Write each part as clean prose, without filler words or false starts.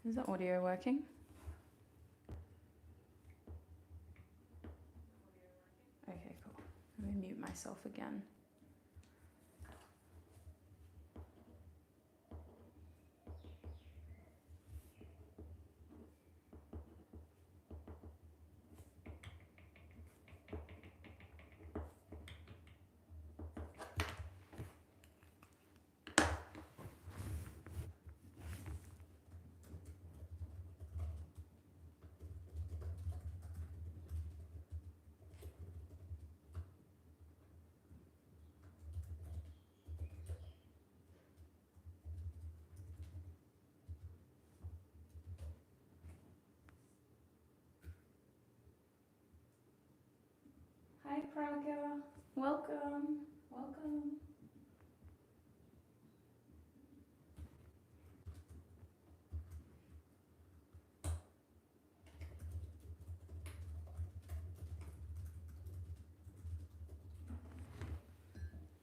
Is the audio working? Okay, cool. Let me mute myself again. Hi, Praga. Welcome. Welcome.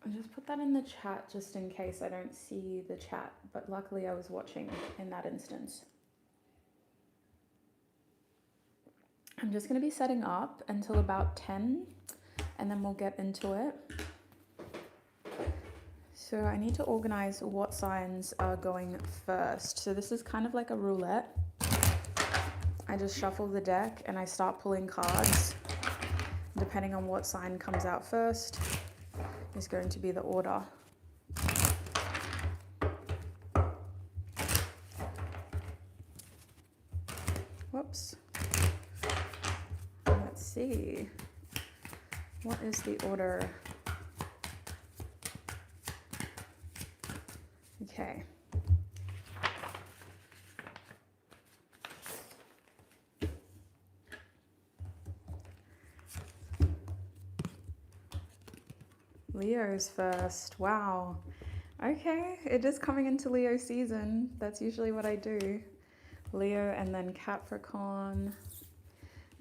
I just put that in the chat just in case I don't see the chat, but luckily I was watching in that instance. I'm just going to be setting up until about 10 and then we'll get into it. So I need to organize what signs are going first. So this is kind of like a roulette. I just shuffle the deck and I start pulling cards. Depending on what sign comes out first is going to be the order. Whoops. Let's see. What is the order? Okay. Leo's first. Wow. Okay, it is coming into Leo season. That's usually what I do. Leo and then Capricorn.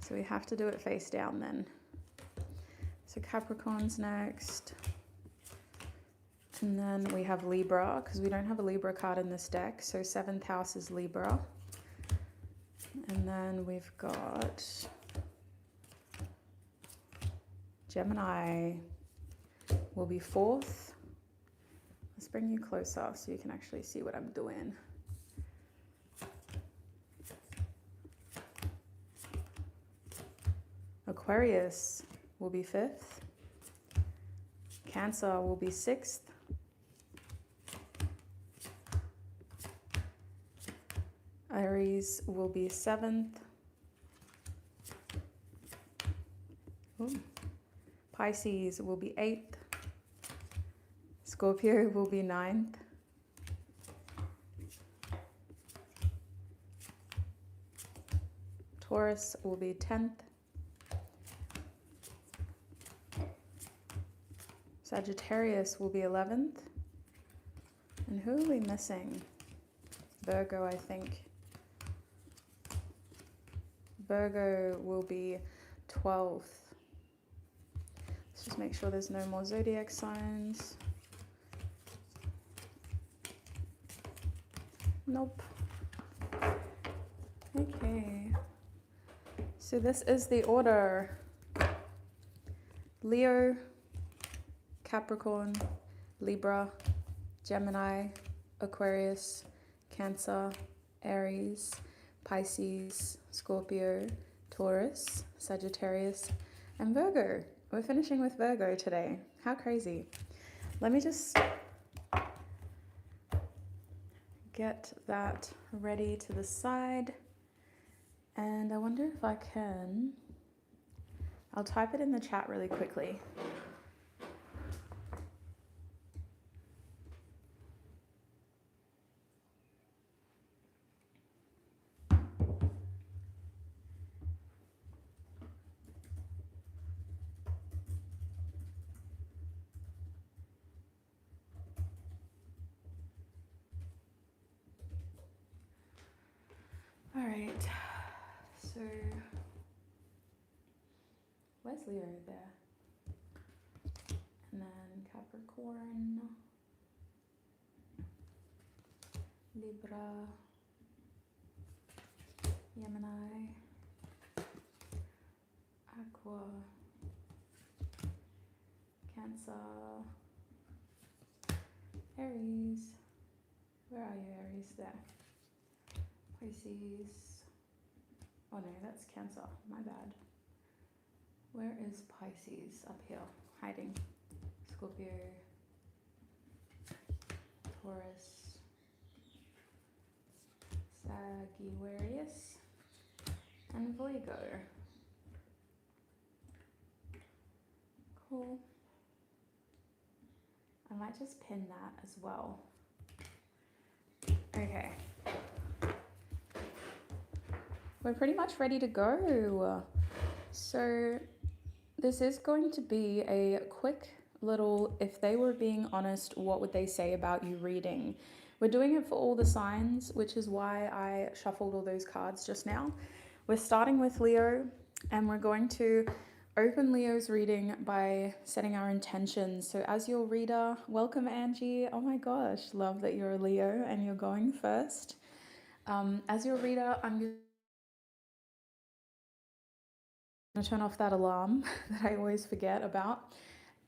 So we have to do it face down then. So Capricorn's next. And then we have Libra, because we don't have a Libra card in this deck. So 7th house is Libra. And then we've got Gemini will be 4th. Let's bring you closer so you can actually see what I'm doing. Aquarius will be 5th. Cancer will be 6th. Aries will be 7th. Ooh. Pisces will be 8th. Scorpio will be 9th. Taurus will be 10th. Sagittarius will be 11th. And who are we missing? Virgo, I think. Virgo will be 12th. Let's just make sure there's no more zodiac signs. Nope. Okay. So this is the order. Leo, Capricorn, Libra, Gemini, Aquarius, Cancer, Aries, Pisces, Scorpio, Taurus, Sagittarius, and Virgo. We're finishing with Virgo today. How crazy. Let me just get that ready to the side. And I wonder if I can, I'll type it in the chat really quickly. All right, so where's Leo there? And then Capricorn, Libra, Gemini, Aqua, Cancer, Aries. Where are you, Aries? There. Pisces. Oh no, that's Cancer. My bad. Where is Pisces? Up here. Hiding. Scorpio. Taurus. Sagittarius. And Virgo. Cool. I might just pin that as well. Okay. We're pretty much ready to go. So this is going to be a quick little, if they were being honest, what would they say about you reading? We're doing it for all the signs, which is why I shuffled all those cards just now. We're starting with Leo, and we're going to open Leo's reading by setting our intentions. So as your reader, welcome Angie. Oh my gosh, love that you're a Leo and you're going first. As your reader, I'm going to turn off that alarm that I always forget about,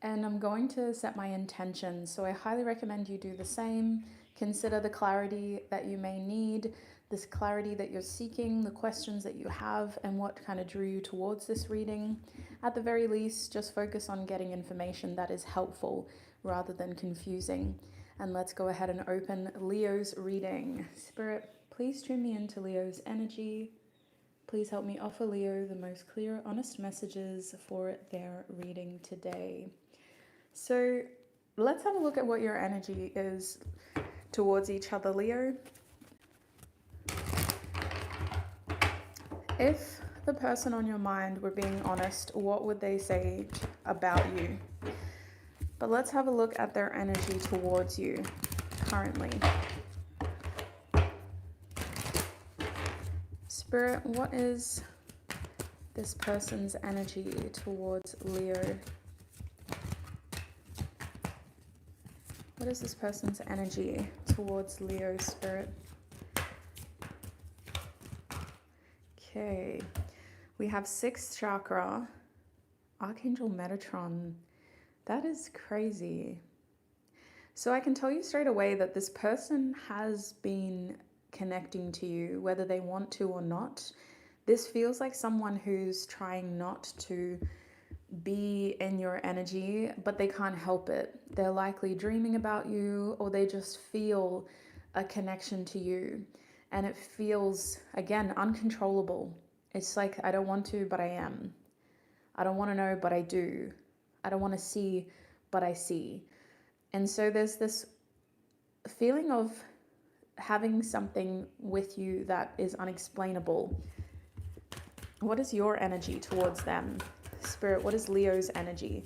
and I'm going to set my intentions. So I highly recommend you do the same. Consider the clarity that you may need, this clarity that you're seeking, the questions that you have, and what kind of drew you towards this reading. At the very least, just focus on getting information that is helpful rather than confusing. And let's go ahead and open Leo's reading. Spirit, please tune me into Leo's energy. Please help me offer Leo the most clear, honest messages for their reading today. So let's have a look at what your energy is towards each other, Leo. If the person on your mind were being honest, what would they say about you? But let's have a look at their energy towards you currently. Spirit, what is this person's energy towards Leo? What is this person's energy towards Leo, Spirit? Okay, we have 6th chakra, Archangel Metatron. That is crazy. So I can tell you straight away that this person has been connecting to you, whether they want to or not. This feels like someone who's trying not to be in your energy, but they can't help it. They're likely dreaming about you, or they just feel a connection to you. And it feels, again, uncontrollable. It's like, I don't want to, but I am. I don't want to know, but I do. I don't want to see, but I see. And so there's this feeling of having something with you that is unexplainable. What is your energy towards them? Spirit, what is Leo's energy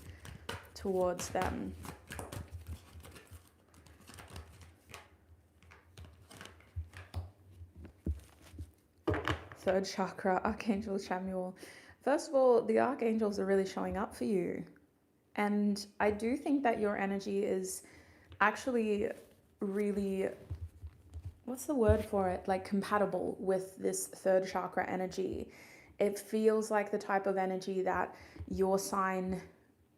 towards them? Third chakra, Archangel Samuel. First of all, the archangels are really showing up for you. And I do think that your energy is actually really, what's the word for it? Like compatible with this third chakra energy. It feels like the type of energy that your sign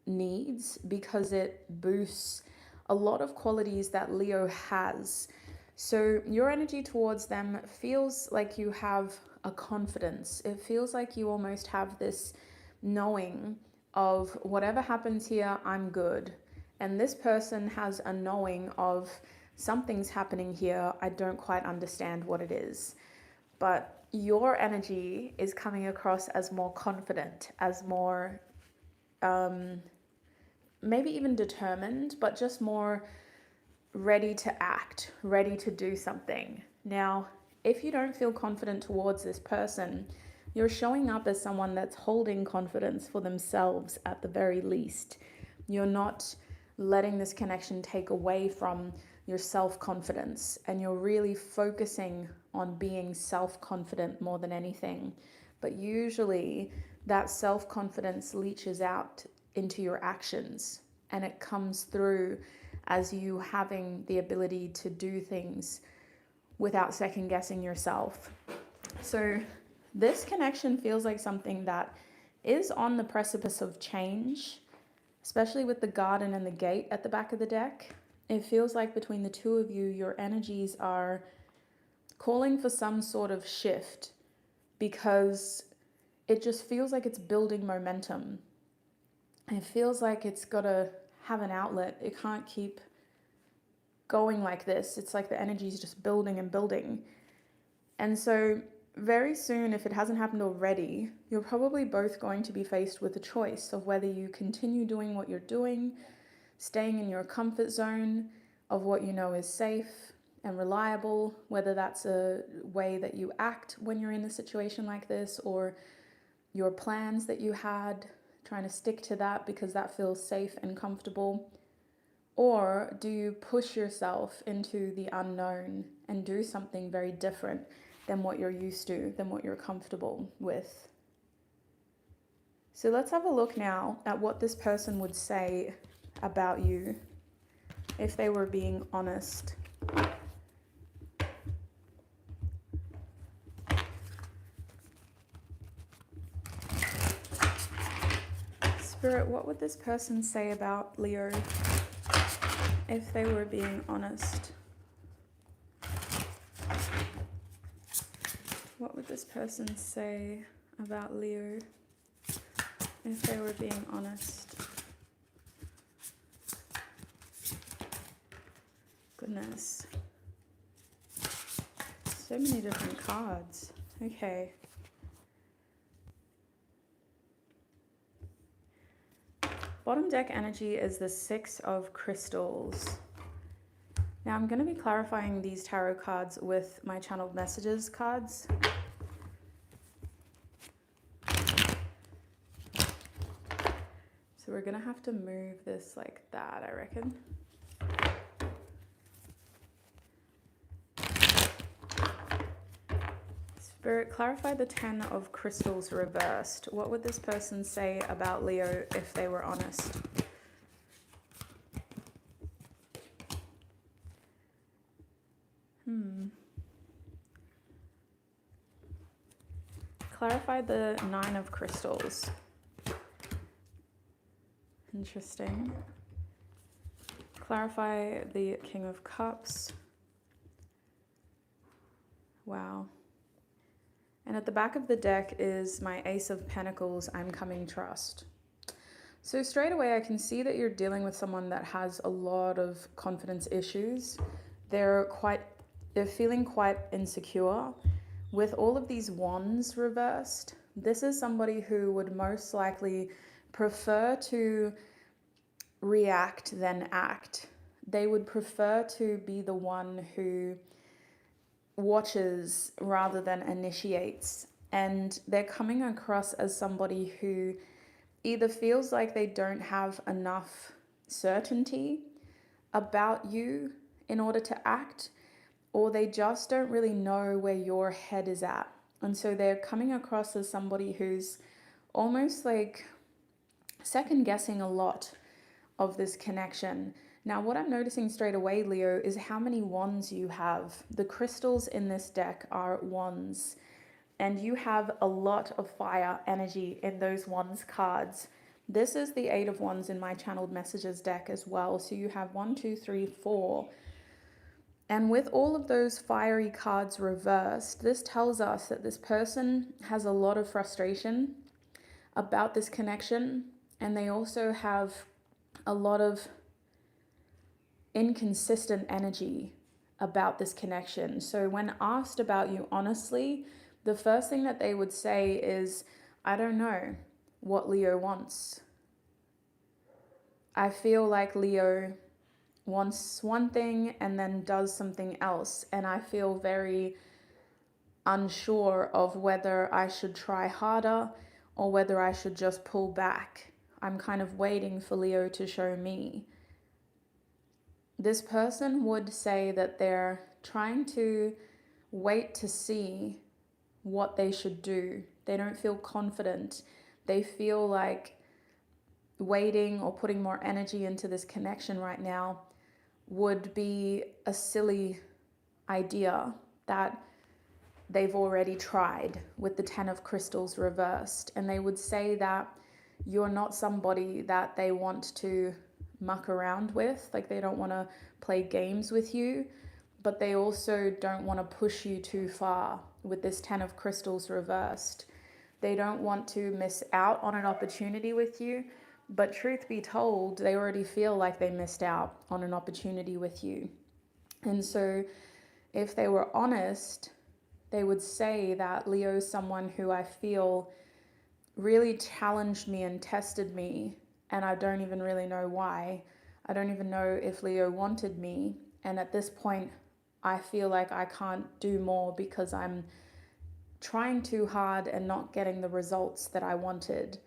needs because it boosts a lot of qualities that Leo has. So your energy towards them feels like you have a confidence. It feels like you almost have this knowing of whatever happens here, I'm good. And this person has a knowing of something's happening here. I don't quite understand what it is. But your energy is coming across as more confident, as more, maybe even determined, but just more ready to act, ready to do something. Now, if you don't feel confident towards this person, you're showing up as someone that's holding confidence for themselves at the very least. You're not letting this connection take away from your self-confidence, and you're really focusing on being self-confident more than anything. But usually that self-confidence leaches out into your actions, and it comes through as you having the ability to do things without second guessing yourself. So This connection feels like something that is on the precipice of change, especially with the garden and the gate at the back of the deck. It feels like between the two of you, your energies are calling for some sort of shift, because it just feels like it's building momentum. It feels like it's got to have an outlet. It can't keep going like this. It's like the energy is just building and building. And so very soon, if it hasn't happened already, you're probably both going to be faced with a choice of whether you continue doing what you're doing, staying in your comfort zone of what you know is safe and reliable, whether that's a way that you act when you're in a situation like this, or your plans that you had, trying to stick to that because that feels safe and comfortable. Or do you push yourself into the unknown and do something very different than what you're used to, than what you're comfortable with? So let's have a look now at what this person would say about you if they were being honest. Spirit, what would this person say about Leo if they were being honest? What would this person say about Leo if they were being honest? Goodness. So many different cards. Okay. Bottom deck energy is the Six of Crystals. Now I'm going to be clarifying these tarot cards with my channeled messages cards. So we're going to have to move this like that, I reckon. Spirit, clarify the Ten of Crystals reversed. What would this person say about Leo if they were honest? Clarify the Nine of Crystals. Interesting. Clarify the King of Cups. Wow. And at the back of the deck is my Ace of Pentacles, I'm coming trust. So straight away I can see that you're dealing with someone that has a lot of confidence issues. They're feeling quite insecure. With all of these wands reversed, this is somebody who would most likely prefer to react than act. They would prefer to be the one who watches rather than initiates. And they're coming across as somebody who either feels like they don't have enough certainty about you in order to act, or they just don't really know where your head is at. And so they're coming across as somebody who's almost like second guessing a lot of this connection. Now, what I'm noticing straight away, Leo, is how many wands you have. The crystals in this deck are wands, and you have a lot of fire energy in those wands cards. This is the Eight of Wands in my channeled messages deck as well. So you have 1, 2, 3, 4. And with all of those fiery cards reversed, this tells us that this person has a lot of frustration about this connection, and they also have a lot of inconsistent energy about this connection. So when asked about you honestly, the first thing that they would say is, I don't know what Leo wants. I feel like Leo wants one thing and then does something else, and I feel very unsure of whether I should try harder or whether I should just pull back. I'm kind of waiting for Leo to show me. This person would say that they're trying to wait to see what they should do. They don't feel confident. They feel like waiting or putting more energy into this connection right now would be a silly idea, that they've already tried with the 10 of Crystals reversed. And they would say that you're not somebody that they want to muck around with. Like, they don't want to play games with you, but they also don't want to push you too far with this 10 of Crystals reversed. They don't want to miss out on an opportunity with you, but truth be told, they already feel like they missed out on an opportunity with you. And so if they were honest, they would say that Leo is someone who I feel really challenged me and tested me, and I don't even really know why. I don't even know if Leo wanted me, and at this point I feel like I can't do more because I'm trying too hard and not getting the results that I wanted.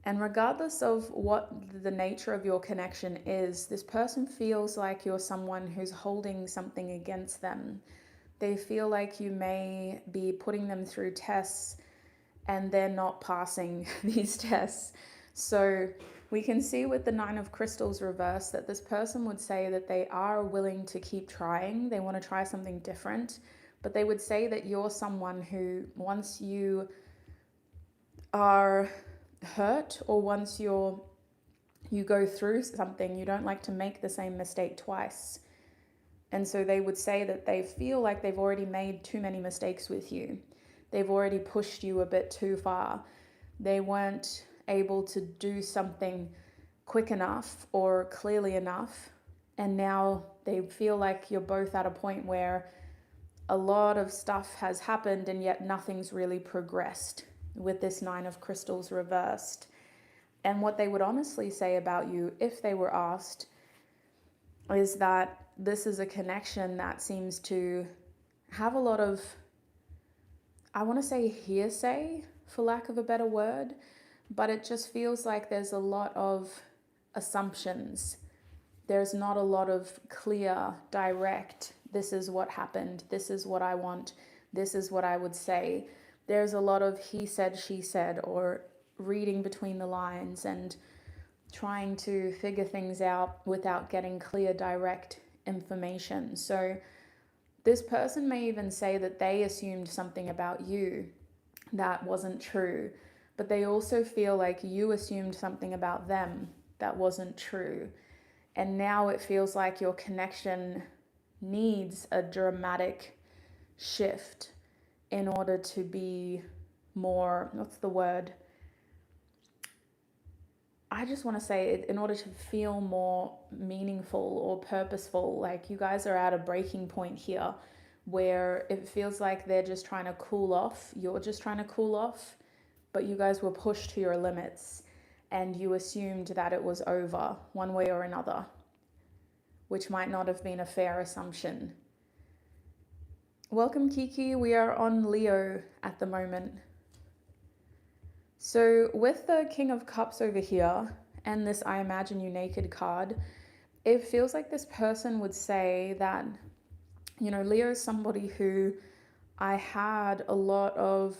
And regardless of what the nature of your connection is, this person feels like you're someone who's holding something against them. They feel like you may be putting them through tests and they're not passing these tests. So we can see with the 9 of Crystals reversed that this person would say that they are willing to keep trying. They want to try something different, but they would say that you're someone who, once you are hurt or once you go through something, you don't like to make the same mistake twice. And so they would say that they feel like they've already made too many mistakes with you. They've already pushed you a bit too far. They weren't able to do something quick enough or clearly enough. And now they feel like you're both at a point where a lot of stuff has happened and yet nothing's really progressed with this 9 of Crystals reversed. And what they would honestly say about you, if they were asked, is that this is a connection that seems to have a lot of, I want to say hearsay, for lack of a better word, but it just feels like there's a lot of assumptions. There's not a lot of clear, direct, this is what happened, this is what I want, this is what I would say. There's a lot of he said, she said, or reading between the lines and trying to figure things out without getting clear, direct information. So this person may even say that they assumed something about you that wasn't true, but they also feel like you assumed something about them that wasn't true. And now it feels like your connection needs a dramatic shift in order to be more, what's the word? I just want to say it, in order to feel more meaningful or purposeful. Like, you guys are at a breaking point here where it feels like they're just trying to cool off. You're just trying to cool off, but you guys were pushed to your limits and you assumed that it was over one way or another, which might not have been a fair assumption. Welcome, Kiki. We are on Leo at the moment. So with the King of Cups over here and this I Imagine You Naked card, it feels like this person would say that, you know, Leo is somebody who I had a lot of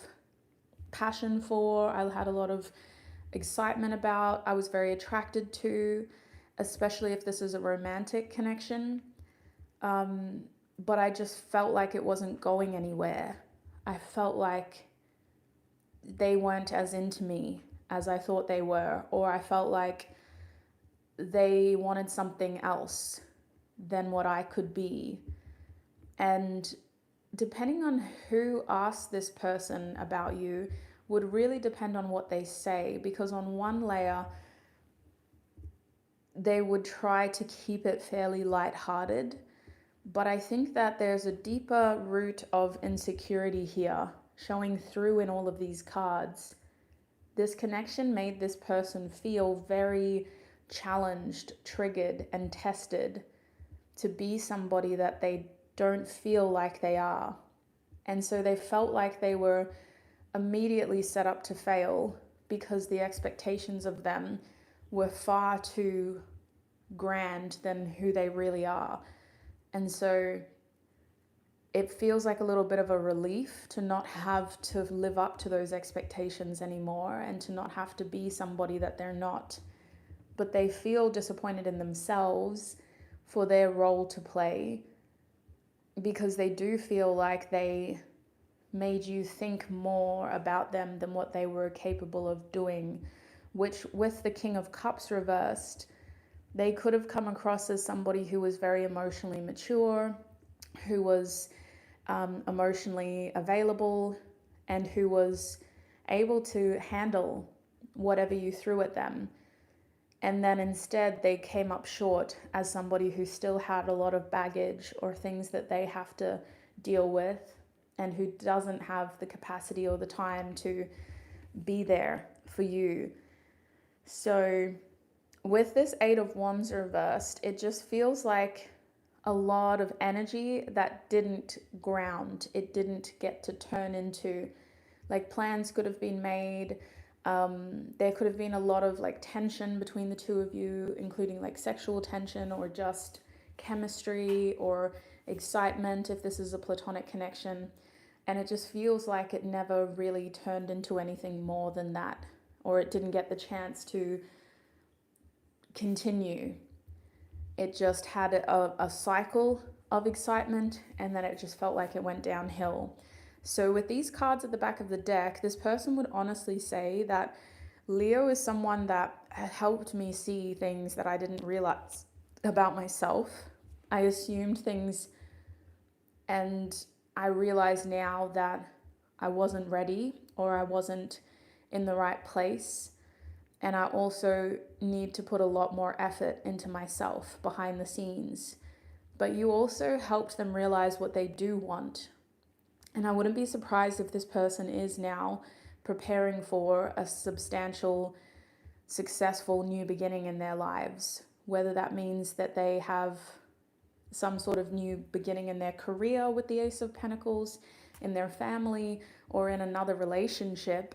passion for, I had a lot of excitement about, I was very attracted to, especially if this is a romantic connection. But I just felt like it wasn't going anywhere. I felt like they weren't as into me as I thought they were, or I felt like they wanted something else than what I could be. And depending on who asked this person about you would really depend on what they say, because on one layer, they would try to keep it fairly lighthearted. But I think that there's a deeper root of insecurity here showing through in all of these cards. This connection made this person feel very challenged, triggered, and tested to be somebody that they don't feel like they are. And so they felt like they were immediately set up to fail because the expectations of them were far too grand than who they really are. And so it feels like a little bit of a relief to not have to live up to those expectations anymore and to not have to be somebody that they're not. But they feel disappointed in themselves for their role to play, because they do feel like they made you think more about them than what they were capable of doing, which with the King of Cups reversed, they could have come across as somebody who was very emotionally mature, who was emotionally available, and who was able to handle whatever you threw at them. And then instead they came up short as somebody who still had a lot of baggage or things that they have to deal with, and who doesn't have the capacity or the time to be there for you. So with this Eight of Wands reversed, it just feels like a lot of energy that didn't ground. It didn't get to turn into, like, plans could have been made. There could have been a lot of like tension between the two of you, including like sexual tension or just chemistry or excitement if this is a platonic connection. And it just feels like it never really turned into anything more than that, or it didn't get the chance to continue. It just had a cycle of excitement, and then it just felt like it went downhill. So with these cards at the back of the deck, this person would honestly say that Leo is someone that helped me see things that I didn't realize about myself. I assumed things, and I realize now that I wasn't ready, or I wasn't in the right place. And I also need to put a lot more effort into myself behind the scenes. But you also helped them realize what they do want. And I wouldn't be surprised if this person is now preparing for a substantial, successful new beginning in their lives. Whether that means that they have some sort of new beginning in their career with the Ace of Pentacles, in their family, or in another relationship.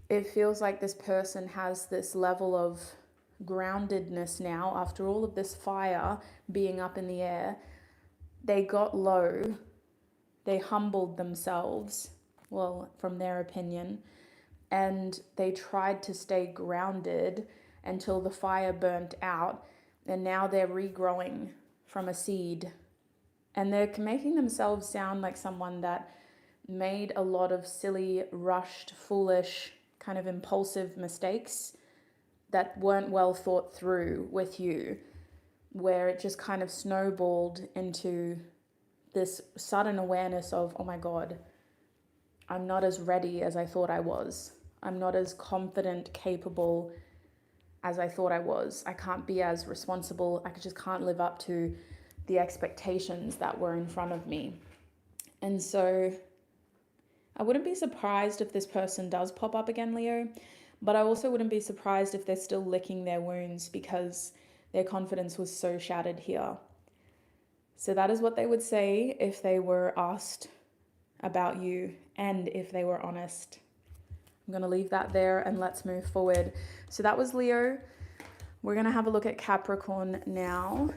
It feels like this person has this level of groundedness now after all of this fire being up in the air. They got low. They humbled themselves, well, from their opinion, and they tried to stay grounded until the fire burnt out, and now they're regrowing from a seed. And they're making themselves sound like someone that made a lot of silly, rushed, foolish, kind of impulsive mistakes that weren't well thought through with you, where it just kind of snowballed into this sudden awareness of, oh my God, I'm not as ready as I thought I was. I'm not as confident, capable as I thought I was. I can't be as responsible. I just can't live up to the expectations that were in front of me. And so I wouldn't be surprised if this person does pop up again, Leo, but I also wouldn't be surprised if they're still licking their wounds because their confidence was so shattered here. So that is what they would say if they were asked about you and if they were honest. I'm going to leave that there and let's move forward. So that was Leo. We're going to have a look at Capricorn now.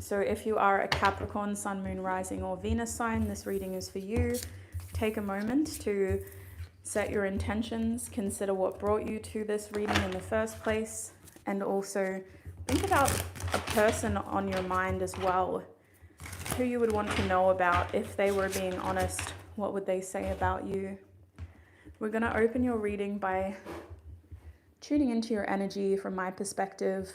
So if you are a Capricorn, Sun, Moon, Rising, or Venus sign, this reading is for you. Take a moment to set your intentions, consider what brought you to this reading in the first place, and also think about a person on your mind as well, who you would want to know about. If they were being honest, what would they say about you? We're going to open your reading by tuning into your energy from my perspective,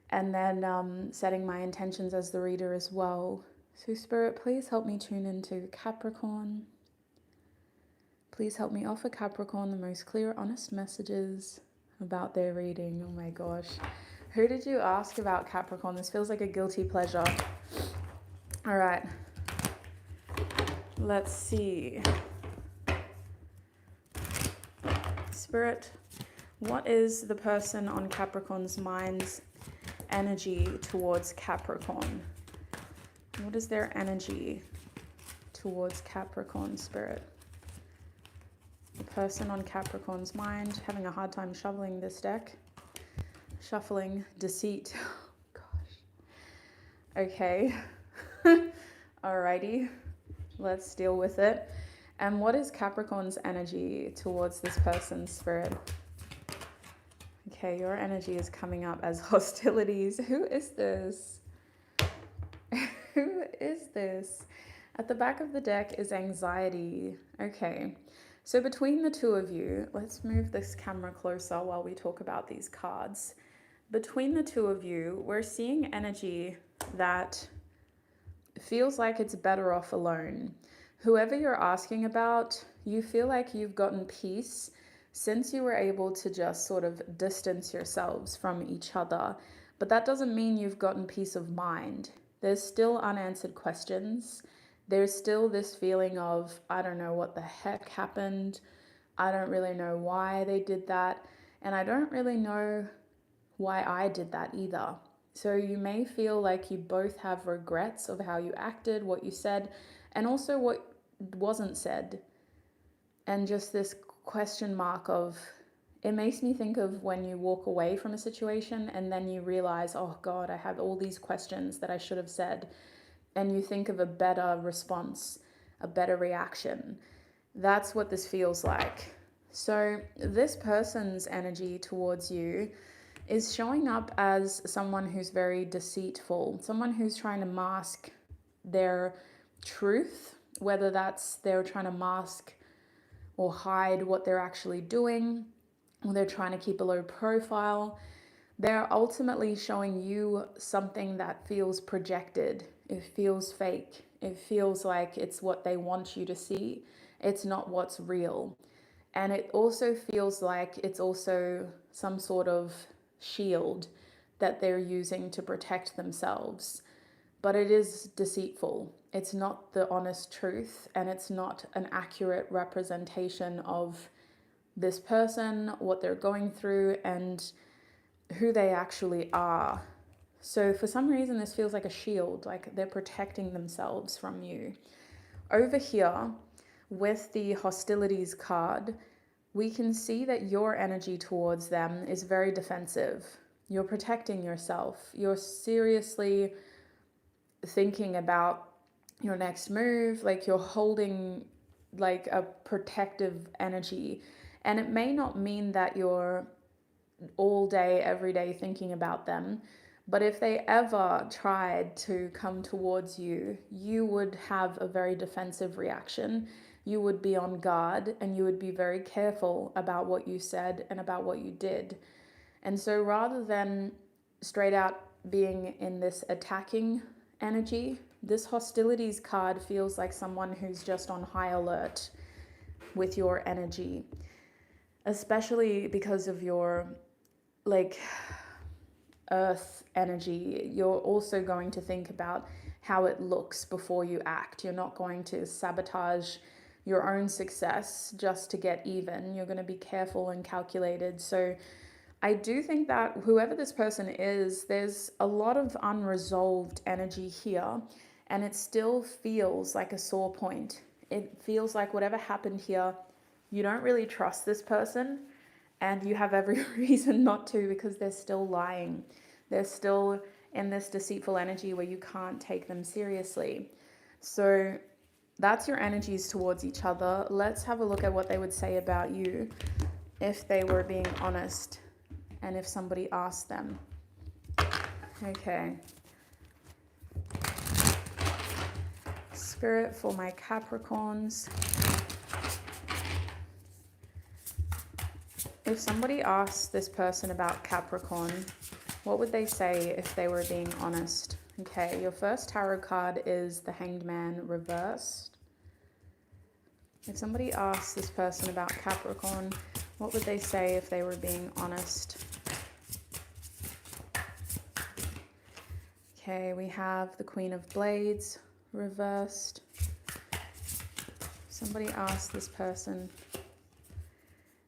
and then setting my intentions as the reader as well. So Spirit, please help me tune into Capricorn. Please help me offer Capricorn the most clear, honest messages about their reading. Oh my gosh. Who did you ask about Capricorn? This feels like a guilty pleasure. All right. Let's see. Spirit, what is the person on Capricorn's mind's energy towards Capricorn? What is their energy towards Capricorn, Spirit? The person on Capricorn's mind, having a hard time shuffling this deck. Shuffling deceit. Oh, gosh. Okay. Alrighty. Let's deal with it. And what is Capricorn's energy towards this person's, Spirit? Okay, your energy is coming up as hostilities. Who is this? Who is this? At the back of the deck is anxiety. Okay, so between the two of you, let's move this camera closer while we talk about these cards. Between the two of you, we're seeing energy that feels like it's better off alone. Whoever you're asking about, you feel like you've gotten peace since you were able to just sort of distance yourselves from each other. But that doesn't mean you've gotten peace of mind. There's still unanswered questions. There's still this feeling of, I don't know what the heck happened. I don't really know why they did that. And I don't really know why I did that either. So you may feel like you both have regrets of how you acted, what you said, and also what wasn't said. And just this question mark of, it makes me think of when you walk away from a situation and then you realize, oh God, I have all these questions that I should have said. And you think of a better response, a better reaction. That's what this feels like. So this person's energy towards you is showing up as someone who's very deceitful, someone who's trying to mask their truth, whether that's they're trying to mask or hide what they're actually doing, or they're trying to keep a low profile. They're ultimately showing you something that feels projected. It feels fake. It feels like it's what they want you to see. It's not what's real. And it also feels like it's also some sort of shield that they're using to protect themselves. But it is deceitful. It's not the honest truth, and it's not an accurate representation of this person, what they're going through, and who they actually are. So for some reason, this feels like a shield, like they're protecting themselves from you. Over here, with the hostilities card, we can see that your energy towards them is very defensive. You're protecting yourself. You're seriously thinking about your next move, like you're holding like a protective energy. And it may not mean that you're all day, every day thinking about them, but if they ever tried to come towards you, you would have a very defensive reaction. You would be on guard and you would be very careful about what you said and about what you did. And so rather than straight out being in this attacking energy, this hostilities card feels like someone who's just on high alert with your energy, especially because of your like earth energy. You're also going to think about how it looks before you act. You're not going to sabotage your own success just to get even. You're going to be careful and calculated. So I do think that whoever this person is, there's a lot of unresolved energy here, and it still feels like a sore point. It feels like whatever happened here, you don't really trust this person, and you have every reason not to, because they're still lying. They're still in this deceitful energy where you can't take them seriously. So that's your energies towards each other. Let's have a look at what they would say about you if they were being honest and if somebody asked them. Okay. Spirit for my Capricorns. If somebody asked this person about Capricorn, what would they say if they were being honest? Okay, your first tarot card is the Hanged Man reversed. If somebody asked this person about Capricorn, what would they say if they were being honest? Okay, we have the Queen of Blades reversed. Somebody asked this person.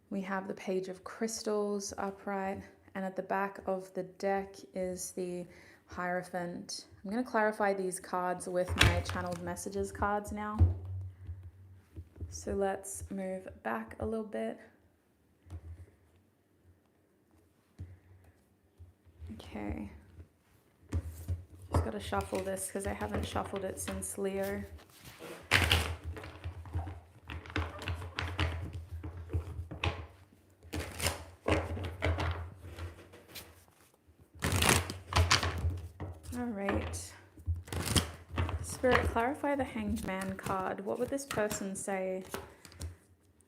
We have the Page of Crystals upright, and at the back of the deck is the Hierophant. I'm going to clarify these cards with my channeled messages cards now. So let's move back a little bit. Okay. Just got to shuffle this because I haven't shuffled it since Leo. All right. Let's Spirit, clarify the Hanged Man card. What would this person say?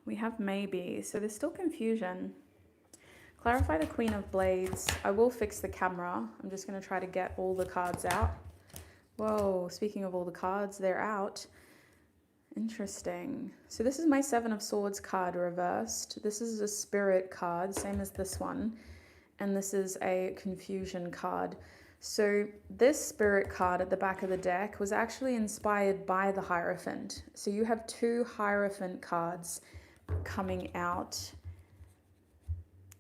We have maybe, so there's still confusion. Clarify the Queen of Blades. I will fix the camera. I'm just going to try to get all the cards out. Whoa, speaking of all the cards, they're out. Interesting. So this is my Seven of Swords card reversed. This is a Spirit card, same as this one. And this is a Confusion card. So this Spirit card at the back of the deck was actually inspired by the Hierophant. So you have two Hierophant cards coming out.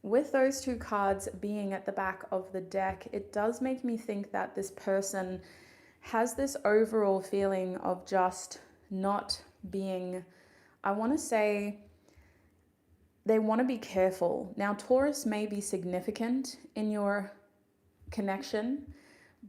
With those two cards being at the back of the deck, it does make me think that this person has this overall feeling of just not being, I want to say, they want to be careful. Now, Taurus may be significant in your connection,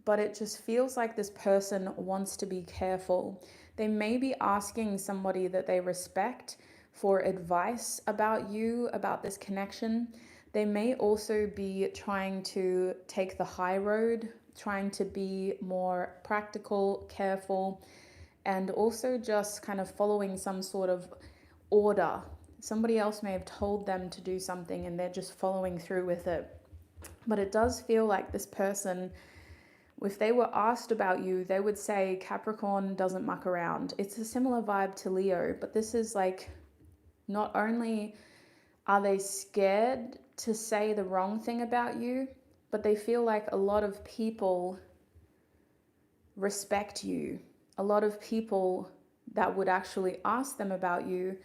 but it just feels like this person wants to be careful. They may be asking somebody that they respect for advice about you, about this connection. They may also be trying to take the high road, trying to be more practical, careful, and also just kind of following some sort of order. Somebody else may have told them to do something and they're just following through with it. But it does feel like this person, if they were asked about you, they would say Capricorn doesn't muck around. It's a similar vibe to Leo, but this is like, not only are they scared to say the wrong thing about you, but they feel like a lot of people respect you. A lot of people that would actually ask them about you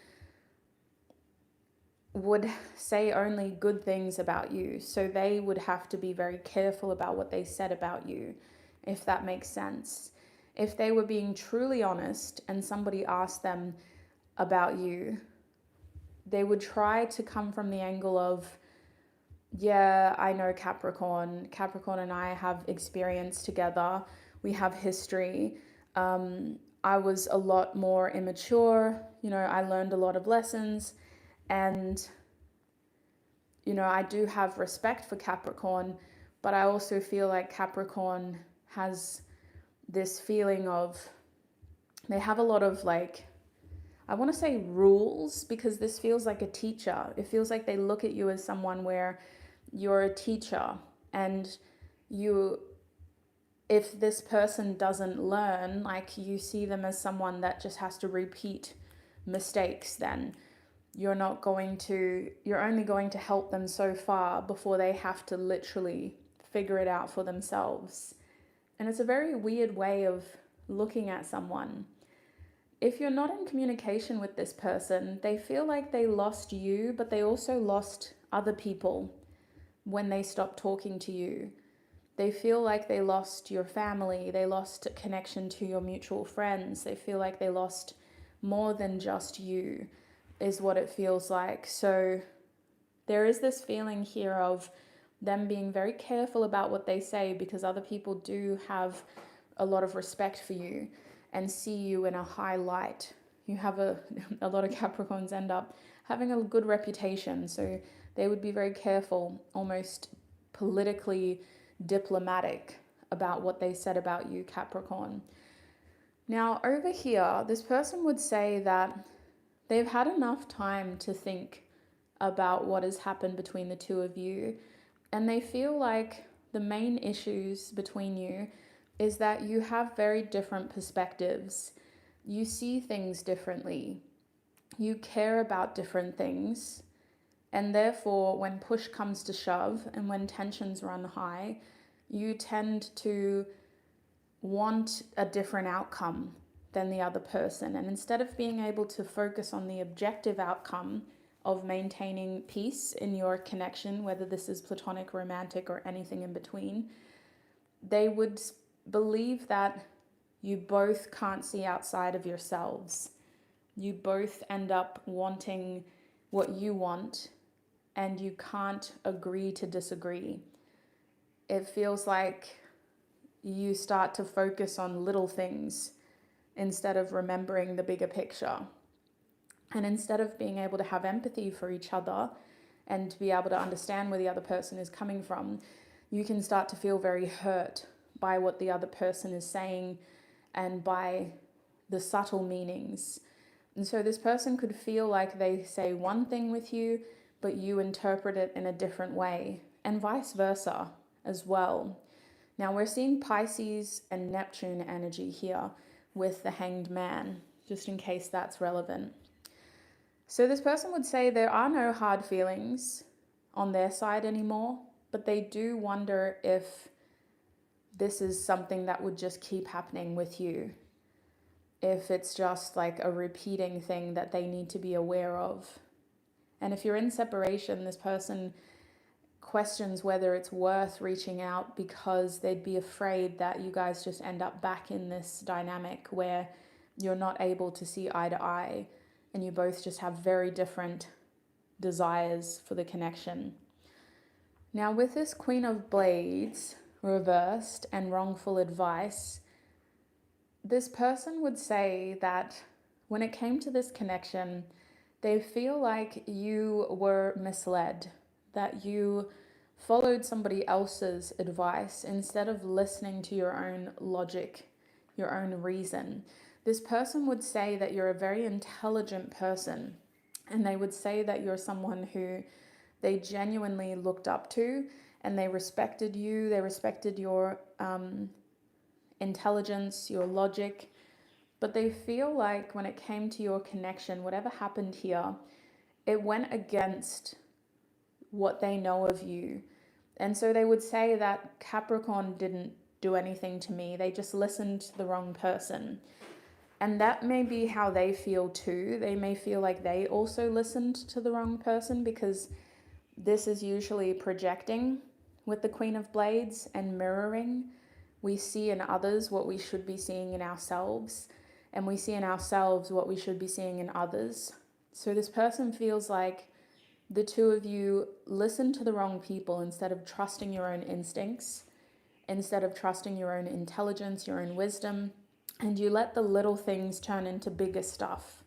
would say only good things about you. So they would have to be very careful about what they said about you, if that makes sense. If they were being truly honest and somebody asked them about you, they would try to come from the angle of, yeah, I know Capricorn. Capricorn and I have experience together. We have history. I was a lot more immature. You know, I learned a lot of lessons. And, you know, I do have respect for Capricorn, but I also feel like Capricorn has this feeling of, they have a lot of like, I want to say rules, because this feels like a teacher. It feels like they look at you as someone where you're a teacher, and you, if this person doesn't learn, like you see them as someone that just has to repeat mistakes, then you're only going to help them so far before they have to literally figure it out for themselves. And it's a very weird way of looking at someone. If you're not in communication with this person, they feel like they lost you, but they also lost other people when they stopped talking to you. They feel like they lost your family, they lost connection to your mutual friends, they feel like they lost more than just you, is what it feels like. So there is this feeling here of them being very careful about what they say, because other people do have a lot of respect for you and see you in a high light. You have a lot of Capricorns end up having a good reputation, so they would be very careful, almost politically diplomatic about what they said about you, Capricorn. Now over here, this person would say that they've had enough time to think about what has happened between the two of you, and they feel like the main issues between you is that you have very different perspectives. You see things differently. You care about different things. And therefore, when push comes to shove and when tensions run high, you tend to want a different outcome than the other person. And instead of being able to focus on the objective outcome of maintaining peace in your connection, whether this is platonic, romantic, or anything in between, they would believe that you both can't see outside of yourselves. You both end up wanting what you want, and you can't agree to disagree. It feels like you start to focus on little things instead of remembering the bigger picture. And instead of being able to have empathy for each other and to be able to understand where the other person is coming from, you can start to feel very hurt by what the other person is saying and by the subtle meanings. And so this person could feel like they say one thing with you, but you interpret it in a different way, and vice versa as well. Now we're seeing Pisces and Neptune energy here with the Hanged Man, just in case that's relevant. So this person would say there are no hard feelings on their side anymore, but they do wonder if this is something that would just keep happening with you. If it's just like a repeating thing that they need to be aware of. And if you're in separation, this person questions whether it's worth reaching out because they'd be afraid that you guys just end up back in this dynamic where you're not able to see eye to eye and you both just have very different desires for the connection. Now with this Queen of Blades reversed and wrongful advice, this person would say that when it came to this connection, they feel like you were misled, that you followed somebody else's advice instead of listening to your own logic, your own reason. This person would say that you're a very intelligent person, and they would say that you're someone who they genuinely looked up to, and they respected you, they respected your intelligence, your logic, but they feel like when it came to your connection, whatever happened here, it went against what they know of you. And so they would say that Capricorn didn't do anything to me, they just listened to the wrong person. And that may be how they feel too. They may feel like they also listened to the wrong person, because this is usually projecting with the Queen of Blades and mirroring. We see in others what we should be seeing in ourselves, and we see in ourselves what we should be seeing in others. So this person feels like the two of you listened to the wrong people instead of trusting your own instincts, instead of trusting your own intelligence, your own wisdom, and you let the little things turn into bigger stuff.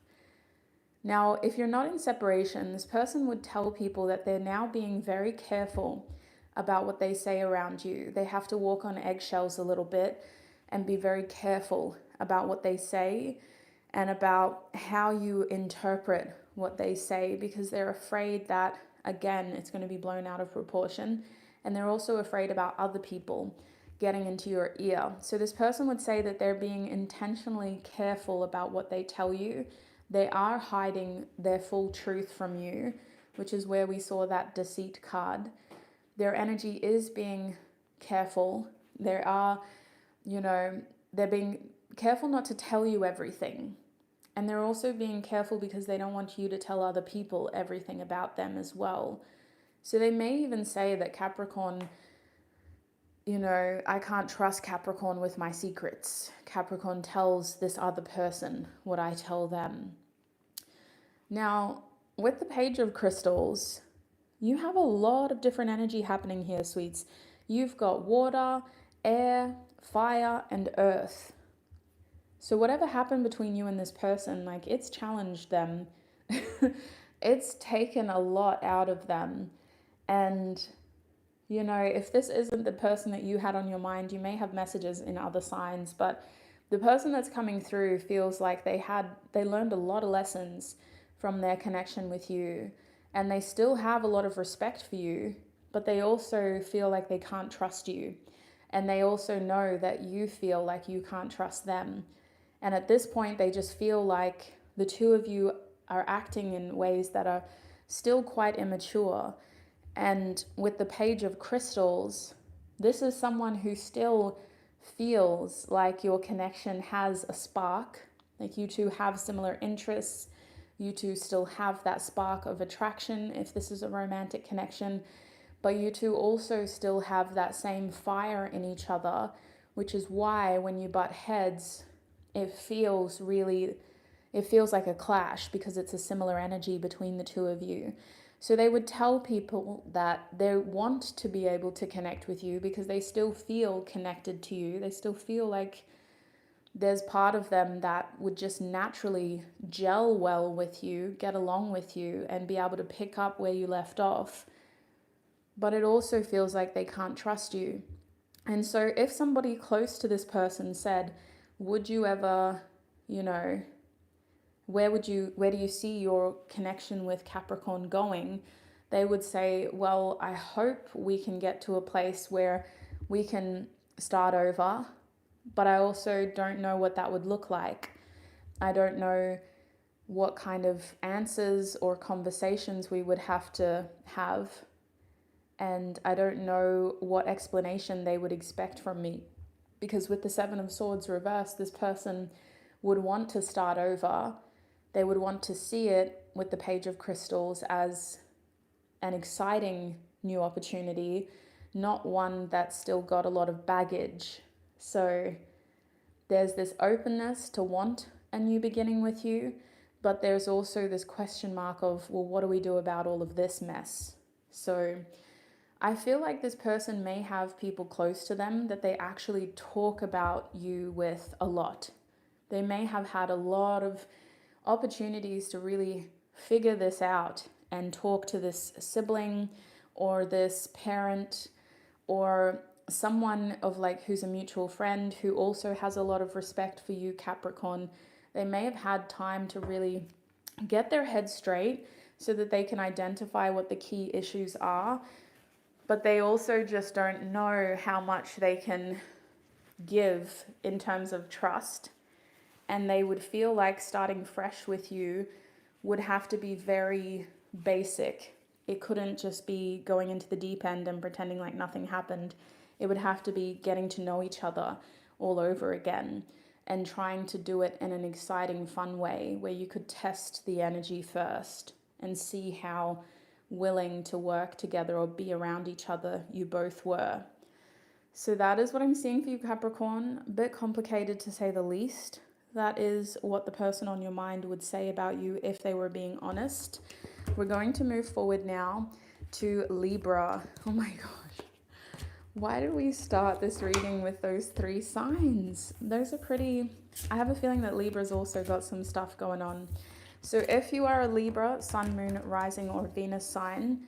Now, if you're not in separation, this person would tell people that they're now being very careful about what they say around you. They have to walk on eggshells a little bit and be very careful about what they say and about how you interpret what they say, because they're afraid that, again, it's going to be blown out of proportion. And they're also afraid about other people getting into your ear. So this person would say that they're being intentionally careful about what they tell you. They are hiding their full truth from you, which is where we saw that deceit card. Their energy is being careful. They are, they're being careful not to tell you everything. And they're also being careful because they don't want you to tell other people everything about them as well. So they may even say that Capricorn, I can't trust Capricorn with my secrets. Capricorn tells this other person what I tell them. Now, with the Page of Crystals, you have a lot of different energy happening here, sweets. You've got water, air, fire, and earth. So whatever happened between you and this person, it's challenged them. It's taken a lot out of them. And, if this isn't the person that you had on your mind, you may have messages in other signs, but the person that's coming through feels like they learned a lot of lessons from their connection with you. And they still have a lot of respect for you, but they also feel like they can't trust you. And they also know that you feel like you can't trust them. And at this point, they just feel like the two of you are acting in ways that are still quite immature. And with the Page of Crystals, this is someone who still feels like your connection has a spark, like you two have similar interests. You two still have that spark of attraction if this is a romantic connection, but you two also still have that same fire in each other, which is why when you butt heads, it feels like a clash, because it's a similar energy between the two of you. So they would tell people that they want to be able to connect with you because they still feel connected to you. They still feel like there's part of them that would just naturally gel well with you, get along with you, and be able to pick up where you left off. But it also feels like they can't trust you. And so if somebody close to this person said, would you ever, you know, where do you see your connection with Capricorn going? They would say, well, I hope we can get to a place where we can start over, but I also don't know what that would look like. I don't know what kind of answers or conversations we would have to have. And I don't know what explanation they would expect from me. Because with the Seven of Swords reversed, this person would want to start over. They would want to see it with the Page of Crystals as an exciting new opportunity, not one that's still got a lot of baggage. So there's this openness to want a new beginning with you, but there's also this question mark of, well, what do we do about all of this mess? So I feel like this person may have people close to them that they actually talk about you with a lot. They may have had a lot of opportunities to really figure this out and talk to this sibling or this parent or someone of like who's a mutual friend who also has a lot of respect for you, Capricorn. They may have had time to really get their head straight so that they can identify what the key issues are, but they also just don't know how much they can give in terms of trust. And they would feel like starting fresh with you would have to be very basic. It couldn't just be going into the deep end and pretending like nothing happened. It would have to be getting to know each other all over again and trying to do it in an exciting, fun way where you could test the energy first and see how willing to work together or be around each other you both were. So that is what I'm seeing for you, Capricorn. A bit complicated to say the least. That is what the person on your mind would say about you if they were being honest. We're going to move forward now to Libra. Oh my gosh. Why did we start this reading with those 3 signs? Those are pretty... I have a feeling that Libra's also got some stuff going on. So if you are a Libra, Sun, Moon, Rising, or Venus sign,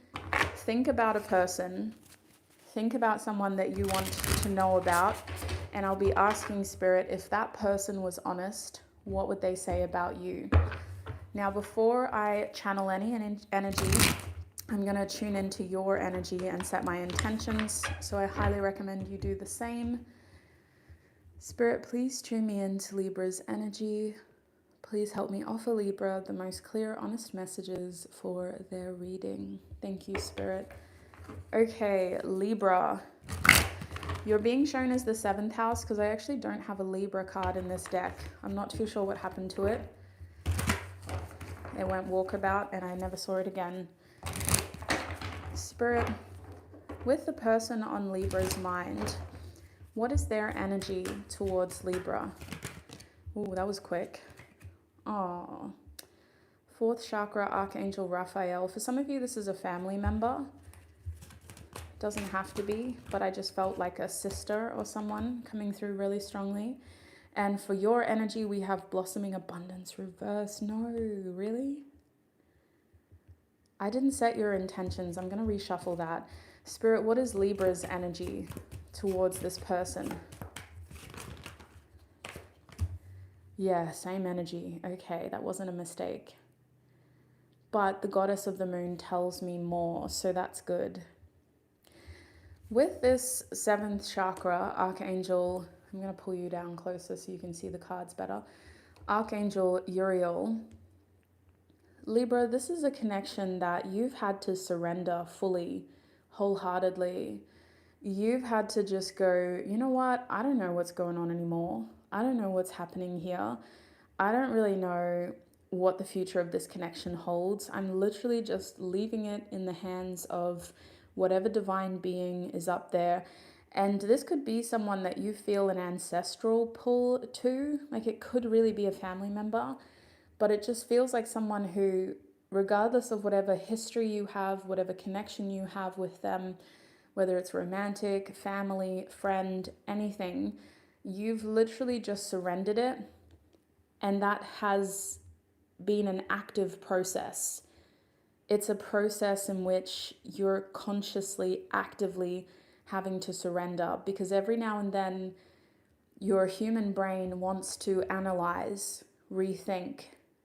think about a person. Think about someone that you want to know about. And I'll be asking Spirit, if that person was honest, what would they say about you? Now, before I channel any energy, I'm going to tune into your energy and set my intentions. So I highly recommend you do the same. Spirit, please tune me into Libra's energy. Please help me offer Libra the most clear, honest messages for their reading. Thank you, Spirit. Okay, Libra. You're being shown as the 7th house because I actually don't have a Libra card in this deck. I'm not too sure what happened to it. It went walkabout and I never saw it again. Spirit, with the person on Libra's mind, what is their energy towards Libra? Ooh, that was quick. Oh, 4th chakra, Archangel Raphael. For some of you, this is a family member. Doesn't have to be, but I just felt like a sister or someone coming through really strongly. And for your energy, we have Blossoming Abundance reverse. No, really? I didn't set your intentions. I'm going to reshuffle that. Spirit, what is Libra's energy towards this person? Yeah, same energy. Okay, that wasn't a mistake. But the goddess of the moon tells me more, so that's good. With this 7th chakra, Archangel, I'm going to pull you down closer so you can see the cards better. Archangel Uriel. Libra, this is a connection that you've had to surrender fully, wholeheartedly. You've had to just go, you know what? I don't know what's going on anymore. I don't know what's happening here. I don't really know what the future of this connection holds. I'm literally just leaving it in the hands of whatever divine being is up there. And this could be someone that you feel an ancestral pull to. Like it could really be a family member, but it just feels like someone who, regardless of whatever history you have, whatever connection you have with them, whether it's romantic, family, friend, anything, you've literally just surrendered it. And that has been an active process. It's a process in which you're consciously, actively having to surrender, because every now and then your human brain wants to analyze, rethink,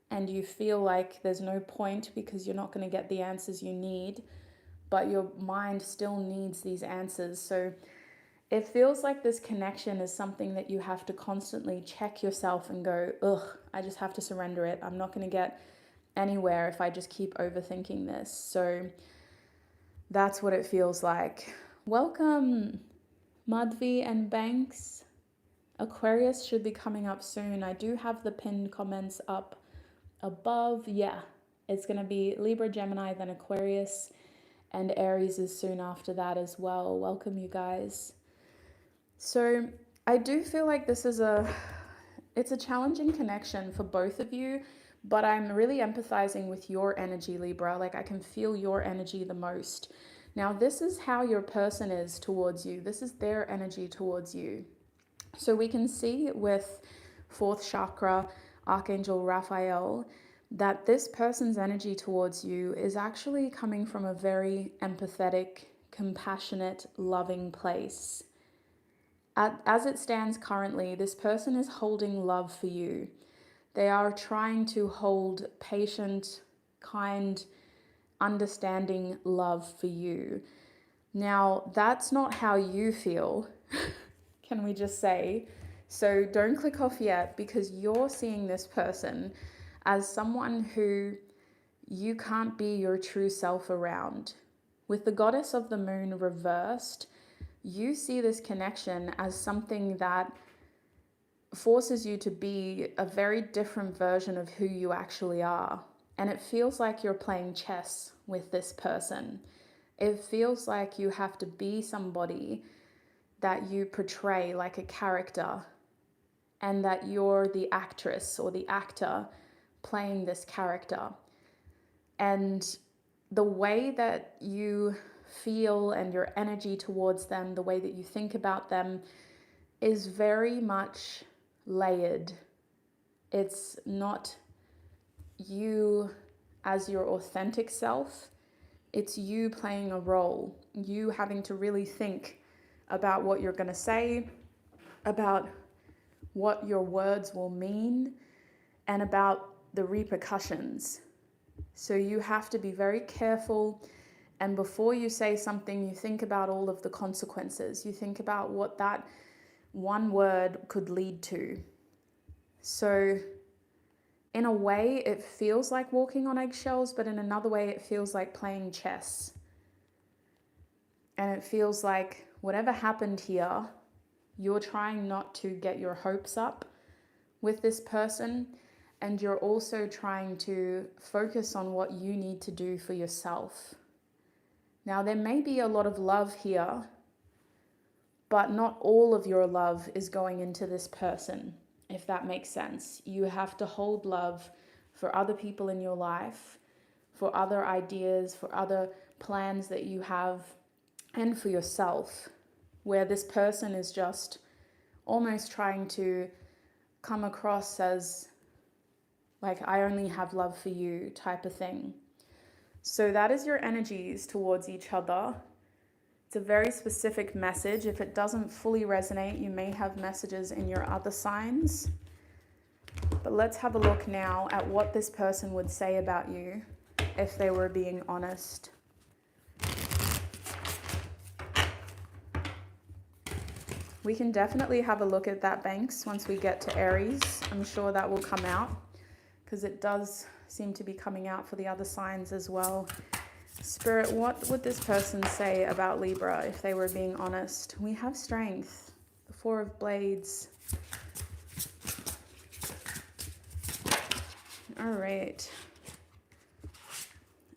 and you feel like there's no point because you're not going to get the answers you need, but your mind still needs these answers. So it feels like this connection is something that you have to constantly check yourself and go, ugh, I just have to surrender it. I'm not going to get anywhere if I just keep overthinking this. So that's what it feels like. Welcome, Madhvi and Banks. Aquarius should be coming up soon. I do have the pinned comments up above. Yeah, it's going to be Libra, Gemini, then Aquarius, and Aries is soon after that as well. Welcome, you guys. So I do feel like this is it's a challenging connection for both of you, but I'm really empathizing with your energy, Libra. Like I can feel your energy the most. Now, this is how your person is towards you. This is their energy towards you. So we can see with fourth chakra, Archangel Raphael, that this person's energy towards you is actually coming from a very empathetic, compassionate, loving place. As it stands currently, this person is holding love for you. They are trying to hold patient, kind, understanding love for you. Now, that's not how you feel, can we just say? So don't click off yet, because you're seeing this person as someone who you can't be your true self around. With the goddess of the moon reversed, you see this connection as something that forces you to be a very different version of who you actually are. And it feels like you're playing chess with this person. It feels like you have to be somebody that you portray like a character, and that you're the actress or the actor playing this character. And the way that you feel and your energy towards them, the way that you think about them, is very much layered. It's not you as your authentic self. It's you playing a role, you having to really think about what you're going to say, about what your words will mean, and about the repercussions. So you have to be very careful, and before you say something, you think about all of the consequences. You think about what that one word could lead to. So in a way, it feels like walking on eggshells, but in another way, it feels like playing chess. And it feels like whatever happened here, you're trying not to get your hopes up with this person, and you're also trying to focus on what you need to do for yourself. Now, there may be a lot of love here, but not all of your love is going into this person, if that makes sense. You have to hold love for other people in your life, for other ideas, for other plans that you have, and for yourself, where this person is just almost trying to come across as like, I only have love for you type of thing. So that is your energies towards each other. It's a very specific message. If it doesn't fully resonate, you may have messages in your other signs. But let's have a look now at what this person would say about you if they were being honest. We can definitely have a look at that, Banks, once we get to Aries. I'm sure that will come out, because it does seem to be coming out for the other signs as well. Spirit, what would this person say about Libra if they were being honest? We have Strength, the Four of Blades. All right.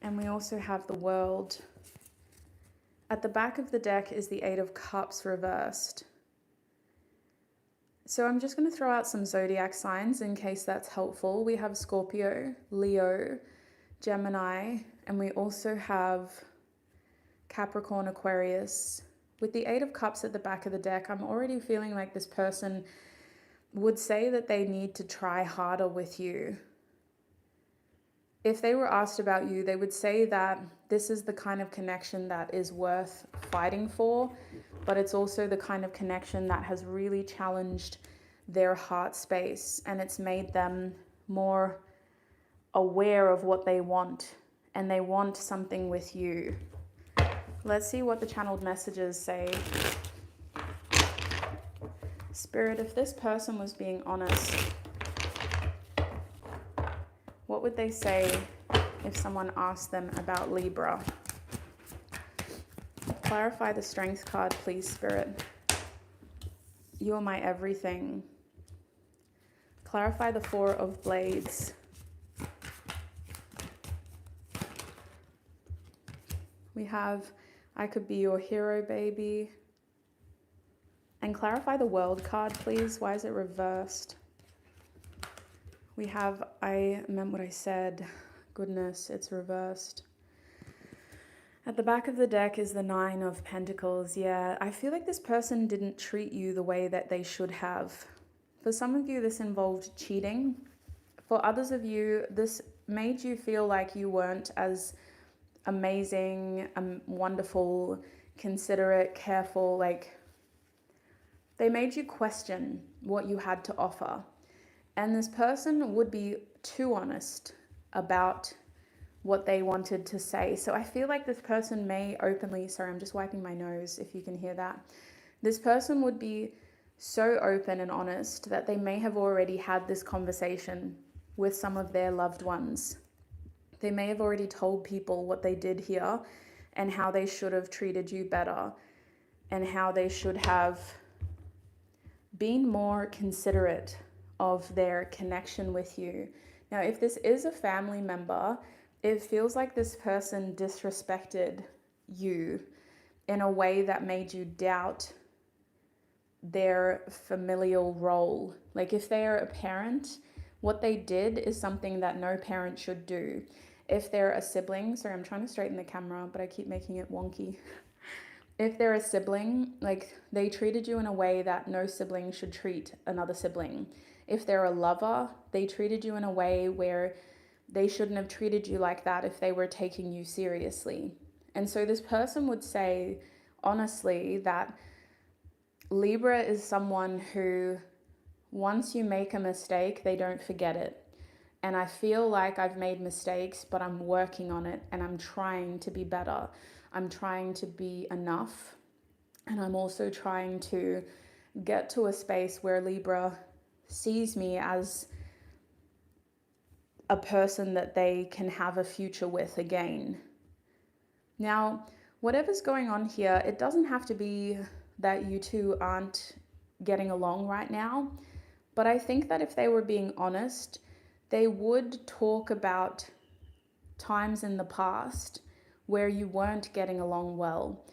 And we also have the World. At the back of the deck is the Eight of Cups reversed. So I'm just going to throw out some zodiac signs in case that's helpful. We have Scorpio, Leo, Gemini, and we also have Capricorn, Aquarius. With the Eight of Cups at the back of the deck, I'm already feeling like this person would say that they need to try harder with you. if they were asked about you, they would say that this is the kind of connection that is worth fighting for, but it's also the kind of connection that has really challenged their heart space, and it's made them more aware of what they want, and they want something with you. Let's see what the channeled messages say. Spirit, if this person was being honest, what would they say if someone asked them about Libra? Clarify the Strength card, please, Spirit. You are my everything. Clarify the Four of Blades. We have, I could be your hero, baby. And clarify the World card, please. Why is it reversed? We have, I meant what I said. Goodness, it's reversed. At the back of the deck is the Nine of Pentacles. Yeah, I feel like this person didn't treat you the way that they should have. For some of you, this involved cheating. For others of you, this made you feel like you weren't as amazing, wonderful, considerate, careful. Like, they made you question what you had to offer. And this person would be too honest about what they wanted to say. So I feel like this person may openly, sorry, I'm just wiping my nose if you can hear that. This person would be so open and honest that they may have already had this conversation with some of their loved ones. They may have already told people what they did here and how they should have treated you better and how they should have been more considerate of their connection with you. Now, if this is a family member, it feels like this person disrespected you in a way that made you doubt their familial role. Like, if they are a parent, what they did is something that no parent should do. If they're a sibling, sorry, I'm trying to straighten the camera, but I keep making it wonky. If they're a sibling, like, they treated you in a way that no sibling should treat another sibling. If they're a lover, they treated you in a way where they shouldn't have treated you like that if they were taking you seriously. And so this person would say, honestly, that Libra is someone who, once you make a mistake, they don't forget it. And I feel like I've made mistakes, but I'm working on it and I'm trying to be better. I'm trying to be enough. And I'm also trying to get to a space where Libra sees me as a person that they can have a future with again. Now, whatever's going on here, it doesn't have to be that you two aren't getting along right now. But I think that if they were being honest, they would talk about times in the past where you weren't getting along well,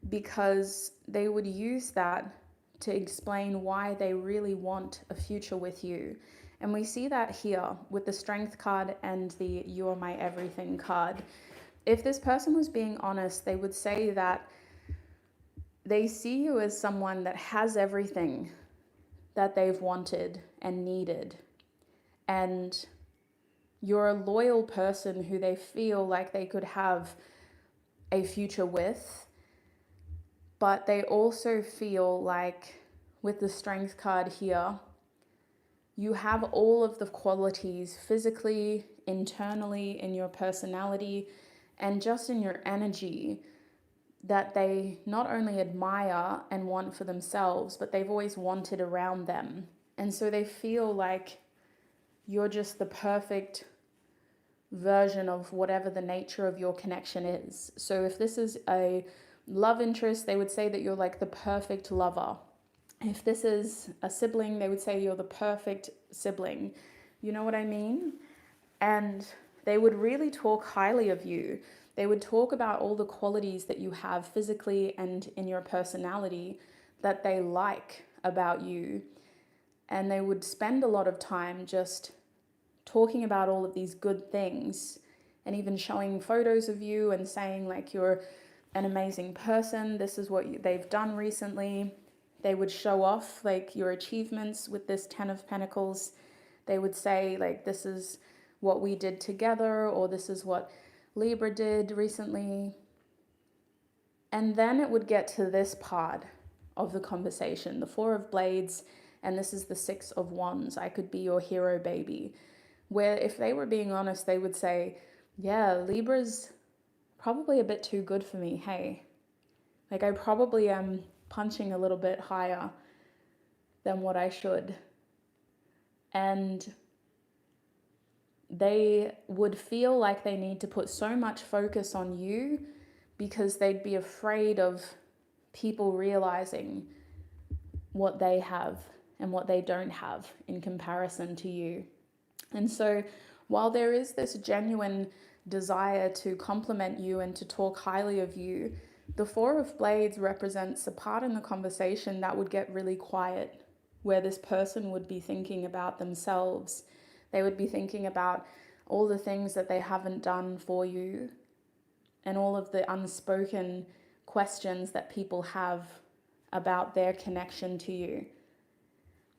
because they would use that to explain why they really want a future with you. And we see that here with the Strength card and the You Are My Everything card. If this person was being honest, they would say that they see you as someone that has everything that they've wanted and needed. And you're a loyal person who they feel like they could have a future with. But they also feel like, with the Strength card here, you have all of the qualities physically, internally, in your personality, and just in your energy that they not only admire and want for themselves, but they've always wanted around them. And so they feel like you're just the perfect version of whatever the nature of your connection is. So if this is a love interest, they would say that you're like the perfect lover. If this is a sibling, they would say you're the perfect sibling. You know what I mean? And they would really talk highly of you. They would talk about all the qualities that you have physically and in your personality that they like about you. And they would spend a lot of time just talking about all of these good things, and even showing photos of you and saying like you're an amazing person. This is what they've done recently. They would show off like your achievements with this Ten of Pentacles. They would say like, this is what we did together, or this is what Libra did recently. And then it would get to this part of the conversation, the Four of Blades, and this is the Six of Wands. I could be your hero baby. Where if they were being honest, they would say, yeah, Libra's probably a bit too good for me. Hey, like I probably am punching a little bit higher than what I should. And they would feel like they need to put so much focus on you because they'd be afraid of people realizing what they have and what they don't have in comparison to you. And so while there is this genuine desire to compliment you and to talk highly of you, the Four of Blades represents a part in the conversation that would get really quiet, where this person would be thinking about themselves. They would be thinking about all the things that they haven't done for you and all of the unspoken questions that people have about their connection to you.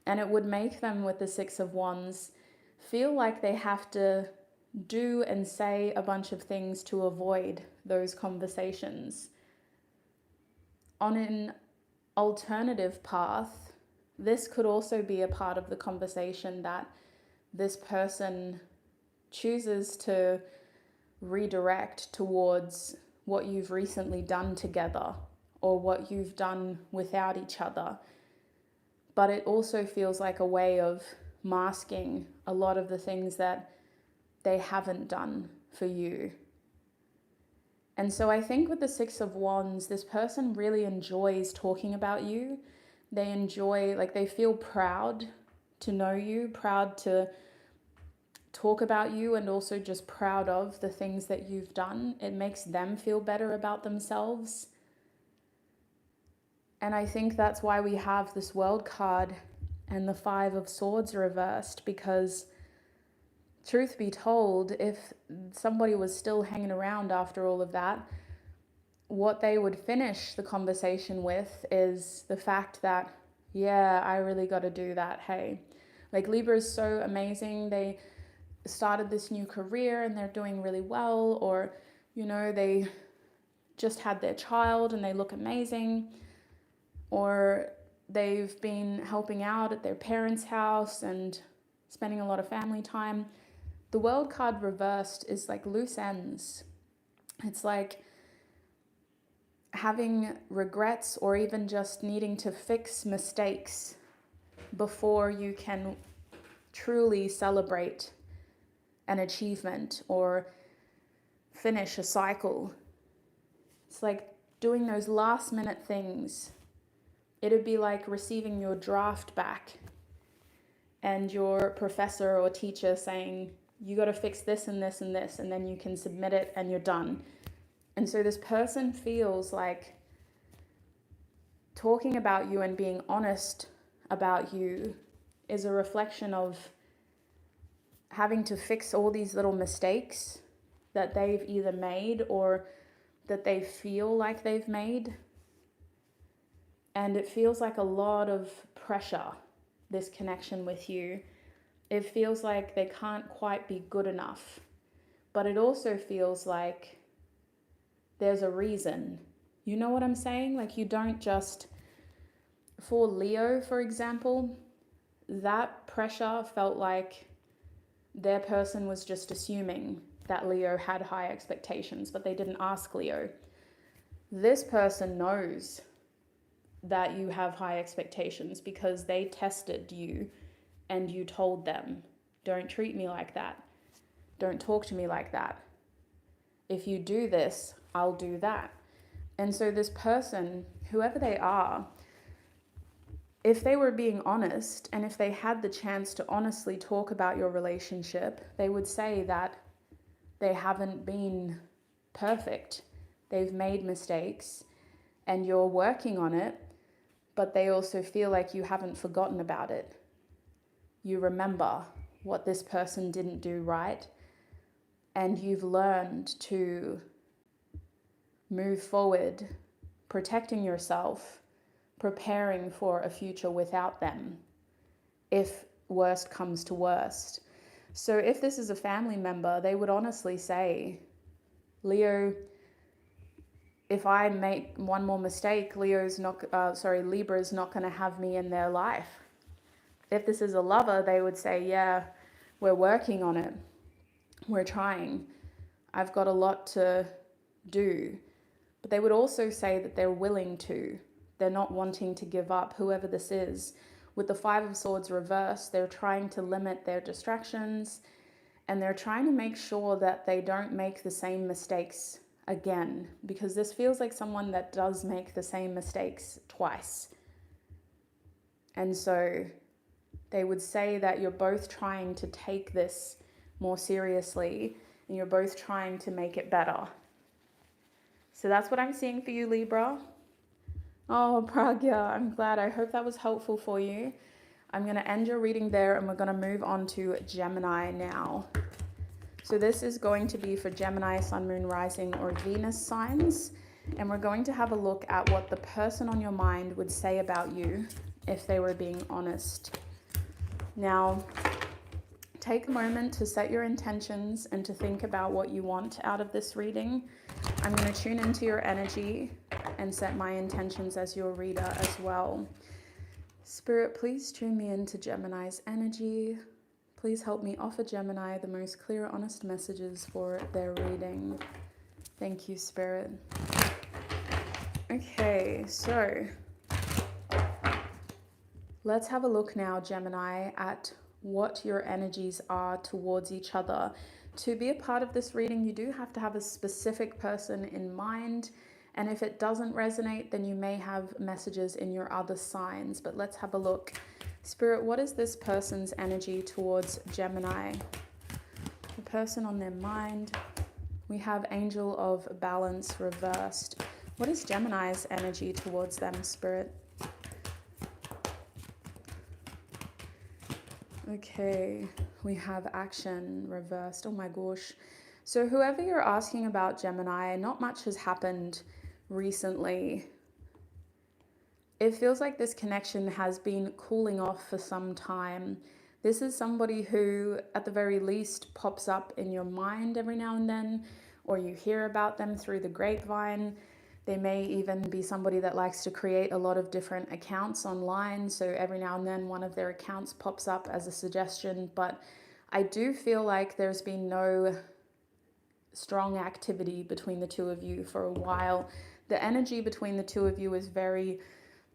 And it would make them, with the Six of Wands, feel like they have to do and say a bunch of things to avoid those conversations. On an alternative path, this could also be a part of the conversation that this person chooses to redirect towards what you've recently done together or what you've done without each other. But it also feels like a way of masking a lot of the things that they haven't done for you. And so I think with the Six of Wands, this person really enjoys talking about you. They enjoy, like they feel proud to know you, proud to talk about you, and also just proud of the things that you've done. It makes them feel better about themselves. And I think that's why we have this World card and the Five of Swords reversed, because truth be told, if somebody was still hanging around after all of that, what they would finish the conversation with is the fact that, yeah, I really got to do that. Hey, like Libra is so amazing. They started this new career and they're doing really well, or, you know, they just had their child and they look amazing, or they've been helping out at their parents' house and spending a lot of family time. The World card reversed is like loose ends. It's like having regrets or even just needing to fix mistakes before you can truly celebrate an achievement or finish a cycle. It's like doing those last minute things. It'd be like receiving your draft back and your professor or teacher saying, you got to fix this and this and this, and then you can submit it and you're done. And so this person feels like talking about you and being honest about you is a reflection of having to fix all these little mistakes that they've either made or that they feel like they've made. And it feels like a lot of pressure, this connection with you. It feels like they can't quite be good enough. But it also feels like there's a reason. You know what I'm saying? Like you don't just, for Leo, for example, that pressure felt like their person was just assuming that Leo had high expectations, but they didn't ask Leo. This person knows that you have high expectations because they tested you and you told them, don't treat me like that. Don't talk to me like that. If you do this, I'll do that. And so this person, whoever they are, if they were being honest and if they had the chance to honestly talk about your relationship, they would say that they haven't been perfect. They've made mistakes and you're working on it, but they also feel like you haven't forgotten about it. You remember what this person didn't do right, and you've learned to move forward, protecting yourself, preparing for a future without them, if worst comes to worst. So if this is a family member, they would honestly say, Leo, if I make one more mistake, Libra's not going to have me in their life. If this is a lover, they would say, yeah, we're working on it. We're trying. I've got a lot to do. But they would also say that they're willing to. They're not wanting to give up, whoever this is. With the Five of Swords reversed, they're trying to limit their distractions, and they're trying to make sure that they don't make the same mistakes again, because this feels like someone that does make the same mistakes twice. And so they would say that you're both trying to take this more seriously, and you're both trying to make it better. So that's what I'm seeing for you, Libra. Oh, Pragya, I'm glad. I hope that was helpful for you. I'm going to end your reading there, and we're going to move on to Gemini now. So this is going to be for Gemini, Sun, Moon, Rising, or Venus signs. And we're going to have a look at what the person on your mind would say about you if they were being honest. Now, take a moment to set your intentions and to think about what you want out of this reading. I'm going to tune into your energy and set my intentions as your reader as well. Spirit, please tune me into Gemini's energy. Please help me offer Gemini the most clear, honest messages for their reading. Thank you, Spirit. Okay, so let's have a look now, Gemini, at what your energies are towards each other. To be a part of this reading, you do have to have a specific person in mind. And if it doesn't resonate, then you may have messages in your other signs. But let's have a look. Spirit, what is this person's energy towards Gemini? The person on their mind. We have Angel of Balance reversed. What is Gemini's energy towards them, Spirit? Okay, we have Action reversed. Oh my gosh. So whoever you're asking about, Gemini, not much has happened recently. It feels like this connection has been cooling off for some time. This is somebody who, at the very least, pops up in your mind every now and then, or you hear about them through the grapevine. They may even be somebody that likes to create a lot of different accounts online, so every now and then one of their accounts pops up as a suggestion. But I do feel like there's been no strong activity between the two of you for a while. The energy between the two of you is very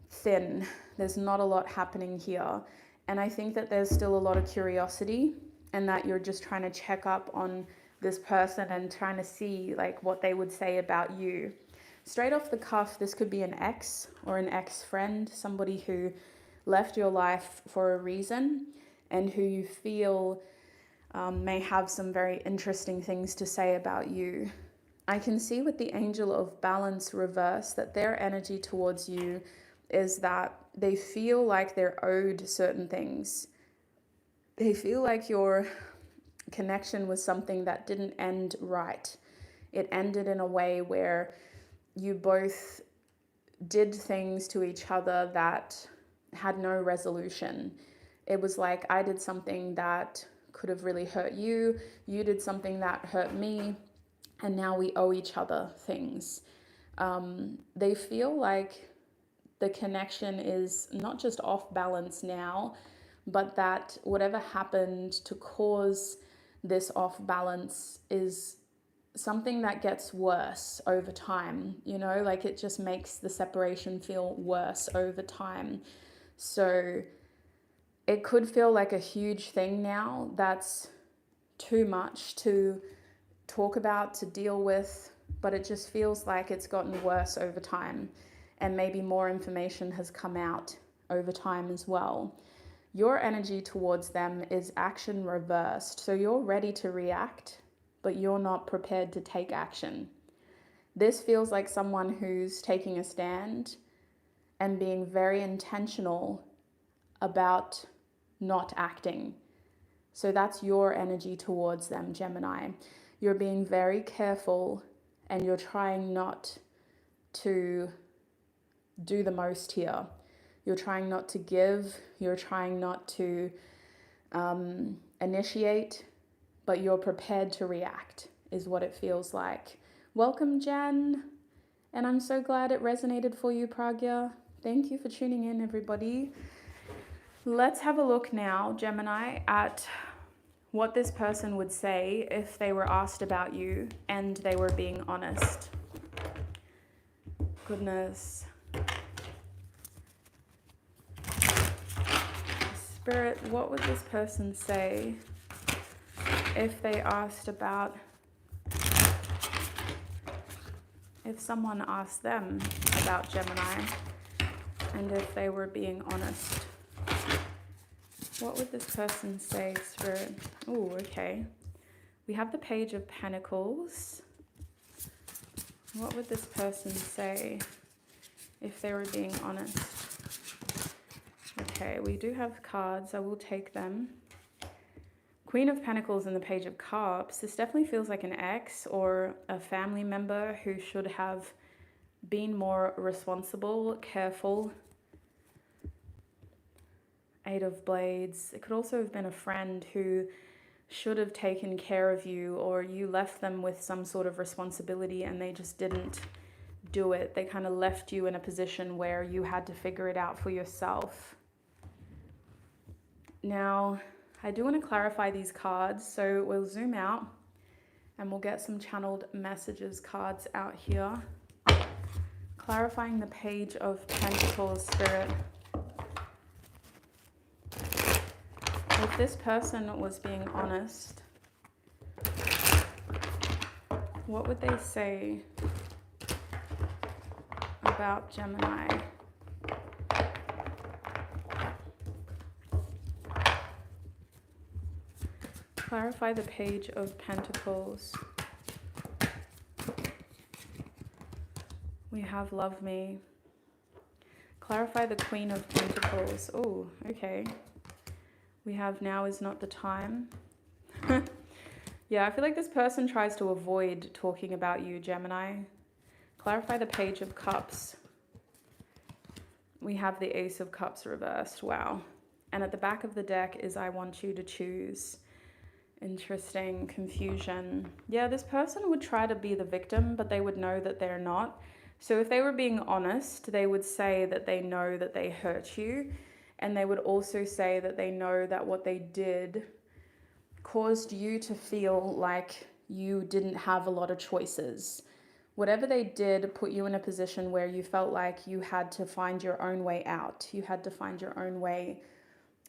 thin. There's not a lot happening here. And I think that there's still a lot of curiosity, and that you're just trying to check up on this person and trying to see like what they would say about you. Straight off the cuff, this could be an ex or an ex-friend, somebody who left your life for a reason and who you feel may have some very interesting things to say about you. I can see with the Angel of Balance reverse that their energy towards you is that they feel like they're owed certain things. They feel like your connection was something that didn't end right. It ended in a way where you both did things to each other that had no resolution. It was like I did something that could have really hurt you, you did something that hurt me, and now we owe each other things. They feel like the connection is not just off balance now, but that whatever happened to cause this off balance is something that gets worse over time, you know, like it just makes the separation feel worse over time. So it could feel like a huge thing now that's too much to talk about, to deal with, but it just feels like it's gotten worse over time. And maybe more information has come out over time as well. Your energy towards them is Action reversed. So you're ready to react, but you're not prepared to take action. This feels like someone who's taking a stand and being very intentional about not acting. So that's your energy towards them, Gemini. You're being very careful and you're trying not to do the most here. You're trying not to give. You're trying not to initiate. but you're prepared to react, is what it feels like. Welcome, Jen. And I'm so glad it resonated for you, Pragya. Thank you for tuning in, everybody. Let's have a look now, Gemini, at what this person would say if they were asked about you and they were being honest. Goodness. Spirit, what would this person say if they asked about, if someone asked them about Gemini and if they were being honest? What would this person say, Spirit? Oh, okay. We have the Page of Pentacles. What would this person say if they were being honest? Okay, we do have cards. I will take them. Queen of Pentacles and the Page of Cups. This definitely feels like an ex or a family member who should have been more responsible, careful. Eight of Blades. It could also have been a friend who should have taken care of you, or you left them with some sort of responsibility and they just didn't do it. They kind of left you in a position where you had to figure it out for yourself. Now, I do want to clarify these cards, so we'll zoom out and we'll get some channeled messages cards out here. Clarifying the Page of Pentacles, Spirit. If this person was being honest, what would they say about Gemini? Clarify the Page of Pentacles. We have Love Me. Clarify the Queen of Pentacles. Oh, okay. We have Now Is Not the Time. Yeah, I feel like this person tries to avoid talking about you, Gemini. Clarify the Page of Cups. We have the Ace of Cups reversed. Wow. And at the back of the deck is I Want You to Choose. Interesting. Confusion. Yeah, this person would try to be the victim, but they would know that they're not. So if they were being honest, they would say that they know that they hurt you. And they would also say that they know that what they did caused you to feel like you didn't have a lot of choices. Whatever they did put you in a position where you felt like you had to find your own way out. You had to find your own way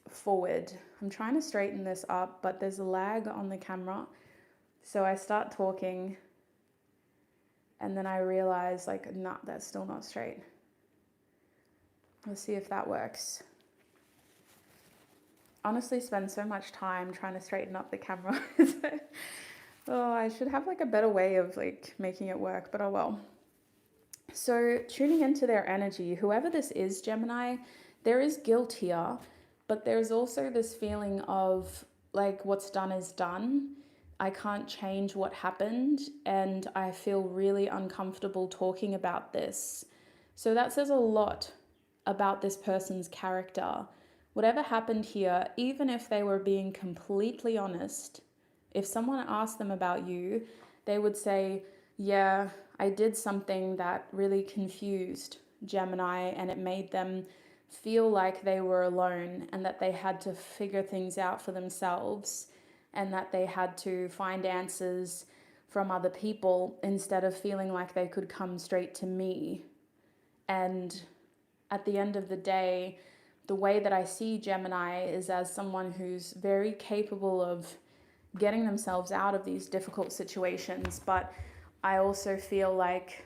forward. I'm trying to straighten this up, but there's a lag on the camera. So I start talking and then I realize like, nah, that's still not straight. Let's see if that works. Honestly spend so much time trying to straighten up the camera. Oh, I should have like a better way of like making it work, but oh well. So tuning into their energy, whoever this is, Gemini, there is guilt here, but there's also this feeling of like what's done is done. I can't change what happened and I feel really uncomfortable talking about this. So that says a lot about this person's character. Whatever happened here, even if they were being completely honest, if someone asked them about you, they would say, yeah, I did something that really confused Gemini and it made them feel like they were alone and that they had to figure things out for themselves and that they had to find answers from other people instead of feeling like they could come straight to me. And at the end of the day, the way that I see Gemini is as someone who's very capable of getting themselves out of these difficult situations, but I also feel like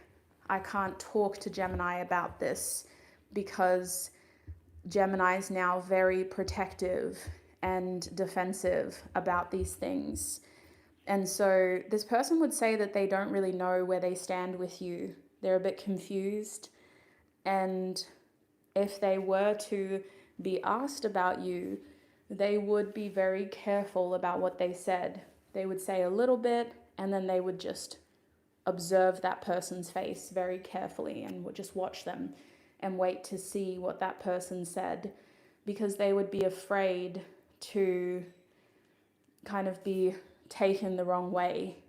I can't talk to Gemini about this because Gemini is now very protective and defensive about these things. And so this person would say that they don't really know where they stand with you. They're a bit confused. And if they were to be asked about you, they would be very careful about what they said. They would say a little bit and then they would just observe that person's face very carefully and would just watch them and wait to see what that person said, because they would be afraid to kind of be taken the wrong way,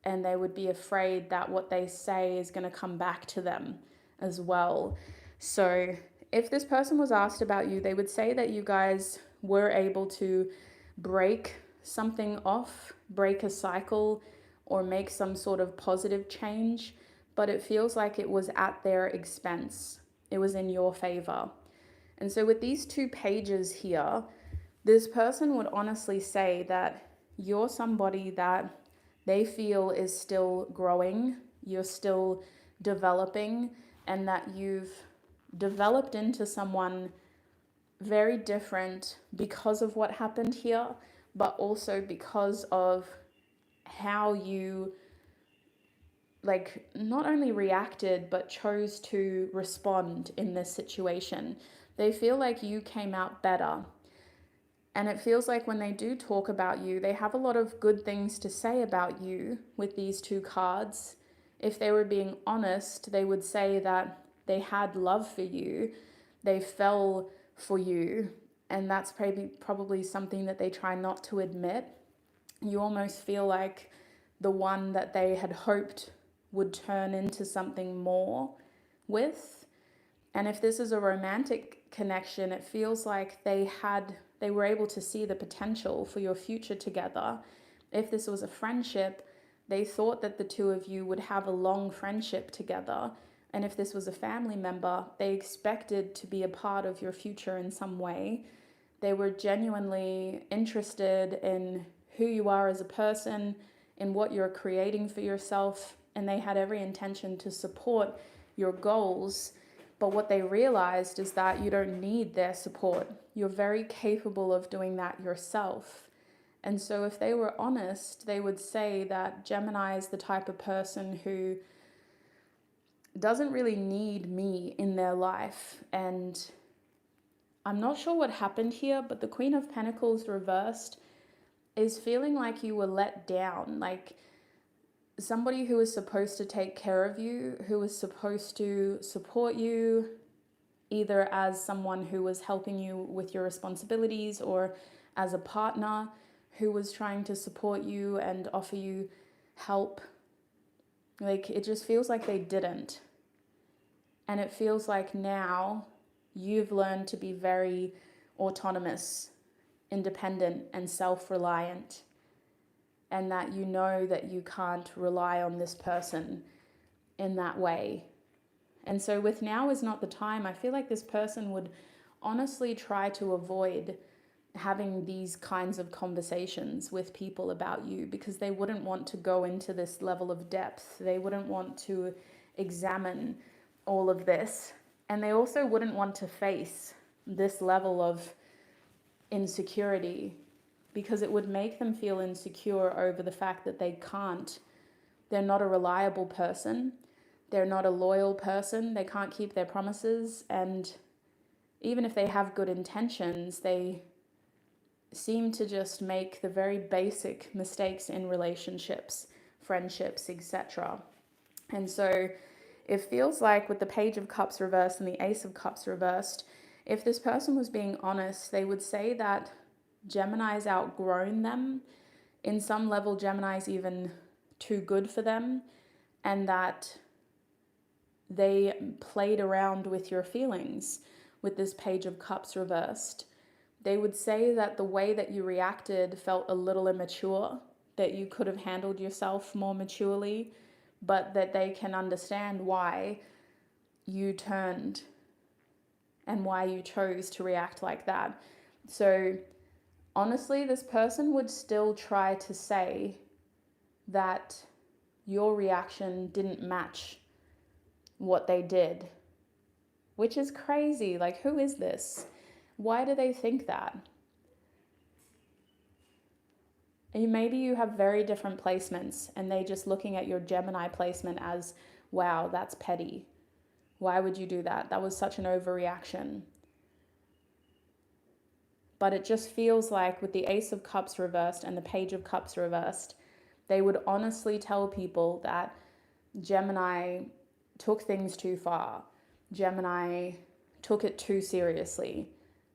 and they would be afraid that what they say is going to come back to them as well. So if this person was asked about you, they would say that you guys were able to break something off, break a cycle, or make some sort of positive change, but it feels like it was at their expense. It was in your favor. And so with these two pages here, this person would honestly say that you're somebody that they feel is still growing, you're still developing, and that you've developed into someone very different because of what happened here, but also because of how you like not only reacted but chose to respond in this situation. They feel like you came out better. And it feels like when they do talk about you, they have a lot of good things to say about you with these two cards. If they were being honest, they would say that they had love for you, they fell for you, and that's probably something that they try not to admit. You almost feel like the one that they had hoped would turn into something more with. And if this is a romantic connection, it feels like they were able to see the potential for your future together. If this was a friendship, they thought that the two of you would have a long friendship together. And if this was a family member, they expected to be a part of your future in some way. They were genuinely interested in who you are as a person, in what you're creating for yourself, and they had every intention to support your goals. But what they realized is that you don't need their support. You're very capable of doing that yourself. And so if they were honest, they would say that Gemini is the type of person who doesn't really need me in their life. And I'm not sure what happened here, but the Queen of Pentacles reversed is feeling like you were let down, like somebody who was supposed to take care of you, who was supposed to support you, either as someone who was helping you with your responsibilities or as a partner who was trying to support you and offer you help. Like, it just feels like they didn't. And it feels like now you've learned to be very autonomous, independent, and self-reliant, and that you know that you can't rely on this person in that way. And so with now is not the time, I feel like this person would honestly try to avoid having these kinds of conversations with people about you, because they wouldn't want to go into this level of depth. They wouldn't want to examine all of this. And they also wouldn't want to face this level of insecurity, because it would make them feel insecure over the fact that they're not a reliable person. They're not a loyal person. They can't keep their promises. And even if they have good intentions, they seem to just make the very basic mistakes in relationships, friendships, etc. And so it feels like with the Page of Cups reversed and the Ace of Cups reversed, if this person was being honest, they would say that Gemini's outgrown them. In some level, Gemini's even too good for them, and that they played around with your feelings with this Page of Cups reversed. They would say that the way that you reacted felt a little immature, that you could have handled yourself more maturely, but that they can understand why you turned and why you chose to react like that. So honestly, this person would still try to say that your reaction didn't match what they did, which is crazy. Like, who is this? Why do they think that? And maybe you have very different placements and they just looking at your Gemini placement as, wow, that's petty. Why would you do that? That was such an overreaction. But it just feels like with the Ace of Cups reversed and the Page of Cups reversed, they would honestly tell people that Gemini took things too far. Gemini took it too seriously.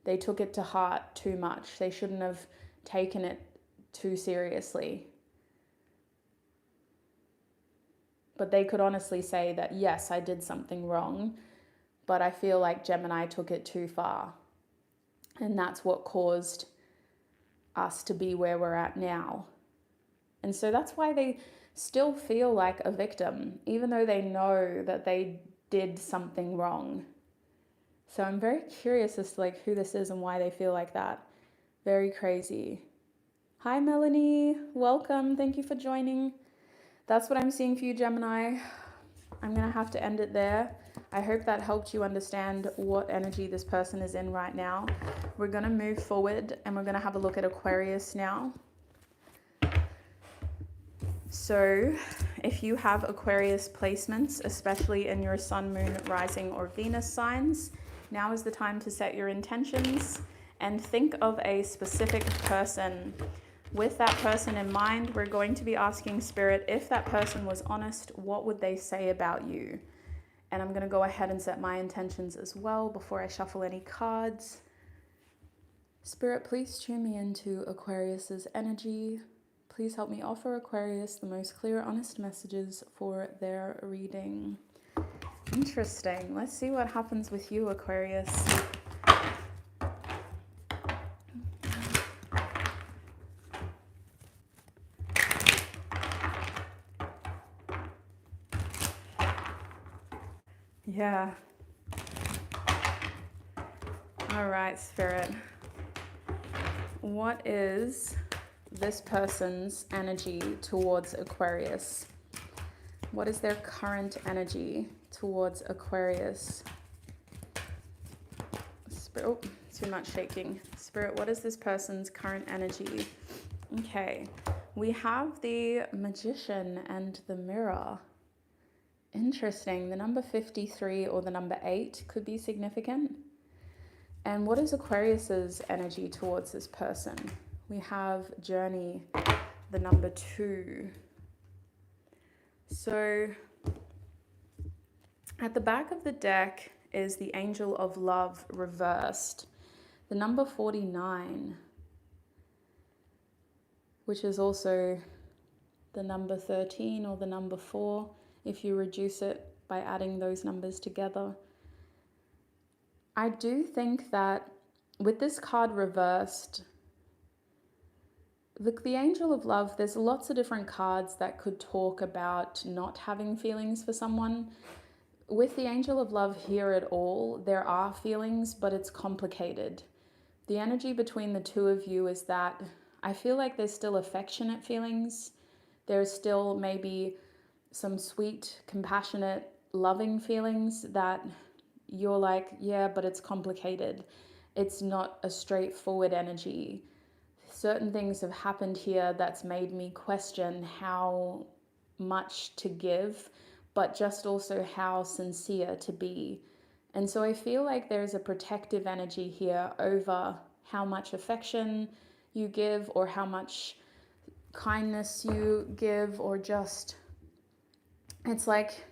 They took it to heart too much. They shouldn't have taken it too seriously. But they could honestly say that, yes, I did something wrong, but I feel like Gemini took it too far. And that's what caused us to be where we're at now. And so that's why they still feel like a victim, even though they know that they did something wrong. So I'm very curious as to like who this is and why they feel like that. Very crazy. Hi, Melanie. Welcome. Thank you for joining. That's what I'm seeing for you, Gemini. I'm going to have to end it there. I hope that helped you understand what energy this person is in right now. We're going to move forward and we're going to have a look at Aquarius now. So if you have Aquarius placements, especially in your sun, moon, rising, or Venus signs, now is the time to set your intentions and think of a specific person. With that person in mind, we're going to be asking Spirit, if that person was honest, what would they say about you? And I'm going to go ahead and set my intentions as well before I shuffle any cards. Spirit, please tune me into Aquarius's energy. Please help me offer Aquarius the most clear, honest messages for their reading. Interesting. Let's see what happens with you, Aquarius. Yeah. All right, Spirit. What is this person's energy towards Aquarius? What is their current energy towards Aquarius? Spirit, oh, too much shaking. Spirit, what is this person's current energy? Okay, we have the Magician and the Mirror. Interesting. The number 53 or the number 8 could be significant. And what is Aquarius's energy towards this person? We have Journey, the number 2. So at the back of the deck is the Angel of Love reversed. The number 49, which is also the number 13 or the number 4, if you reduce it by adding those numbers together. I do think that with this card reversed, the Angel of Love, there's lots of different cards that could talk about not having feelings for someone. With the Angel of Love here at all, there are feelings, but it's complicated. The energy between the two of you is that I feel like there's still affectionate feelings. There's still maybe some sweet, compassionate, loving feelings that you're like, yeah, but it's complicated. It's not a straightforward energy. Certain things have happened here that's made me question how much to give, but just also how sincere to be. And so I feel like there's a protective energy here over how much affection you give or how much kindness you give, or just, it's like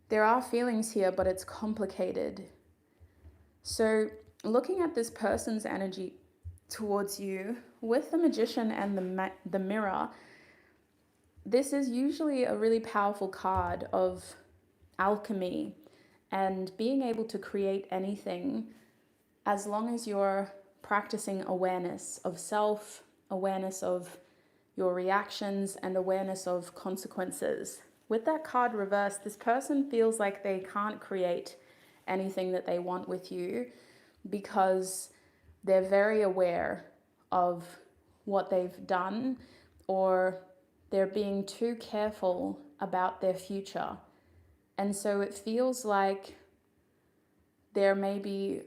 there are feelings here, but it's complicated. So looking at this person's energy towards you with the Magician and the Mirror, this is usually a really powerful card of alchemy and being able to create anything as long as you're practicing awareness of self, awareness of your reactions, and awareness of consequences. With that card reversed, this person feels like they can't create anything that they want with you because they're very aware of what they've done, or they're being too careful about their future. And so it feels like they're maybe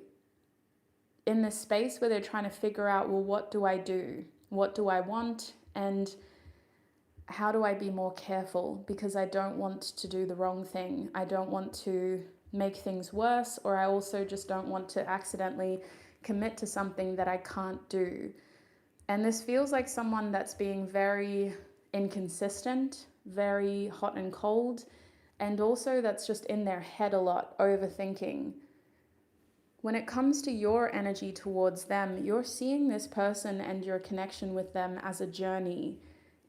in this space where they're trying to figure out, well, what do I do? What do I want? And how do I be more careful? Because I don't want to do the wrong thing. I don't want to make things worse, or I also just don't want to accidentally commit to something that I can't do. And this feels like someone that's being very inconsistent, very hot and cold, and also that's just in their head a lot, overthinking. when it comes to your energy towards them, you're seeing this person and your connection with them as a journey.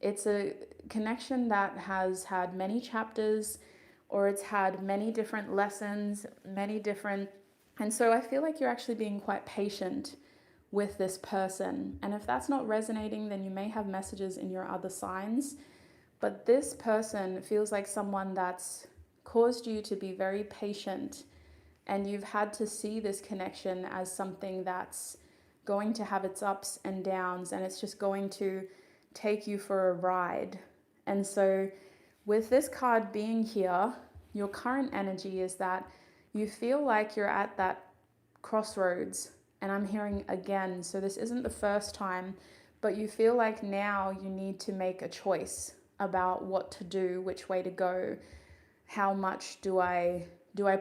It's a connection that has had many chapters, or it's had many different lessons, and so I feel like you're actually being quite patient with this person. And if that's not resonating, then you may have messages in your other signs. But this person feels like someone that's caused you to be very patient, and you've had to see this connection as something that's going to have its ups and downs, and it's just going to take you for a ride. And so with this card being here, your current energy is that you feel like you're at that crossroads. And I'm hearing again, so this isn't the first time, but you feel like now you need to make a choice about what to do, which way to go. How much do I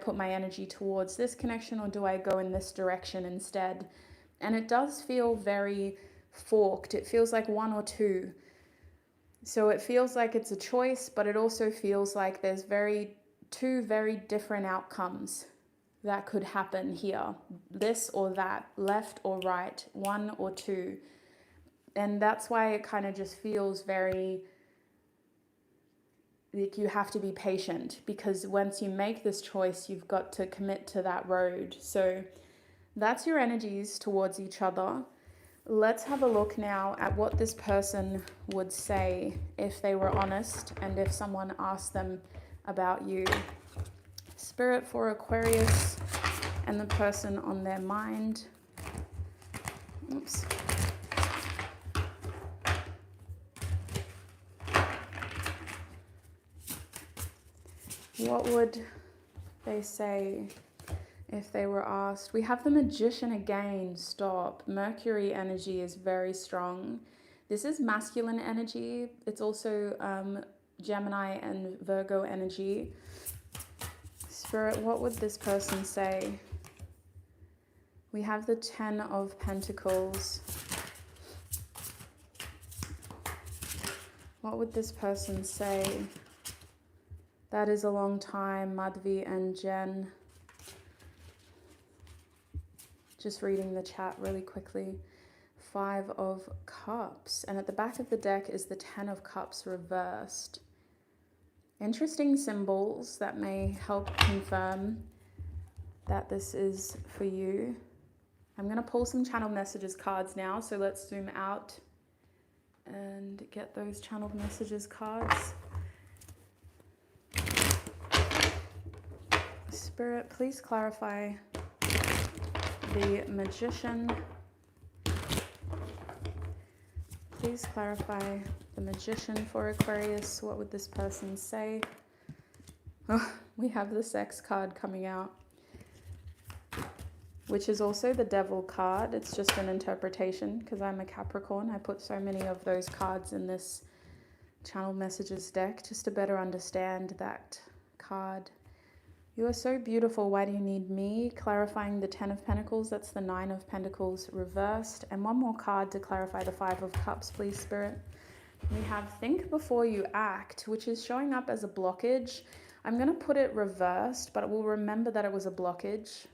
put my energy towards this connection, or do I go in this direction instead? And it does feel very forked. It feels like one or two. So it feels like it's a choice, but it also feels like there's two very different outcomes that could happen here. This or that, left or right, one or two. And that's why it kind of just feels very like you have to be patient, because once you make this choice, you've got to commit to that road. So that's your energies towards each other. Let's have a look now at what this person would say if they were honest and if someone asked them about you. Spirit for Aquarius and the person on their mind. Oops. What would they say if they were asked? We have the Magician again. Stop. Mercury energy is very strong. This is masculine energy. It's also Gemini and Virgo energy. Spirit, what would this person say? We have the Ten of Pentacles. What would this person say? That is a long time, Madhvi and Jen. Just reading the chat really quickly. Five of Cups. And at the back of the deck is the Ten of Cups reversed. Interesting symbols that may help confirm that this is for you. I'm going to pull some channel messages cards now. So let's zoom out and get those channel messages cards. Spirit, please clarify the Magician. Please clarify the Magician for Aquarius. What would this person say? Oh, we have the Sex card coming out, which is also the Devil card. It's just an interpretation because I'm a Capricorn. I put so many of those cards in this channel messages deck just to better understand that card. You are so beautiful. Why do you need me? Clarifying the Ten of Pentacles. That's the Nine of Pentacles reversed. And one more card to clarify the Five of Cups, please, Spirit. We have Think Before You Act, which is showing up as a blockage. I'm going to put it reversed, but we'll remember that it was a blockage.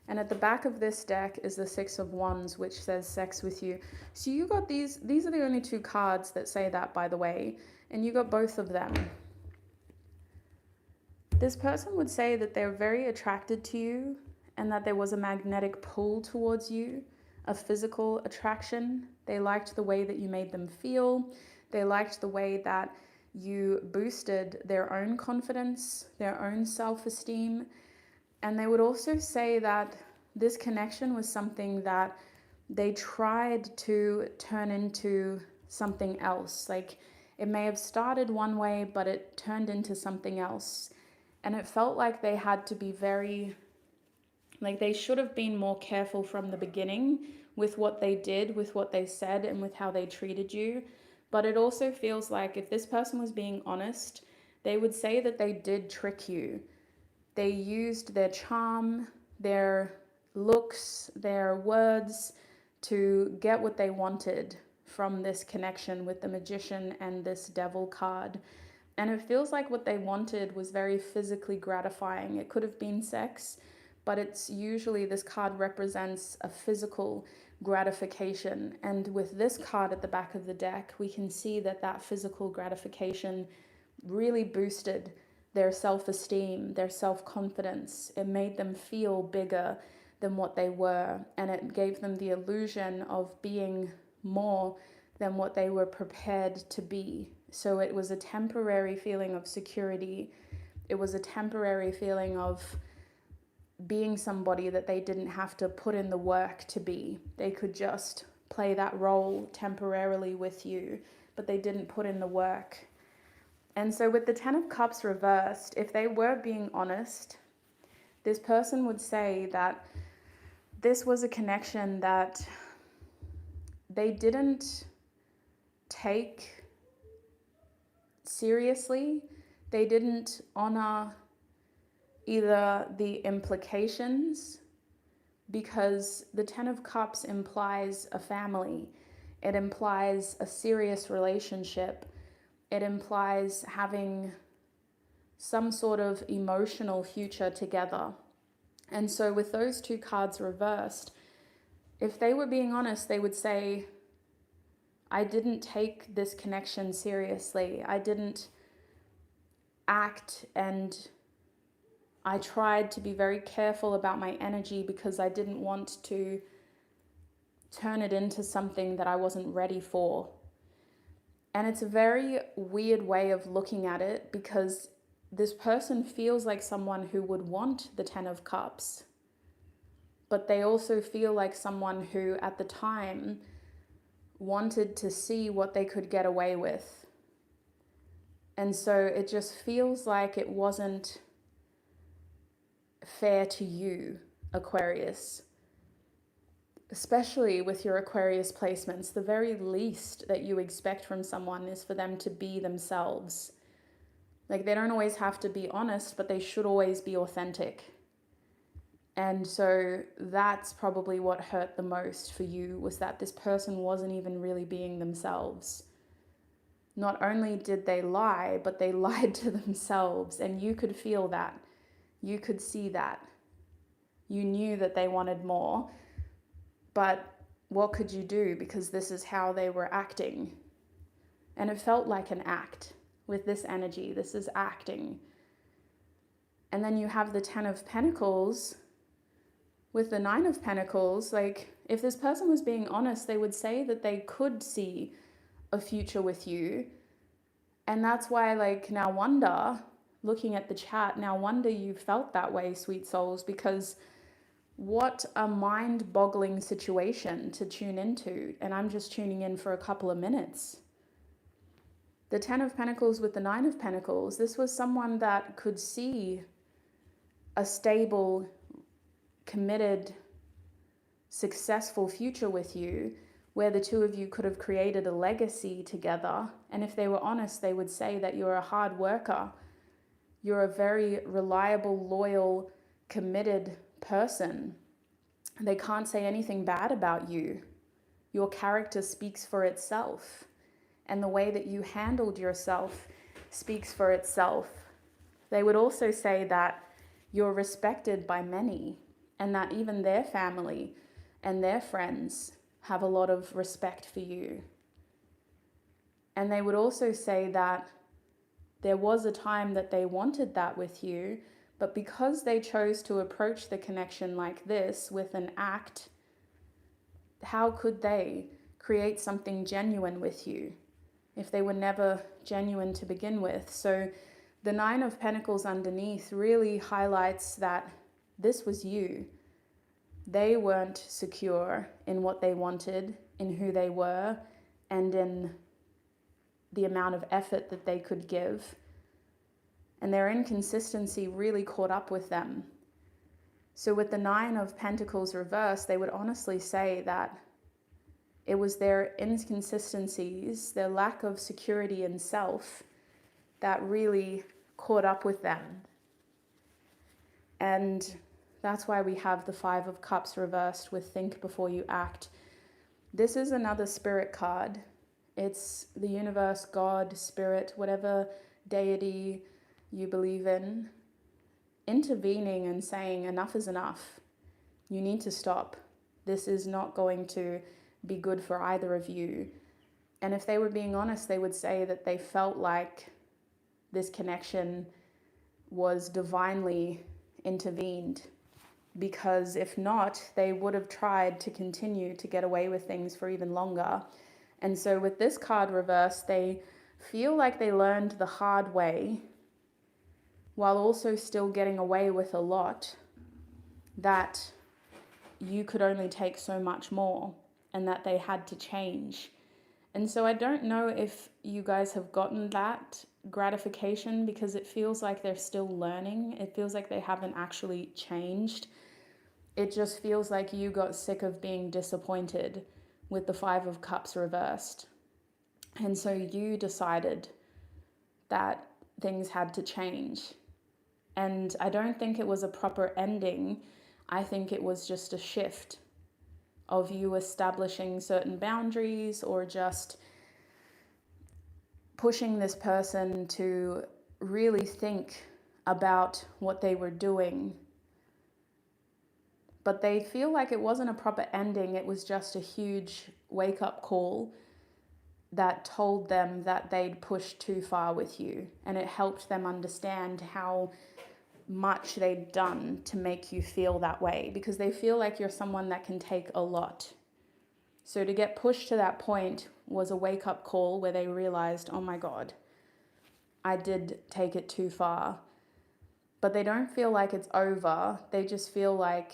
And at the back of this deck is the Six of Wands, which says sex with you. So you got these are the only two cards that say that, by the way. And you got both of them. This person would say that they're very attracted to you and that there was a magnetic pull towards you, a physical attraction. They liked the way that you made them feel. They liked the way that you boosted their own confidence, their own self-esteem. And they would also say that this connection was something that they tried to turn into something else. Like it may have started one way, but it turned into something else. And it felt like they had to be they should have been more careful from the beginning with what they did, with what they said, and with how they treated you. But it also feels like if this person was being honest, they would say that they did trick you. They used their charm, their looks, their words to get what they wanted from this connection with the Magician and this Devil card. And it feels like what they wanted was very physically gratifying. It could have been sex, but it's usually, this card represents a physical gratification. And with this card at the back of the deck, we can see that that physical gratification really boosted their self-esteem, their self-confidence. It made them feel bigger than what they were, and it gave them the illusion of being more than what they were prepared to be. So it was a temporary feeling of security. It was a temporary feeling of being somebody that they didn't have to put in the work to be. They could just play that role temporarily with you, but they didn't put in the work. And so with the Ten of Cups reversed, if they were being honest, this person would say that this was a connection that they didn't take seriously. They didn't honor either the implications, because the Ten of Cups implies a family. It implies a serious relationship. It implies having some sort of emotional future together. And so with those two cards reversed, if they were being honest, they would say, I didn't take this connection seriously. I didn't act, and I tried to be very careful about my energy because I didn't want to turn it into something that I wasn't ready for. And it's a very weird way of looking at it, because this person feels like someone who would want the Ten of Cups, but they also feel like someone who at the time wanted to see what they could get away with. And so it just feels like it wasn't fair to you, Aquarius. Especially with your Aquarius placements, the very least that you expect from someone is for them to be themselves. Like, they don't always have to be honest, but they should always be authentic. And so that's probably what hurt the most for you, was that this person wasn't even really being themselves. Not only did they lie, but they lied to themselves, and you could feel that. You could see that. You knew that they wanted more, but what could you do? Because this is how they were acting. And it felt like an act with this energy. This is acting. And then you have the Ten of Pentacles with the Nine of Pentacles. Like, if this person was being honest, they would say that they could see a future with you. And that's why, like, now wonder, looking at the chat, now wonder you felt that way, sweet souls, because what a mind-boggling situation to tune into. And I'm just tuning in for a couple of minutes. The Ten of Pentacles with the Nine of Pentacles, this was someone that could see a stable, committed, successful future with you, where the two of you could have created a legacy together. And if they were honest, they would say that you're a hard worker. You're a very reliable, loyal, committed person. They can't say anything bad about you. Your character speaks for itself. And the way that you handled yourself speaks for itself. They would also say that you're respected by many, and that even their family and their friends have a lot of respect for you. And they would also say that there was a time that they wanted that with you, but because they chose to approach the connection like this, with an act, how could they create something genuine with you if they were never genuine to begin with? So the Nine of Pentacles underneath really highlights that this was you. They weren't secure in what they wanted, in who they were, and in the amount of effort that they could give. And their inconsistency really caught up with them. So with the Nine of Pentacles reversed, they would honestly say that it was their inconsistencies, their lack of security in self, that really caught up with them. And that's why we have the Five of Cups reversed with Think Before You Act. This is another spirit card. It's the universe, God, spirit, whatever deity you believe in. intervening and saying enough is enough. You need to stop. This is not going to be good for either of you. And if they were being honest, they would say that they felt like this connection was divinely intervened, because if not, they would have tried to continue to get away with things for even longer. And so with this card reversed, they feel like they learned the hard way while also still getting away with a lot, that you could only take so much more and that they had to change. And so I don't know if you guys have gotten that gratification, because it feels like they're still learning. It feels like they haven't actually changed. It just feels like you got sick of being disappointed with the Five of Cups reversed. And so you decided that things had to change. And I don't think it was a proper ending. I think it was just a shift of you establishing certain boundaries, or just pushing this person to really think about what they were doing. But they feel like it wasn't a proper ending. It was just a huge wake-up call that told them that they'd pushed too far with you. And it helped them understand how much they'd done to make you feel that way, because they feel like you're someone that can take a lot. So to get pushed to that point was a wake-up call where they realized, oh my God, I did take it too far. But they don't feel like it's over. They just feel like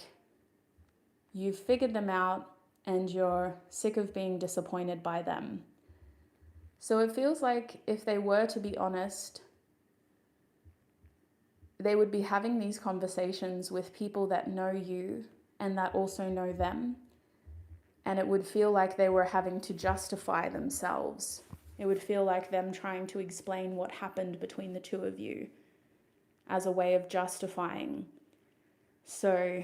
you've figured them out and you're sick of being disappointed by them. So it feels like if they were to be honest, they would be having these conversations with people that know you and that also know them. And it would feel like they were having to justify themselves. It would feel like them trying to explain what happened between the two of you as a way of justifying. So,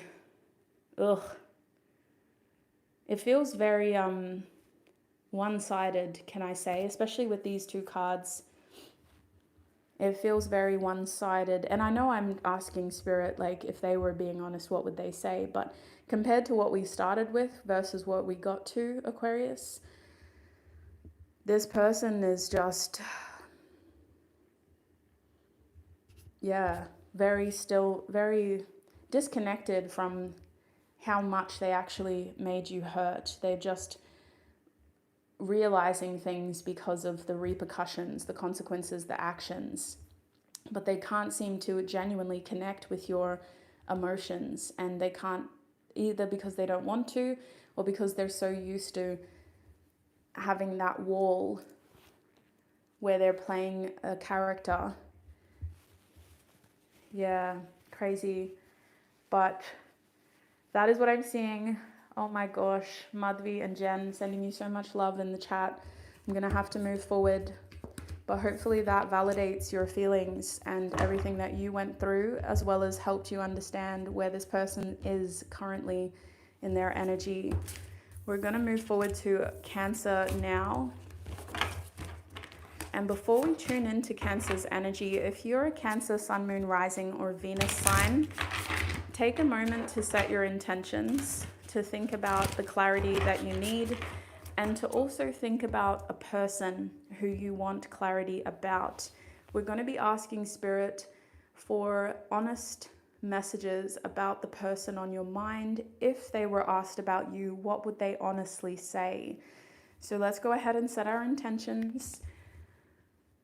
it feels very one-sided, can I say, especially with these two cards. It feels very one-sided. And I know I'm asking Spirit, like, if they were being honest, what would they say? But compared to what we started with versus what we got to, Aquarius, this person is just, very disconnected from how much they actually made you hurt. They're just realizing things because of the repercussions, the consequences, the actions. But they can't seem to genuinely connect with your emotions, and they can't, either because they don't want to, or because they're so used to having that wall where they're playing a character. Yeah, crazy. But that is what I'm seeing. Oh my gosh, Madhvi and Jen, sending you so much love in the chat. I'm going to have to move forward, but hopefully that validates your feelings and everything that you went through, as well as helped you understand where this person is currently in their energy. We're going to move forward to Cancer now. And before we tune into Cancer's energy, if you're a Cancer, Sun, Moon, Rising, or Venus sign, take a moment to set your intentions, to think about the clarity that you need, and to also think about a person who you want clarity about. We're going to be asking Spirit for honest messages about the person on your mind. If they were asked about you, what would they honestly say? So let's go ahead and set our intentions.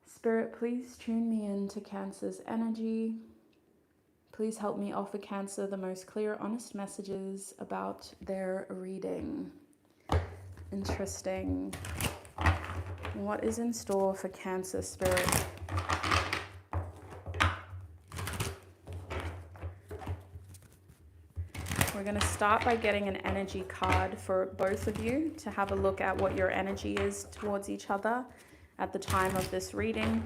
Spirit, please tune me into Cancer's energy. Please help me offer Cancer the most clear, honest messages about their reading. Interesting. What is in store for Cancer, Spirit? We're going to start by getting an energy card for both of you to have a look at what your energy is towards each other at the time of this reading.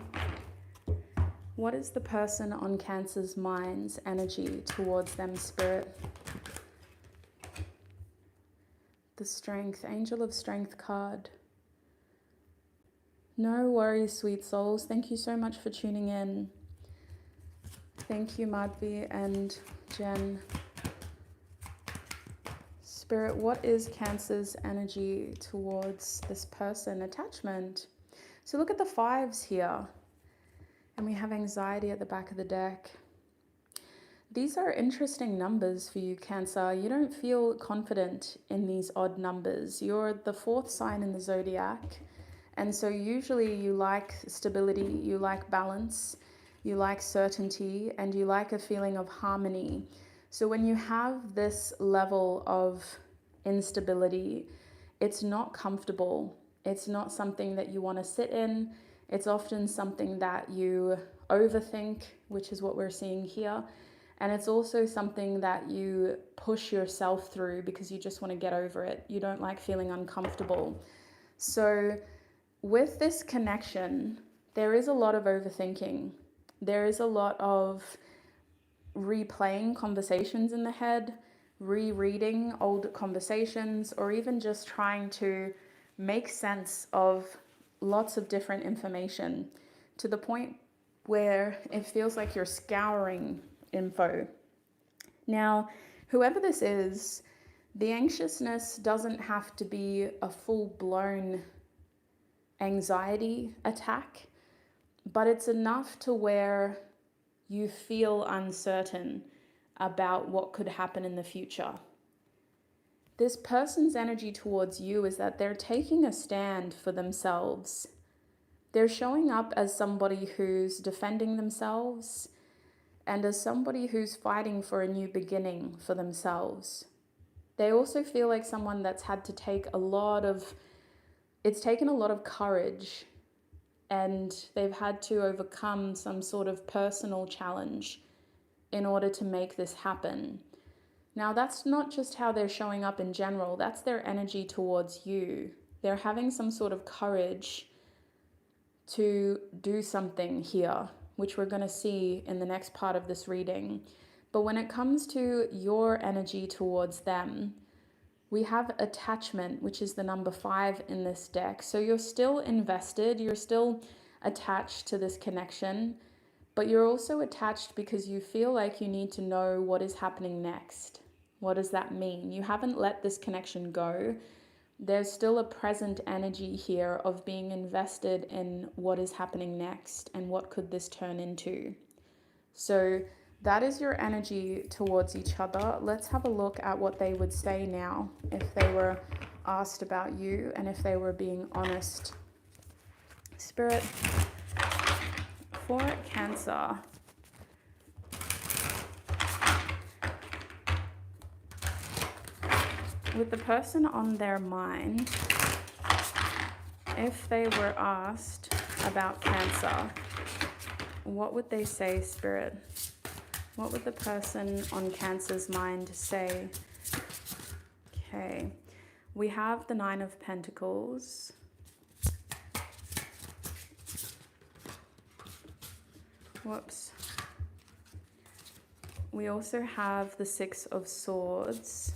What is the person on Cancer's mind's energy towards them, Spirit? The Strength, Angel of Strength card. No worries, sweet souls. Thank you so much for tuning in. Thank you, Madhvi and Jen. Spirit, what is Cancer's energy towards this person? Attachment. So look at the fives here. And we have anxiety at the back of the deck. These are interesting numbers for you, Cancer. You don't feel confident in these odd numbers. You're the fourth sign in the zodiac. And so usually you like stability, you like balance, you like certainty, and you like a feeling of harmony. So when you have this level of instability, it's not comfortable. It's not something that you want to sit in. It's often something that you overthink, which is what we're seeing here. And it's also something that you push yourself through because you just want to get over it. You don't like feeling uncomfortable. So with this connection, there is a lot of overthinking. There is a lot of replaying conversations in the head, rereading old conversations, or even just trying to make sense of lots of different information to the point where it feels like you're scouring info. Now, whoever this is, the anxiousness doesn't have to be a full-blown anxiety attack, but it's enough to where you feel uncertain about what could happen in the future. This person's energy towards you is that they're taking a stand for themselves. They're showing up as somebody who's defending themselves and as somebody who's fighting for a new beginning for themselves. They also feel like someone that's had to take it's taken a lot of courage, and they've had to overcome some sort of personal challenge in order to make this happen. Now, that's not just how they're showing up in general, that's their energy towards you. They're having some sort of courage to do something here, which we're going to see in the next part of this reading. But when it comes to your energy towards them, we have attachment, which is the number 5 in this deck. So you're still invested, you're still attached to this connection, but you're also attached because you feel like you need to know what is happening next. What does that mean? You haven't let this connection go. There's still a present energy here of being invested in what is happening next and what could this turn into. So that is your energy towards each other. Let's have a look at what they would say now if they were asked about you and if they were being honest. Spirit, for Cancer, with the person on their mind, if they were asked about Cancer, what would they say, Spirit? What would the person on Cancer's mind say? Okay, we have the 9 of Pentacles. Whoops. We also have the 6 of Swords.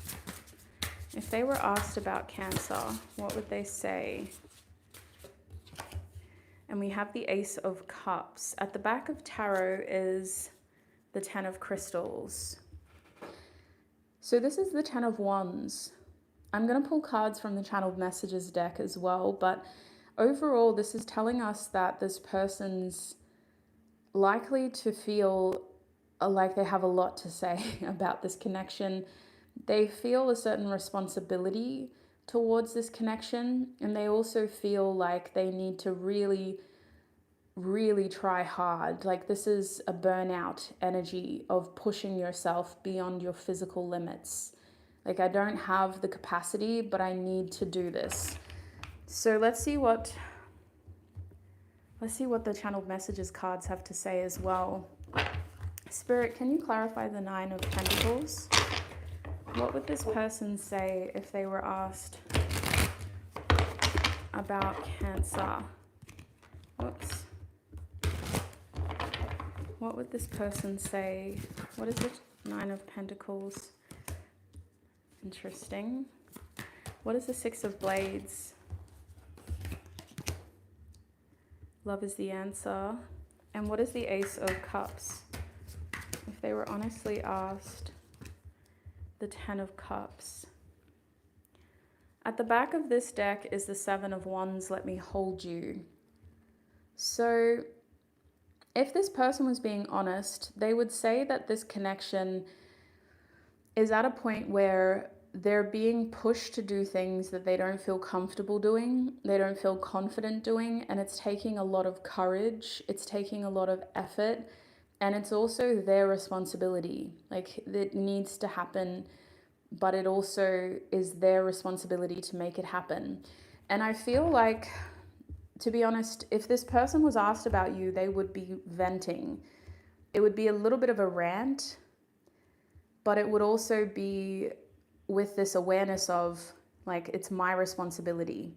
If they were asked about Cancer, what would they say? And we have the Ace of Cups. At the back of Tarot is the 10 of Crystals. So this is the 10 of Wands. I'm going to pull cards from the Channeled Messages deck as well, but overall this is telling us that this person's likely to feel like they have a lot to say about this connection. They feel a certain responsibility towards this connection, and they also feel like they need to really try hard. Like this is a burnout energy of pushing yourself beyond your physical limits. Like, I don't have the capacity, but I need to do this. So let's see what the Channeled Messages cards have to say as well. Spirit, can you clarify the 9 of Pentacles? What would this person say if they were asked about Cancer? Whoops. What would this person say? What is the 9 of Pentacles? Interesting. What is the 6 of Blades? Love is the answer. And what is the Ace of Cups? if they were honestly asked the Ten of Cups. At the back of this deck is the Seven of Wands, let me hold you. So if this person was being honest, they would say that this connection is at a point where they're being pushed to do things that they don't feel comfortable doing, they don't feel confident doing, and it's taking a lot of courage, it's taking a lot of effort, and it's also their responsibility. Like, it needs to happen, but it also is their responsibility to make it happen. And I feel like, to be honest, if this person was asked about you, they would be venting. It would be a little bit of a rant, but it would also be with this awareness of, like, it's my responsibility.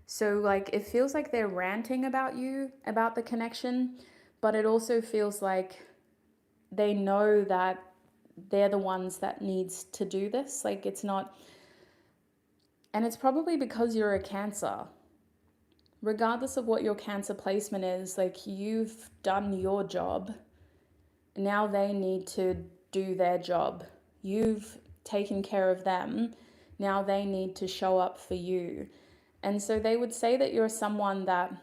So, like, it feels like they're ranting about you, about the connection, but it also feels like they know that they're the ones that needs to do this. Like, it's not, and it's probably because you're a Cancer. Regardless of what your Cancer placement is, like, you've done your job. Now they need to do their job. You've taken care of them. Now they need to show up for you. And so they would say that you're someone that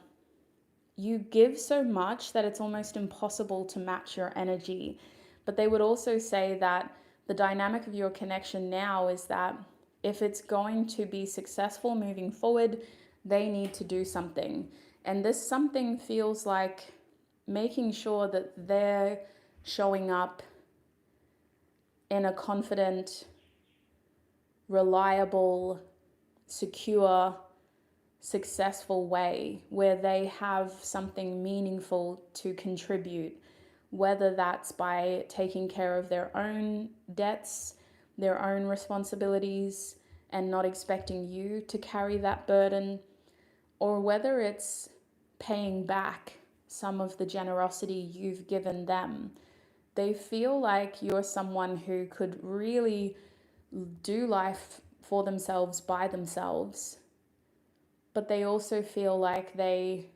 you give so much that it's almost impossible to match your energy. But they would also say that the dynamic of your connection now is that if it's going to be successful moving forward, they need to do something. And this something feels like making sure that they're showing up in a confident, reliable, secure, successful way where they have something meaningful to contribute, whether that's by taking care of their own debts, their own responsibilities, and not expecting you to carry that burden, or whether it's paying back some of the generosity you've given them. They feel like you're someone who could really do life for themselves by themselves, but they also feel like they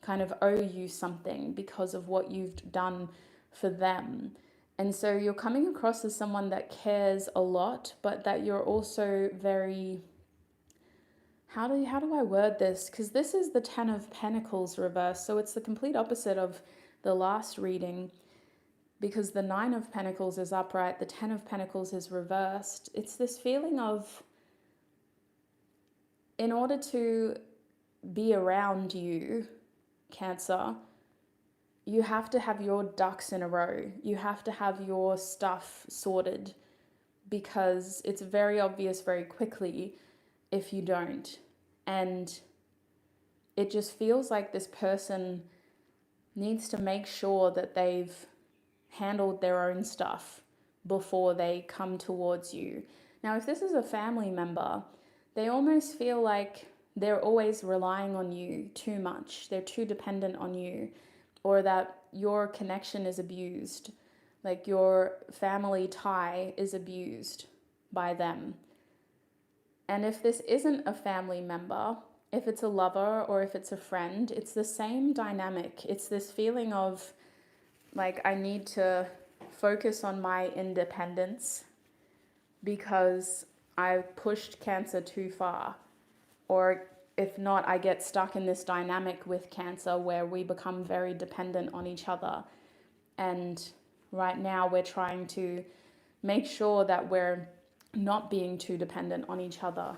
kind of owe you something because of what you've done for them. And so you're coming across as someone that cares a lot, but that you're also very, how do I word this? Because this is the Ten of Pentacles reversed, so it's the complete opposite of the last reading. Because the Nine of Pentacles is upright, the Ten of Pentacles is reversed. It's this feeling of, in order to be around you, Cancer, you have to have your ducks in a row. You have to have your stuff sorted, because it's very obvious very quickly if you don't. And it just feels like this person needs to make sure that they've handled their own stuff before they come towards you. Now, if this is a family member, they almost feel like they're always relying on you too much. They're too dependent on you, or that your connection is abused, like your family tie is abused by them. And if this isn't a family member, if it's a lover or if it's a friend, it's the same dynamic. It's this feeling of, like, I need to focus on my independence because I pushed Cancer too far. Or if not, I get stuck in this dynamic with Cancer where we become very dependent on each other. And right now we're trying to make sure that we're not being too dependent on each other.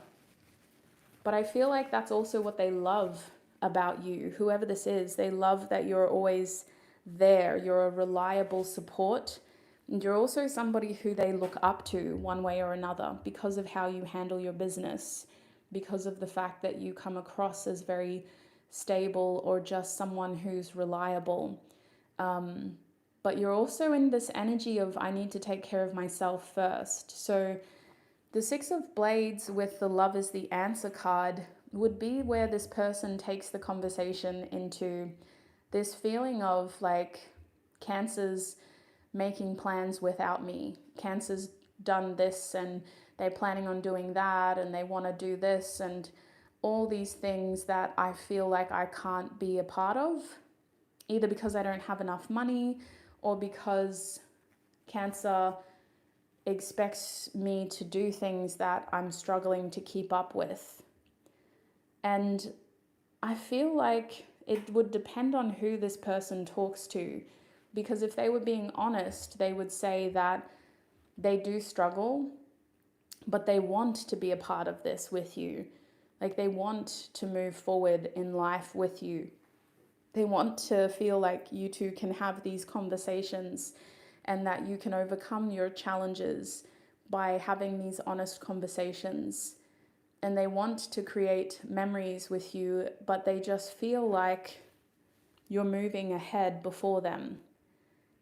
But I feel like that's also what they love about you. Whoever this is, they love that you're always there. You're a reliable support. And you're also somebody who they look up to one way or another because of how you handle your business, because of the fact that you come across as very stable or just someone who's reliable. But you're also in this energy of, I need to take care of myself first. So the Six of Blades with the Love is the Answer card would be where this person takes the conversation into this feeling of, like, Cancer's making plans without me. Cancer's done this and they're planning on doing that and they want to do this and all these things that I feel like I can't be a part of, either because I don't have enough money or because Cancer expects me to do things that I'm struggling to keep up with. And I feel like it would depend on who this person talks to, because if they were being honest, they would say that they do struggle, but they want to be a part of this with you. Like, they want to move forward in life with you. They want to feel like you two can have these conversations and that you can overcome your challenges by having these honest conversations. And they want to create memories with you, but they just feel like you're moving ahead before them.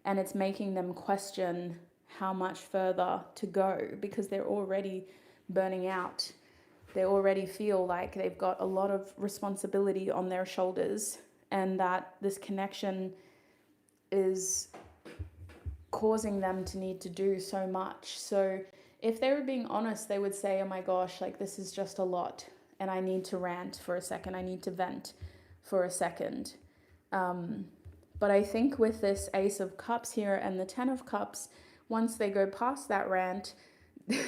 And it's making them question how much further to go, because they're already burning out. They already feel like they've got a lot of responsibility on their shoulders, and that this connection is causing them to need to do so much. So if they were being honest, they would say, oh my gosh, like, this is just a lot, and I need to rant for a second. I need to vent for a second. But I think with this Ace of Cups here and the Ten of Cups, once they go past that rant,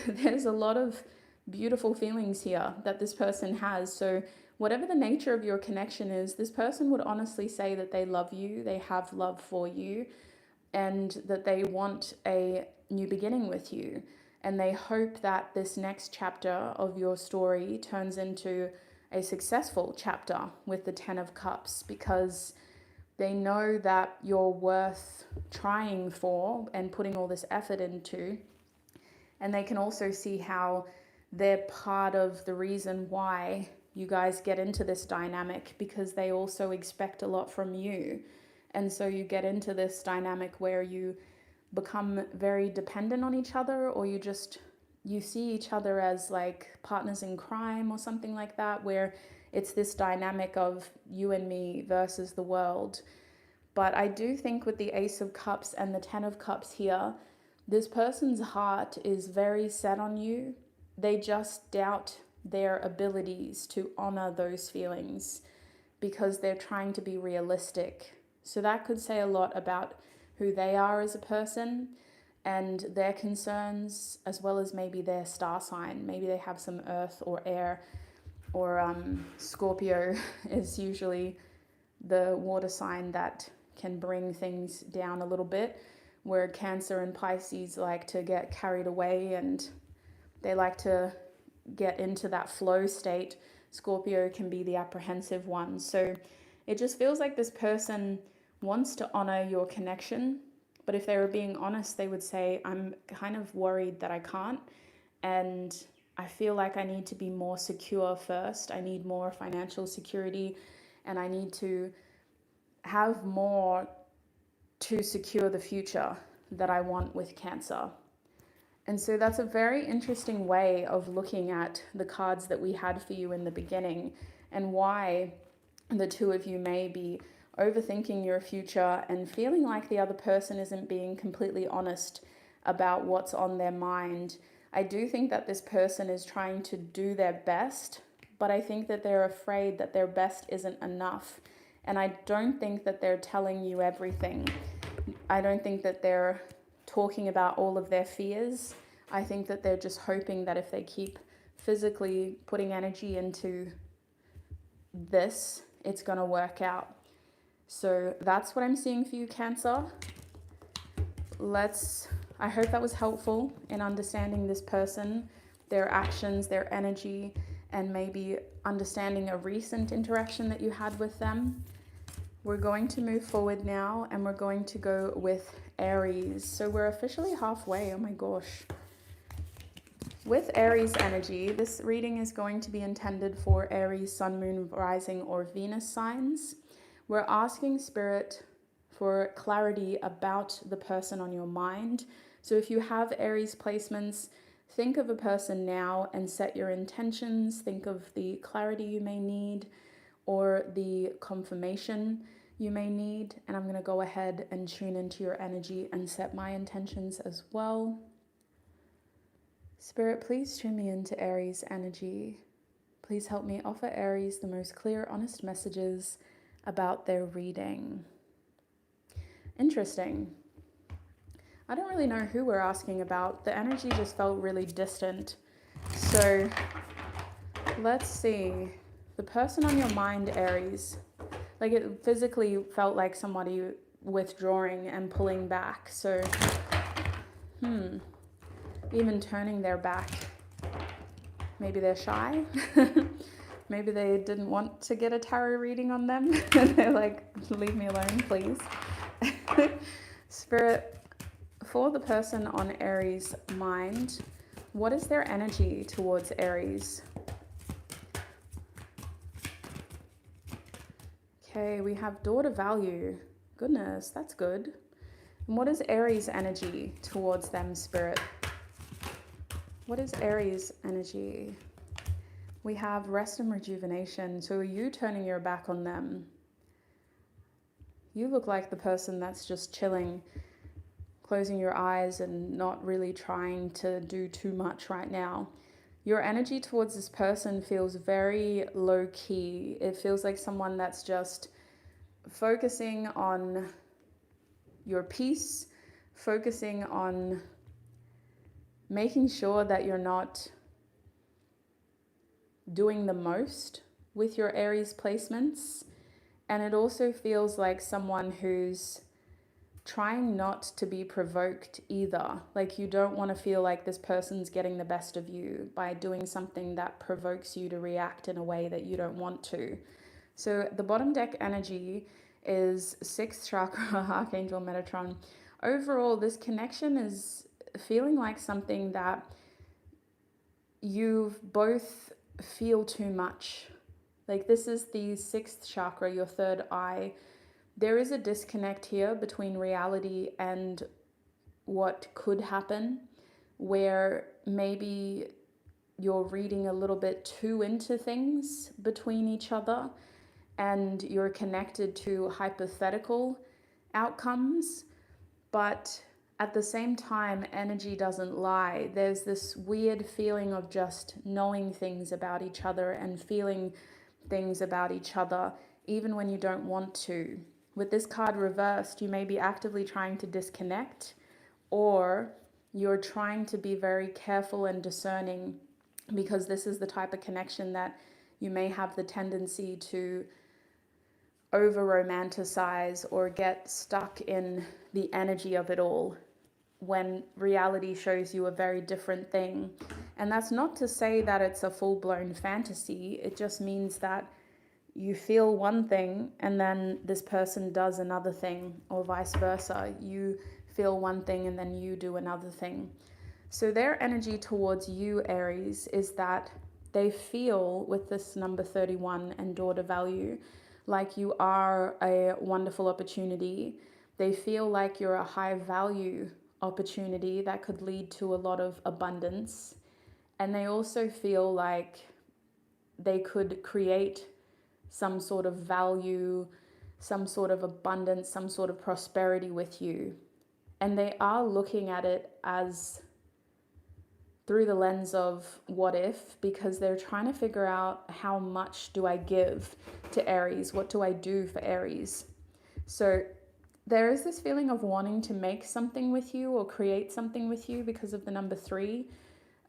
there's a lot of beautiful feelings here that this person has. So whatever the nature of your connection is, this person would honestly say that they love you, they have love for you, and that they want a new beginning with you. And they hope that this next chapter of your story turns into a successful chapter with the Ten of Cups, because they know that you're worth trying for and putting all this effort into. And they can also see how they're part of the reason why you guys get into this dynamic, because they also expect a lot from you. And so you get into this dynamic where you become very dependent on each other, or you see each other as like partners in crime or something like that, where it's this dynamic of you and me versus the world. But I do think with the Ace of Cups and the Ten of Cups here, this person's heart is very set on you. They just doubt their abilities to honor those feelings because they're trying to be realistic. So that could say a lot about who they are as a person and their concerns, as well as maybe their star sign. Maybe they have some earth or air, or Scorpio is usually the water sign that can bring things down a little bit, where Cancer and Pisces like to get carried away and they like to get into that flow state. Scorpio can be the apprehensive one. So it just feels like this person wants to honor your connection, but if they were being honest, they would say, I'm kind of worried that I can't, and I feel like I need to be more secure first. I need more financial security, and I need to have more to secure the future that I want with Cancer. And so that's a very interesting way of looking at the cards that we had for you in the beginning, and why the two of you may be overthinking your future and feeling like the other person isn't being completely honest about what's on their mind. I do think that this person is trying to do their best, but I think that they're afraid that their best isn't enough. And I don't think that they're telling you everything. I don't think that they're talking about all of their fears. I think that they're just hoping that if they keep physically putting energy into this, it's going to work out. So that's what I'm seeing for you, Cancer. I hope that was helpful in understanding this person, their actions, their energy, and maybe understanding a recent interaction that you had with them. We're going to move forward now, and we're going to go with Aries. So we're officially halfway. Oh my gosh. With Aries energy, this reading is going to be intended for Aries, Sun, Moon, Rising, or Venus signs. We're asking Spirit for clarity about the person on your mind. So if you have Aries placements, think of a person now and set your intentions. Think of the clarity you may need or the confirmation you may need. And I'm going to go ahead and tune into your energy and set my intentions as well. Spirit, please tune me into Aries energy. Please help me offer Aries the most clear, honest messages about their reading. Interesting. I don't really know who we're asking about. The energy just felt really distant. So let's see. The person on your mind, Aries, like it physically felt like somebody withdrawing and pulling back. So, even turning their back. Maybe they're shy. Maybe they didn't want to get a tarot reading on them. They're like, leave me alone, please. Spirit, for the person on Aries' mind, what is their energy towards Aries? Okay, we have daughter value. Goodness, that's good. And what is Aries' energy towards them, Spirit? What is Aries' energy? We have rest and rejuvenation. So are you turning your back on them? You look like the person that's just chilling, closing your eyes and not really trying to do too much right now. Your energy towards this person feels very low key. It feels like someone that's just focusing on your peace, focusing on making sure that you're not doing the most with your Aries placements. And it also feels like someone who's trying not to be provoked either. Like you don't want to feel like this person's getting the best of you by doing something that provokes you to react in a way that you don't want to. So the bottom deck energy is 6th chakra, Archangel Metatron. Overall, this connection is feeling like something that you both feel too much. Like this is the 6th chakra, your third eye. There is a disconnect here between reality and what could happen, where maybe you're reading a little bit too into things between each other and you're connected to hypothetical outcomes, but at the same time, energy doesn't lie. There's this weird feeling of just knowing things about each other and feeling things about each other, even when you don't want to. With this card reversed, you may be actively trying to disconnect, or you're trying to be very careful and discerning, because this is the type of connection that you may have the tendency to over romanticize or get stuck in the energy of it all, when reality shows you a very different thing. And that's not to say that it's a full-blown fantasy. It just means that you feel one thing and then this person does another thing, or vice versa. You feel one thing and then you do another thing. So their energy towards you, Aries, is that they feel, with this number 31 and daughter value, like you are a wonderful opportunity. They feel like you're a high value opportunity that could lead to a lot of abundance. And they also feel like they could create some sort of value, some sort of abundance, some sort of prosperity with you. And they are looking at it as through the lens of what if, because they're trying to figure out, how much do I give to Aries? What do I do for Aries? So there is this feeling of wanting to make something with you or create something with you because of the number 3.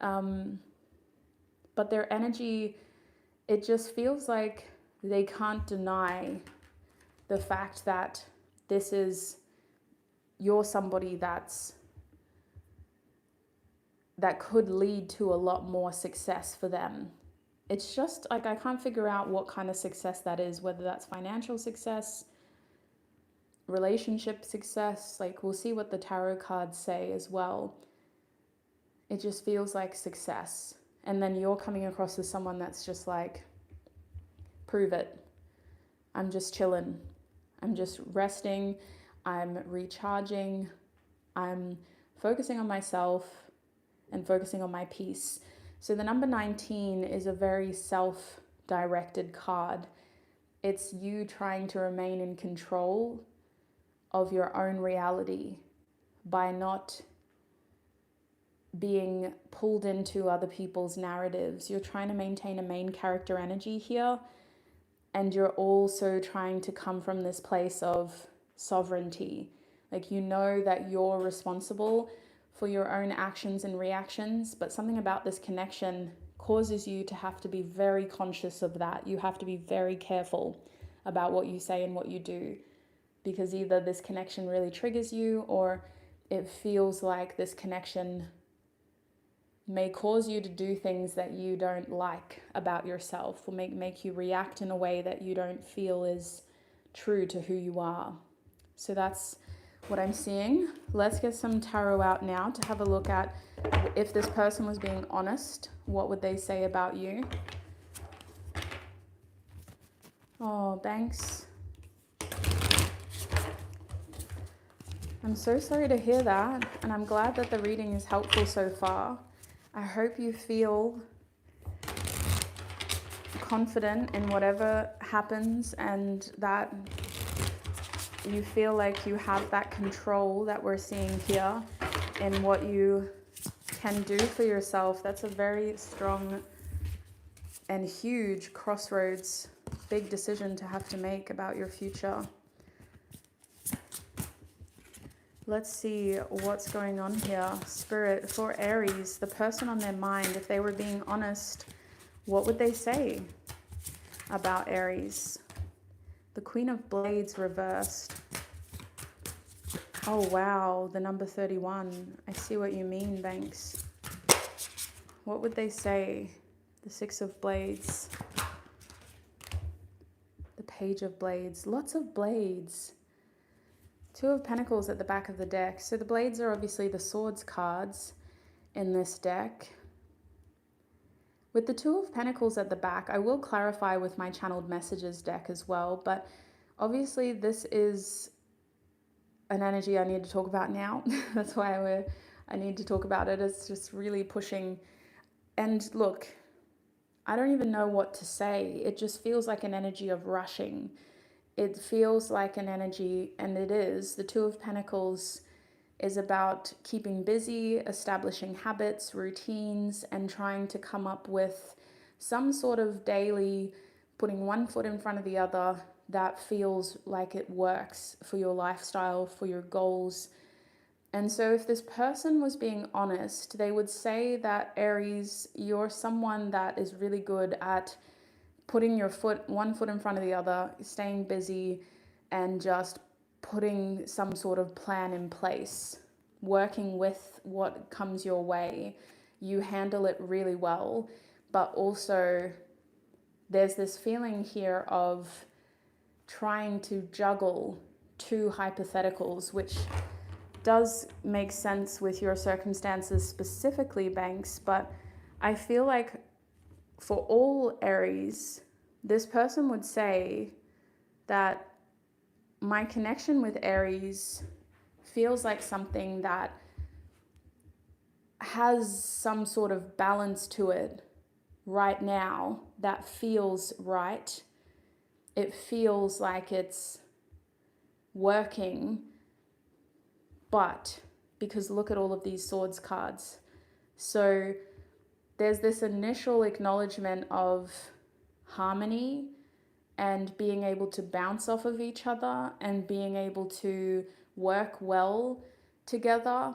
But their energy, it just feels like they can't deny the fact that this is, you're somebody that could lead to a lot more success for them. It's just like, I can't figure out what kind of success that is, whether that's financial success, relationship success. Like, we'll see what the tarot cards say as well. It just feels like success. And then you're coming across as someone that's just like, prove it. I'm just chilling. I'm just resting. I'm recharging. I'm focusing on myself and focusing on my peace. So the number 19 is a very self-directed card. It's you trying to remain in control of your own reality by not being pulled into other people's narratives. You're trying to maintain a main character energy here, and you're also trying to come from this place of sovereignty. Like, you know that you're responsible for your own actions and reactions, but something about this connection causes you to have to be very conscious of that. You have to be very careful about what you say and what you do, because either this connection really triggers you, or it feels like this connection may cause you to do things that you don't like about yourself, or make you react in a way that you don't feel is true to who you are. So that's what I'm seeing. Let's get some tarot out now to have a look at, if this person was being honest, what would they say about you? Oh, thanks. I'm so sorry to hear that, and I'm glad that the reading is helpful so far. I hope you feel confident in whatever happens, and that you feel like you have that control that we're seeing here in what you can do for yourself. That's a very strong and huge crossroads, big decision to have to make about your future. Let's see what's going on here. Spirit, for Aries, the person on their mind, if they were being honest, what would they say about Aries? The Queen of Blades reversed. Oh, wow, the number 31. I see what you mean, Banks. What would they say? The Six of Blades. The Page of Blades. Lots of blades. Two of Pentacles at the back of the deck. So the blades are obviously the swords cards in this deck. With the Two of Pentacles at the back, I will clarify with my channeled messages deck as well, but obviously this is an energy I need to talk about now. That's why I need to talk about it. It's just really pushing. And look, I don't even know what to say. It just feels like an energy of rushing. It feels like an energy, and it is. The Two of Pentacles is about keeping busy, establishing habits, routines, and trying to come up with some sort of daily, putting one foot in front of the other that feels like it works for your lifestyle, for your goals. And so if this person was being honest, they would say that, Aries, you're someone that is really good at putting your one foot in front of the other, staying busy, and just putting some sort of plan in place, working with what comes your way. You handle it really well, but also there's this feeling here of trying to juggle two hypotheticals, which does make sense with your circumstances specifically, Banks, but I feel like for all Aries, this person would say that my connection with Aries feels like something that has some sort of balance to it right now that feels right. It feels like it's working, but because look at all of these swords cards. So there's this initial acknowledgement of harmony and being able to bounce off of each other and being able to work well together,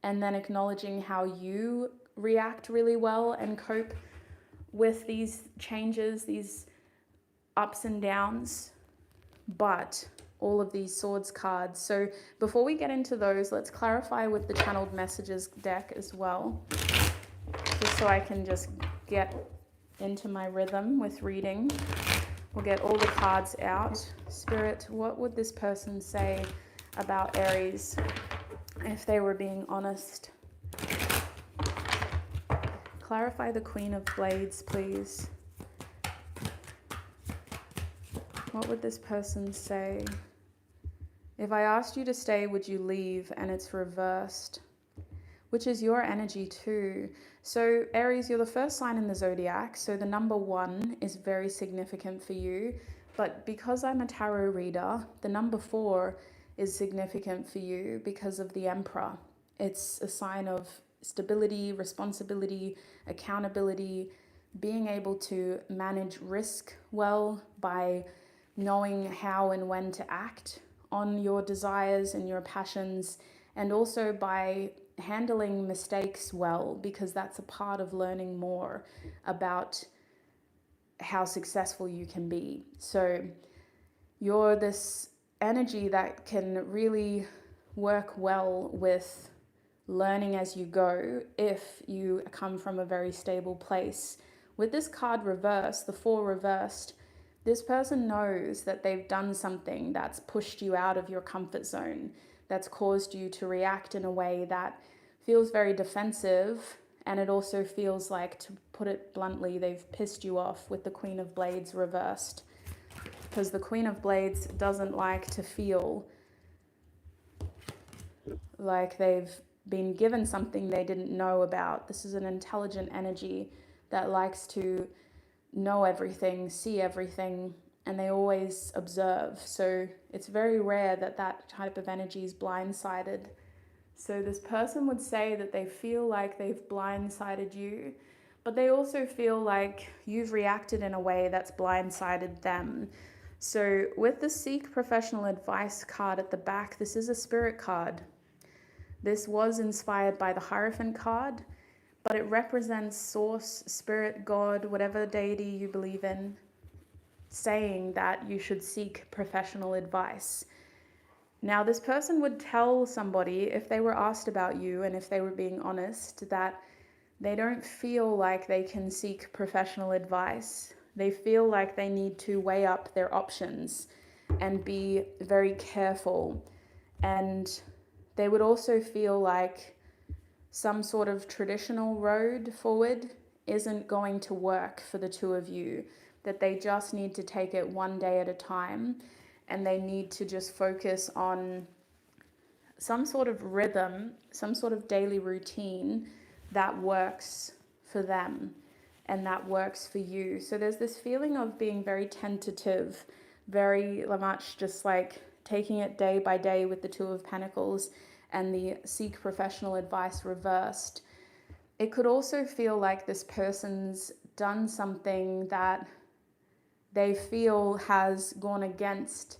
and then acknowledging how you react really well and cope with these changes, these ups and downs, but all of these swords cards. So before we get into those, let's clarify with the channeled messages deck as well, just so I can just get into my rhythm with reading. We'll get all the cards out. Spirit, what would this person say about Aries if they were being honest? Clarify the Queen of Blades, please. What would this person say? If I asked you to stay, would you leave? And it's reversed, which is your energy too. So Aries, you're the first sign in the zodiac, so the number 1 is very significant for you. But because I'm a tarot reader, the number 4 is significant for you because of the Emperor. It's a sign of stability, responsibility, accountability, being able to manage risk well by knowing how and when to act on your desires and your passions, and also by handling mistakes well, because that's a part of learning more about how successful you can be. So you're this energy that can really work well with learning as you go if you come from a very stable place. With this card reversed, the 4 reversed, this person knows that they've done something that's pushed you out of your comfort zone, that's caused you to react in a way that feels very defensive, and it also feels like, to put it bluntly, they've pissed you off with the Queen of Blades reversed. Because the Queen of Blades doesn't like to feel like they've been given something they didn't know about. This is an intelligent energy that likes to know everything, see everything, and they always observe. So it's very rare that that type of energy is blindsided. So this person would say that they feel like they've blindsided you, but they also feel like you've reacted in a way that's blindsided them. So with the Seek Professional Advice card at the back, this is a spirit card. This was inspired by the Hierophant card, but it represents source, spirit, God, whatever deity you believe in, saying that you should seek professional advice. Now, this person would tell somebody, if they were asked about you and if they were being honest, that they don't feel like they can seek professional advice. They feel like they need to weigh up their options and be very careful. And they would also feel like some sort of traditional road forward isn't going to work for the two of you, that they just need to take it one day at a time, and they need to just focus on some sort of rhythm, some sort of daily routine that works for them and that works for you. So there's this feeling of being very tentative, very much just like taking it day by day with the Two of Pentacles and the Seek Professional Advice reversed. It could also feel like this person's done something that they feel has gone against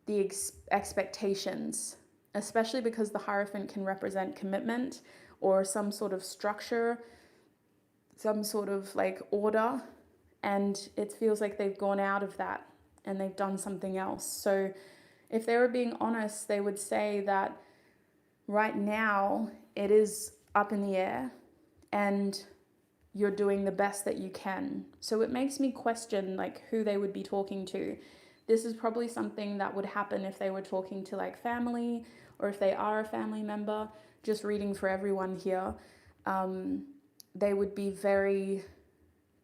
the expectations, especially because the Hierophant can represent commitment or some sort of structure, some sort of like order, and it feels like they've gone out of that and they've done something else. So if they were being honest, they would say that right now it is up in the air and you're doing the best that you can. So it makes me question like who they would be talking to. This is probably something that would happen if they were talking to like family, or if they are a family member. Just reading for everyone here, they would be very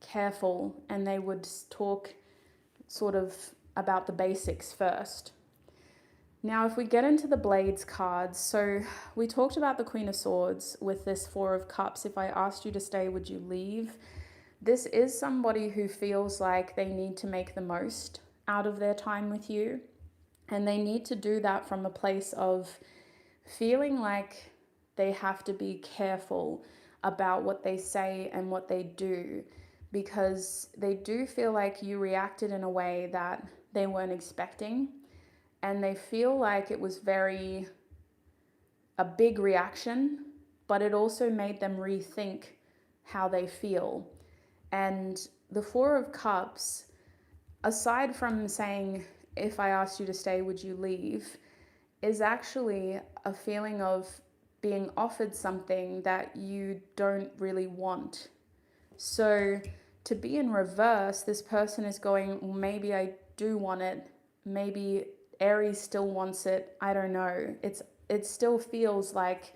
careful and they would talk sort of about the basics first. Now, if we get into the Blades cards, so we talked about the Queen of Swords with this Four of Cups. If I asked you to stay, would you leave? This is somebody who feels like they need to make the most out of their time with you. And they need to do that from a place of feeling like they have to be careful about what they say and what they do, because they do feel like you reacted in a way that they weren't expecting. And they feel like it was a big reaction, but it also made them rethink how they feel. And the Four of Cups, aside from saying, if I asked you to stay, would you leave, is actually a feeling of being offered something that you don't really want. So to be in reverse, this person is going, well, maybe I do want it, maybe Aries still wants it, I don't know. It still feels like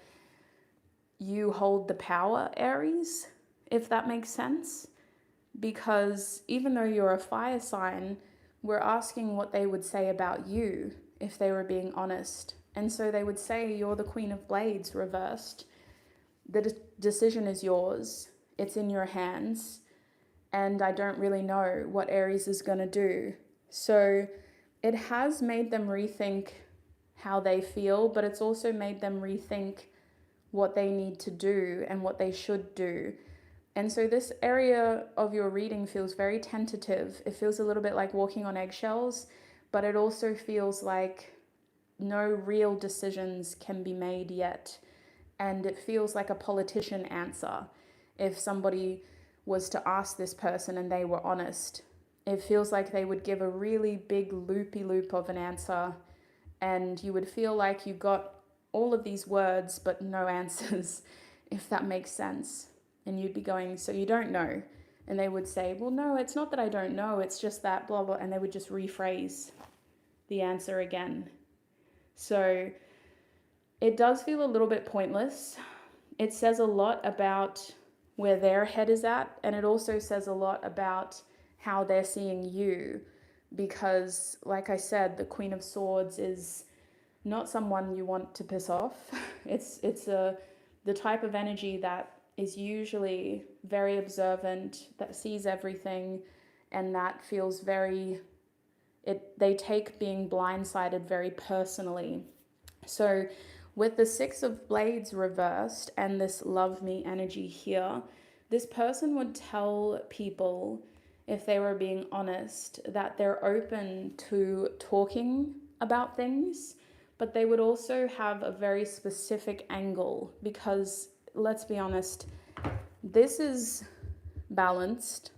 you hold the power, Aries, if that makes sense. Because even though you're a fire sign, we're asking what they would say about you if they were being honest. And so they would say, you're the Queen of Blades reversed. The decision is yours. It's in your hands. And I don't really know what Aries is going to do. So it has made them rethink how they feel, but it's also made them rethink what they need to do and what they should do. And so this area of your reading feels very tentative. It feels a little bit like walking on eggshells, but it also feels like no real decisions can be made yet. And it feels like a politician answer. If somebody was to ask this person and they were honest, it feels like they would give a really big loopy loop of an answer, and you would feel like you got all of these words but no answers, if that makes sense. And you'd be going, so you don't know? And they would say, well, no, it's not that I don't know, it's just that blah, blah, and they would just rephrase the answer again. So it does feel a little bit pointless. It says a lot about where their head is at, and it also says a lot about how they're seeing you, because, like I said, the Queen of Swords is not someone you want to piss off. It's the type of energy that is usually very observant, that sees everything, and that feels very, they take being blindsided very personally. So with the Six of Blades reversed and this love me energy here, this person would tell people, if they were being honest, that they're open to talking about things, but they would also have a very specific angle, because let's be honest, this is balanced.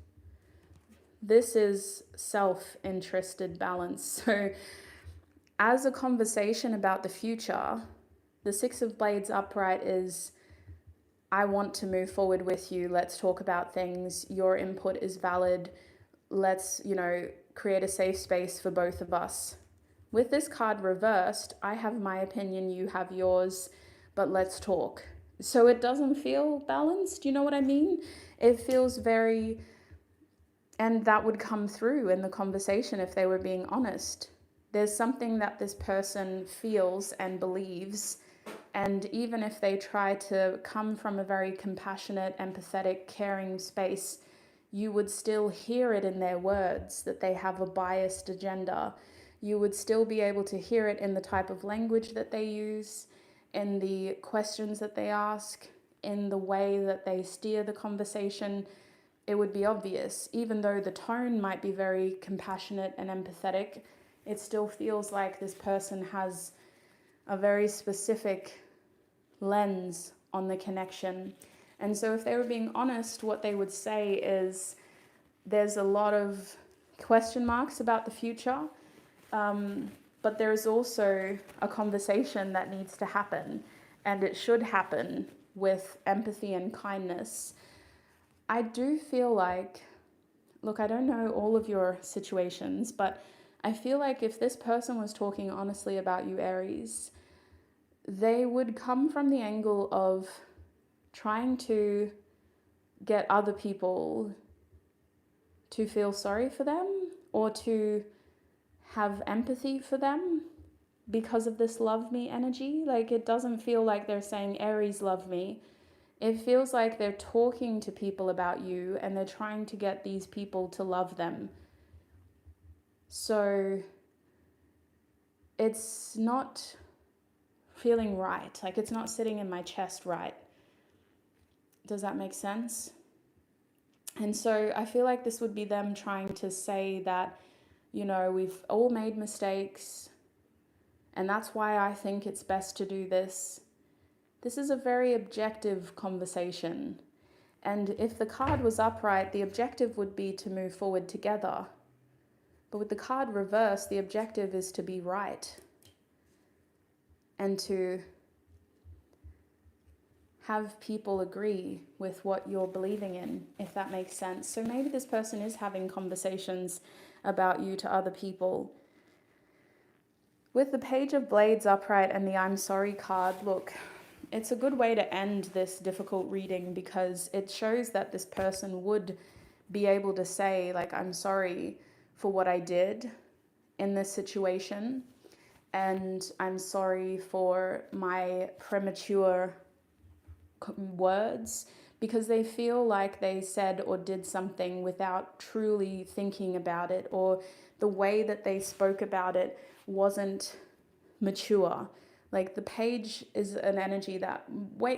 This is self-interested balance. So as a conversation about the future, the Six of Blades upright is, I want to move forward with you. Let's talk about things. Your input is valid. Let's, create a safe space for both of us. With this card reversed, I have my opinion, you have yours, but let's talk. So it doesn't feel balanced, you know what I mean? It feels very, and that would come through in the conversation if they were being honest. There's something that this person feels and believes, and even if they try to come from a very compassionate, empathetic, caring space, you would still hear it in their words that they have a biased agenda. You would still be able to hear it in the type of language that they use, in the questions that they ask, in the way that they steer the conversation. It would be obvious. Even though the tone might be very compassionate and empathetic, it still feels like this person has a very specific lens on the connection. And so if they were being honest, what they would say is, there's a lot of question marks about the future, but there's also a conversation that needs to happen, and it should happen with empathy and kindness. I do feel like, look, I don't know all of your situations, but I feel like if this person was talking honestly about you, Aries, they would come from the angle of trying to get other people to feel sorry for them or to have empathy for them because of this love me energy. Like, it doesn't feel like they're saying, Aries, love me. It feels like they're talking to people about you and they're trying to get these people to love them. So it's not feeling right. Like, it's not sitting in my chest right. Does that make sense? And so I feel like this would be them trying to say that, we've all made mistakes, and that's why I think it's best to do this. This is a very objective conversation. And if the card was upright, the objective would be to move forward together. But with the card reversed, the objective is to be right and to have people agree with what you're believing in, if that makes sense. So maybe this person is having conversations about you to other people. With the Page of Blades upright and the I'm sorry card, look, it's a good way to end this difficult reading, because it shows that this person would be able to say, like, I'm sorry for what I did in this situation, and I'm sorry for my premature words, because they feel like they said or did something without truly thinking about it, or the way that they spoke about it wasn't mature. Like, the page is an energy that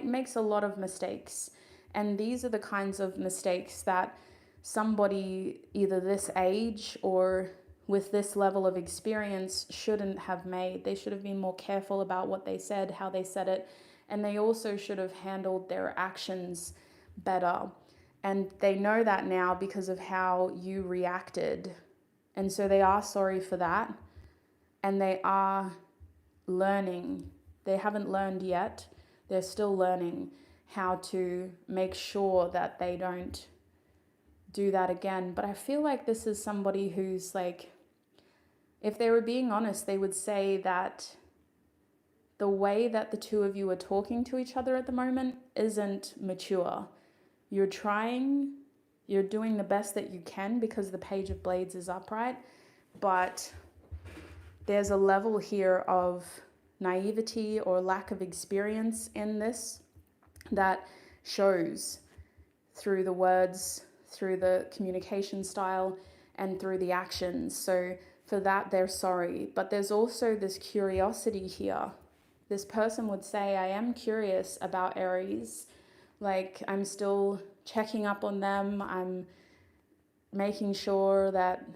makes a lot of mistakes, and these are the kinds of mistakes that somebody either this age or with this level of experience shouldn't have made. They should have been more careful about what they said, how they said it, and they also should have handled their actions better. And they know that now because of how you reacted. And so they are sorry for that. And they are learning. They haven't learned yet. They're still learning how to make sure that they don't do that again. But I feel like this is somebody who's like, if they were being honest, they would say that the way that the two of you are talking to each other at the moment isn't mature. You're trying, you're doing the best that you can because the Page of Blades is upright, but there's a level here of naivety or lack of experience in this that shows through the words, through the communication style, and through the actions. So for that, they're sorry. But there's also this curiosity here. This person would say, I am curious about Aries. Like, I'm still checking up on them. I'm making sure that,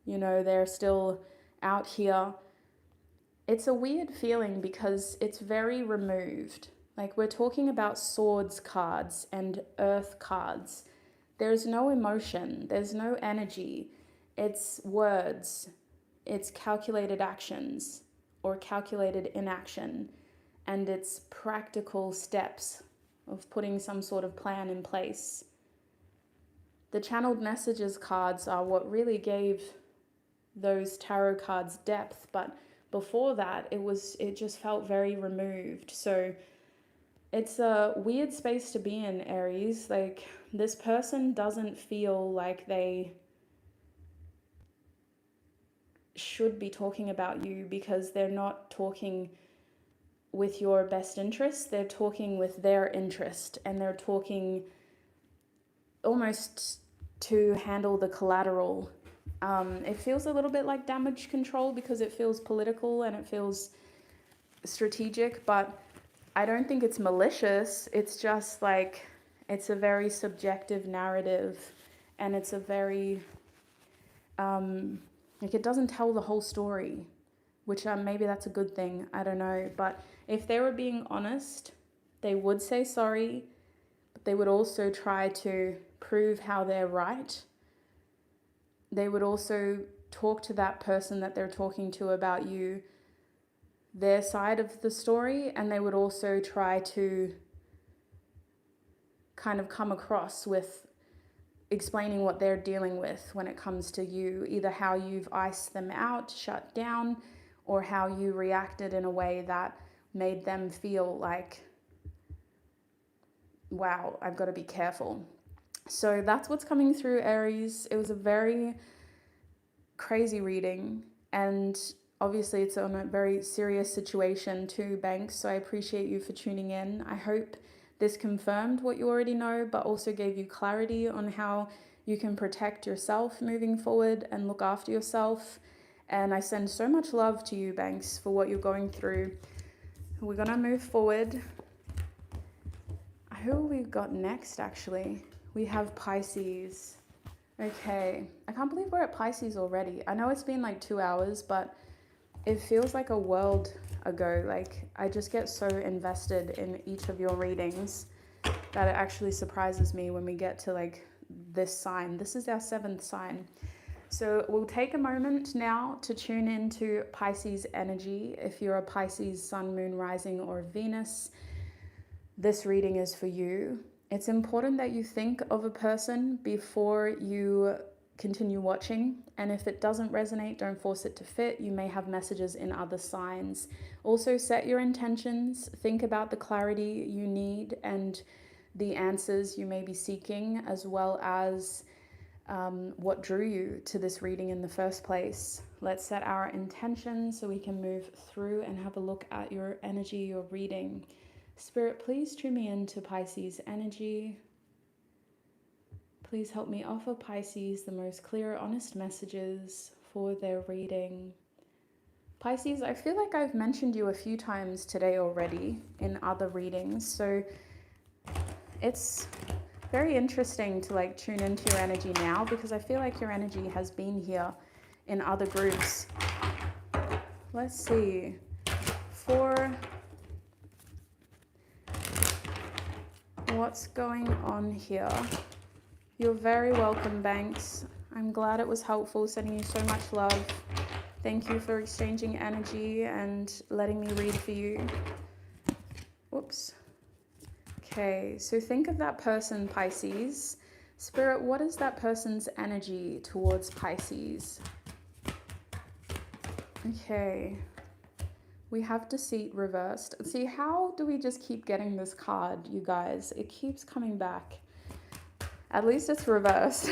you know, they're still out here. It's a weird feeling because it's very removed. Like, we're talking about swords cards and earth cards. There's no emotion. There's no energy. It's words. It's calculated actions or calculated inaction. And it's practical steps of putting some sort of plan in place. The channeled messages cards are what really gave those tarot cards depth, but before that it just felt very removed. So it's a weird space to be in, Aries. Like, this person doesn't feel like they should be talking about you because they're not talking with your best interest. They're talking with their interest, and they're talking almost to handle the collateral. It feels a little bit like damage control because it feels political and it feels strategic, but I don't think it's malicious. It's just like, it's a very subjective narrative, and it's a very, like, it doesn't tell the whole story, which maybe that's a good thing. I don't know. But if they were being honest, they would say sorry, but they would also try to prove how they're right. They would also talk to that person that they're talking to about you, their side of the story, and they would also try to kind of come across with explaining what they're dealing with when it comes to you, either how you've iced them out, shut down, or how you reacted in a way that made them feel like, wow, I've got to be careful. So that's what's coming through, Aries. It was a very crazy reading, and obviously it's on a very serious situation too, Banks, so I appreciate you for tuning in. I hope this confirmed what you already know, but also gave you clarity on how you can protect yourself moving forward and look after yourself. And I send so much love to you, Banks, for what you're going through. We're gonna move forward. Who we've got next, actually? We have Pisces. Okay, I can't believe we're at Pisces already. I know it's been like 2 hours, but it feels like a world ago. Like, I just get so invested in each of your readings that it actually surprises me when we get to like this sign. This is our 7th sign. So we'll take a moment now to tune into Pisces energy. If you're a Pisces sun, moon, rising, or Venus, this reading is for you. It's important that you think of a person before you continue watching, and if it doesn't resonate, don't force it to fit. You may have messages in other signs. Also, set your intentions, think about the clarity you need and the answers you may be seeking, as well as what drew you to this reading in the first place. Let's set our intentions so we can move through and have a look at your energy, your reading. Spirit, please tune me into Pisces energy. Please help me offer Pisces the most clear, honest messages for their reading. Pisces, I feel like I've mentioned you a few times today already in other readings, so it's very interesting to like tune into your energy now, because I feel like your energy has been here in other groups. Let's see. What's going on here? You're very welcome, Banks. I'm glad it was helpful, sending you so much love. Thank you for exchanging energy and letting me read for you. Whoops. Okay, so think of that person, Pisces. Spirit, what is that person's energy towards Pisces? Okay. We have Deceit reversed. See, how do we just keep getting this card, you guys? It keeps coming back. At least it's reversed.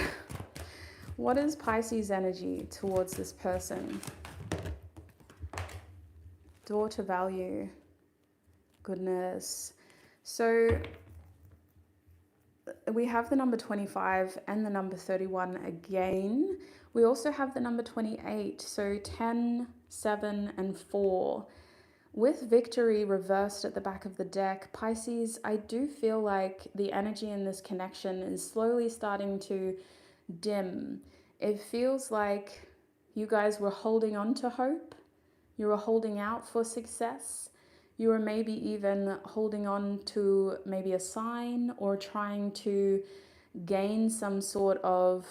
What is Pisces energy towards this person? Daughter value. Goodness. So we have the number 25 and the number 31 again. We also have the number 28. So 10, 7, and 4. With victory reversed at the back of the deck, Pisces, I do feel like the energy in this connection is slowly starting to dim. It feels like you guys were holding on to hope. You were holding out for success. You were maybe even holding on to maybe a sign or trying to gain some sort of,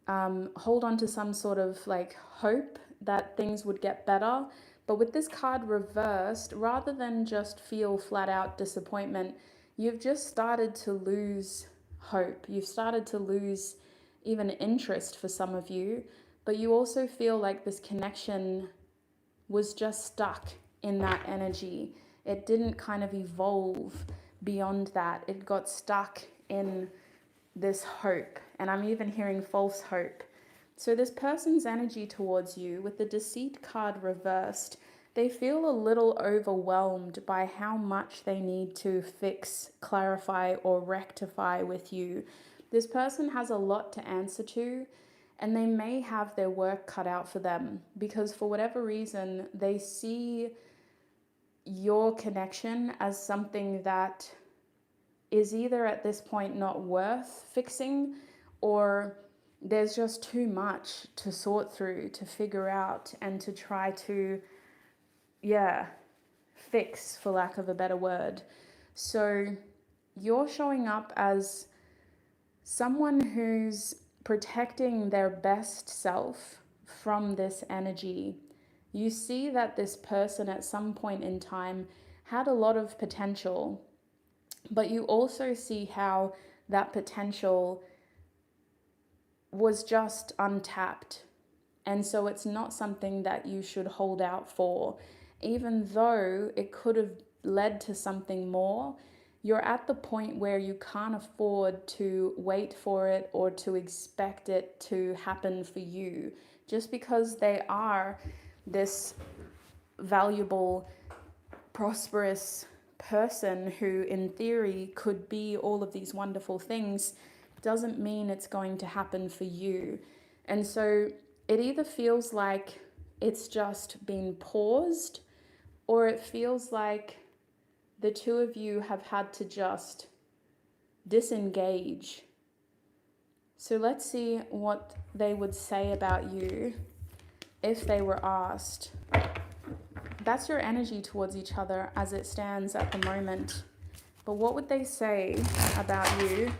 hold on to some sort of like hope that things would get better. But with this card reversed, rather than just feel flat out disappointment, you've just started to lose hope. You've started to lose even interest for some of you, but you also feel like this connection was just stuck in that energy. It didn't kind of evolve beyond that. It got stuck in this hope, and I'm even hearing false hope. So this person's energy towards you, with the Deceit card reversed, they feel a little overwhelmed by how much they need to fix, clarify, or rectify with you. This person has a lot to answer to, and they may have their work cut out for them because for whatever reason, they see your connection as something that is either at this point not worth fixing, or there's just too much to sort through, to figure out, and to try to, fix, for lack of a better word. So you're showing up as someone who's protecting their best self from this energy. You see that this person at some point in time had a lot of potential, but you also see how that potential was just untapped. And so it's not something that you should hold out for. Even though it could have led to something more, you're at the point where you can't afford to wait for it or to expect it to happen for you. Just because they are this valuable, prosperous person who in theory could be all of these wonderful things doesn't mean it's going to happen for you. And so it either feels like it's just been paused, or it feels like the two of you have had to just disengage. So let's see what they would say about you if they were asked. That's your energy towards each other as it stands at the moment. But what would they say about you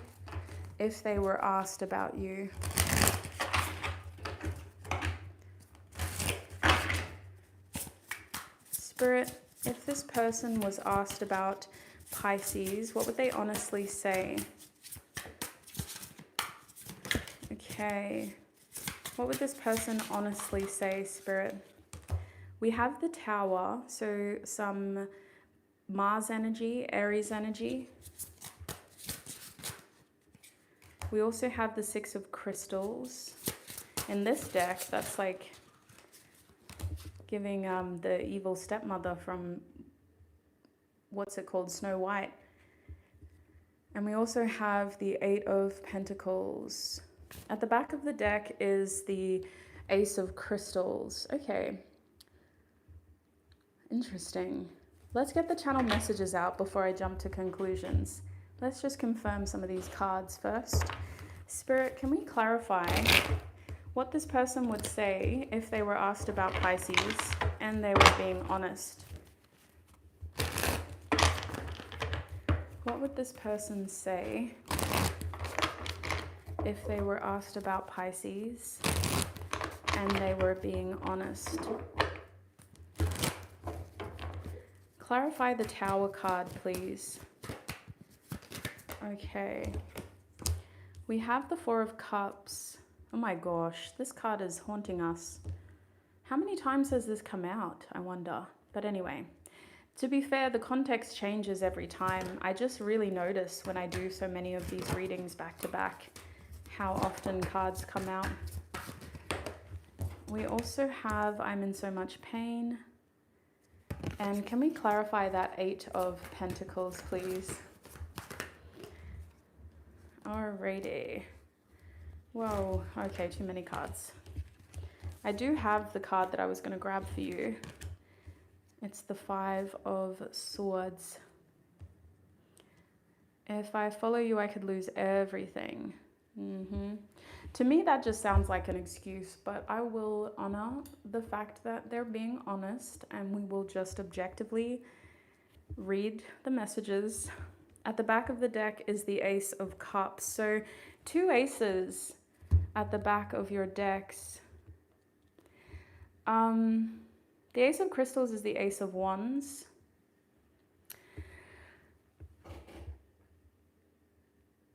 if they were asked about you? Spirit, if this person was asked about Pisces, what would they honestly say? Okay. What would this person honestly say, Spirit? We have the Tower, so some Mars energy, Aries energy. We also have the Six of Crystals. In this deck, that's like giving the evil stepmother from, what's it called, Snow White. And we also have the Eight of Pentacles. At the back of the deck is the Ace of Crystals. Okay. Interesting. Let's get the channel messages out before I jump to conclusions. Let's just confirm some of these cards first. Spirit, can we clarify What this person would say if they were asked about Pisces and they were being honest. What would this person say if they were asked about Pisces and they were being honest? Clarify the Tower card, please. Okay. We have the Four of Cups. Oh my gosh, this card is haunting us. How many times has this come out, I wonder? But anyway, to be fair, the context changes every time. I just really notice when I do so many of these readings back to back how often cards come out. We also have I'm in so much pain. And can we clarify that Eight of Pentacles, please? Alrighty. Whoa, okay, too many cards. I do have the card that I was going to grab for you. It's the Five of Swords. If I follow you, I could lose everything. To me, that just sounds like an excuse, but I will honor the fact that they're being honest, and we will just objectively read the messages. At the back of the deck is the Ace of Cups. So 2 aces at the back of your decks. The Ace of Crystals is the Ace of Wands.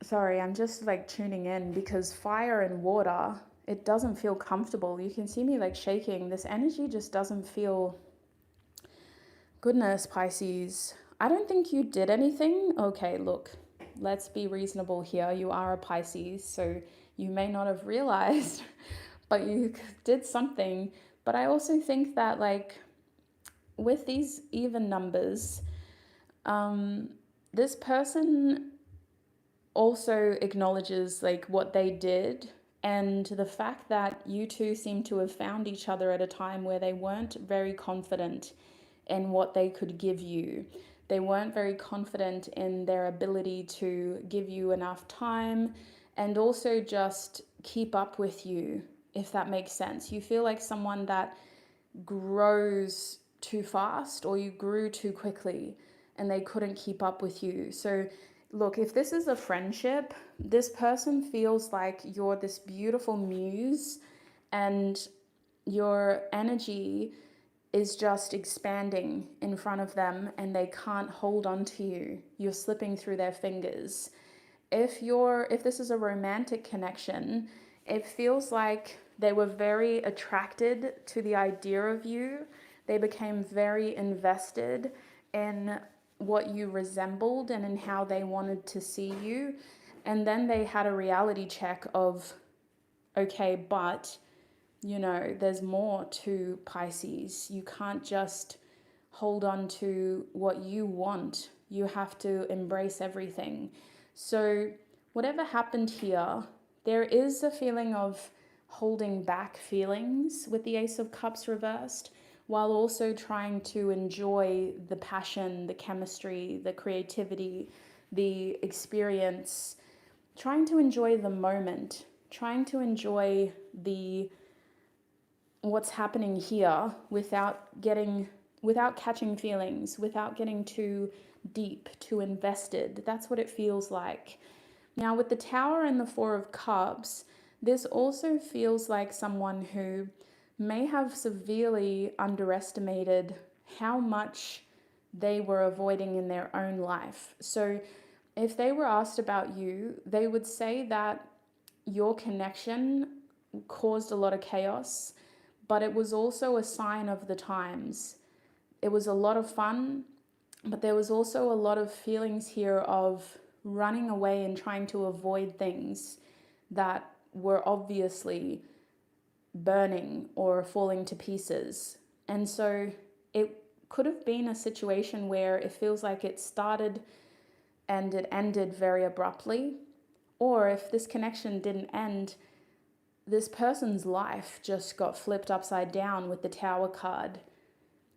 Sorry, I'm just like tuning in because fire and water, it doesn't feel comfortable. You can see me like shaking. This energy just doesn't feel... Goodness, Pisces. I don't think you did anything. Okay, look, let's be reasonable here. You are a Pisces, so you may not have realized, but you did something. But I also think that like with these even numbers, this person also acknowledges like what they did, and the fact that you two seem to have found each other at a time where they weren't very confident in what they could give you. They weren't very confident in their ability to give you enough time and also just keep up with you, if that makes sense. You feel like someone that grows too fast, or you grew too quickly and they couldn't keep up with you. So look, if this is a friendship, this person feels like you're this beautiful muse and your energy is just expanding in front of them and they can't hold on to you. You're slipping through their fingers. If this is a romantic connection, it feels like they were very attracted to the idea of you. They became very invested in what you resembled and in how they wanted to see you. And then they had a reality check of, okay, but you know, there's more to Pisces. You can't just hold on to what you want. You have to embrace everything. So whatever happened here, there is a feeling of holding back feelings with the Ace of Cups reversed, while also trying to enjoy the passion, the chemistry, the creativity, the experience, trying to enjoy the moment, trying to enjoy what's happening here without catching feelings, without getting too deep, too invested. That's what it feels like. Now with the Tower and the Four of Cups, this also feels like someone who may have severely underestimated how much they were avoiding in their own life. So if they were asked about you, they would say that your connection caused a lot of chaos, but it was also a sign of the times. It was a lot of fun, but there was also a lot of feelings here of running away and trying to avoid things that were obviously burning or falling to pieces. And so it could have been a situation where it feels like it started and it ended very abruptly. Or if this connection didn't end, this person's life just got flipped upside down with the Tower card.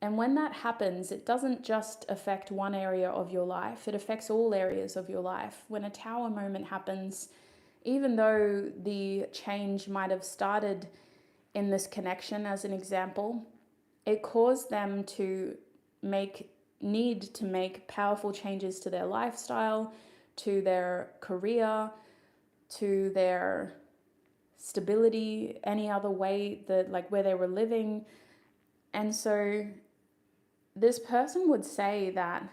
And when that happens, it doesn't just affect one area of your life, it affects all areas of your life. When a Tower moment happens, even though the change might have started in this connection as an example, it caused them to need to make powerful changes to their lifestyle, to their career, to their stability, any other way that, like, where they were living. And so this person would say that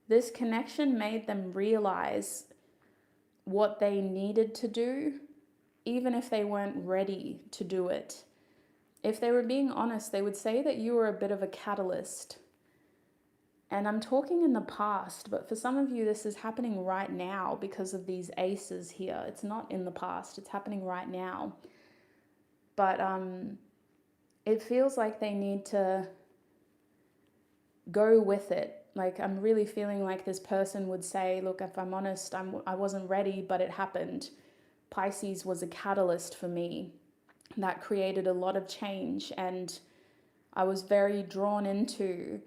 this connection made them realize what they needed to do, even if they weren't ready to do it. If they were being honest, they would say that you were a bit of a catalyst. And I'm talking in the past, but for some of you, this is happening right now because of these aces here. It's not in the past, it's happening right now. But it feels like they need to go with it. Like, I'm really feeling like this person would say, look, if I'm honest, I wasn't ready, but it happened. Pisces was a catalyst for me that created a lot of change, and I was very drawn into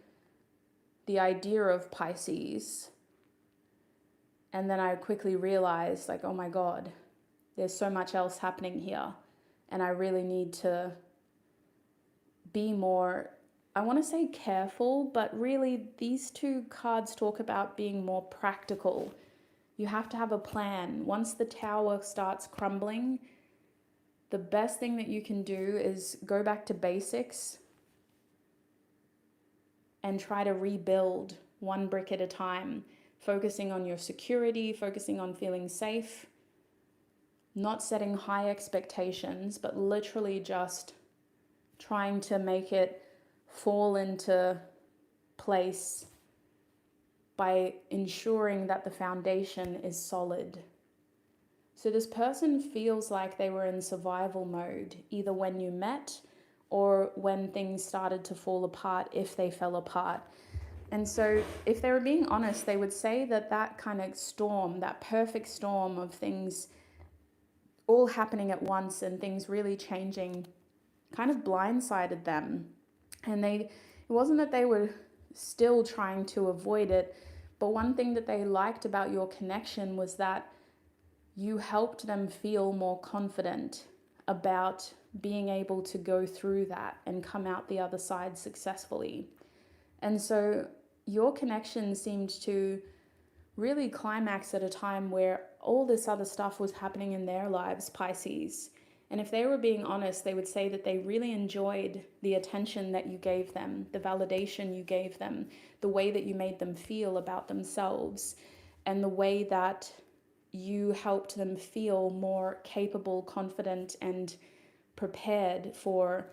the idea of Pisces. And then I quickly realized, like, oh my God, there's so much else happening here, and I really need to be more, I want to say careful, but really these two cards talk about being more practical. You have to have a plan. Once the tower starts crumbling, the best thing that you can do is go back to basics and try to rebuild one brick at a time, focusing on your security, focusing on feeling safe, not setting high expectations, but literally just trying to make it fall into place by ensuring that the foundation is solid. So this person feels like they were in survival mode, either when you met or when things started to fall apart, if they fell apart. And so if they were being honest, they would say that that kind of storm, that perfect storm of things all happening at once and things really changing, kind of blindsided them. And it wasn't that they were still trying to avoid it, but one thing that they liked about your connection was that you helped them feel more confident about being able to go through that and come out the other side successfully. And so your connection seemed to really climax at a time where all this other stuff was happening in their lives, Pisces. And if they were being honest, they would say that they really enjoyed the attention that you gave them, the validation you gave them, the way that you made them feel about themselves, and the way that you helped them feel more capable, confident, and prepared for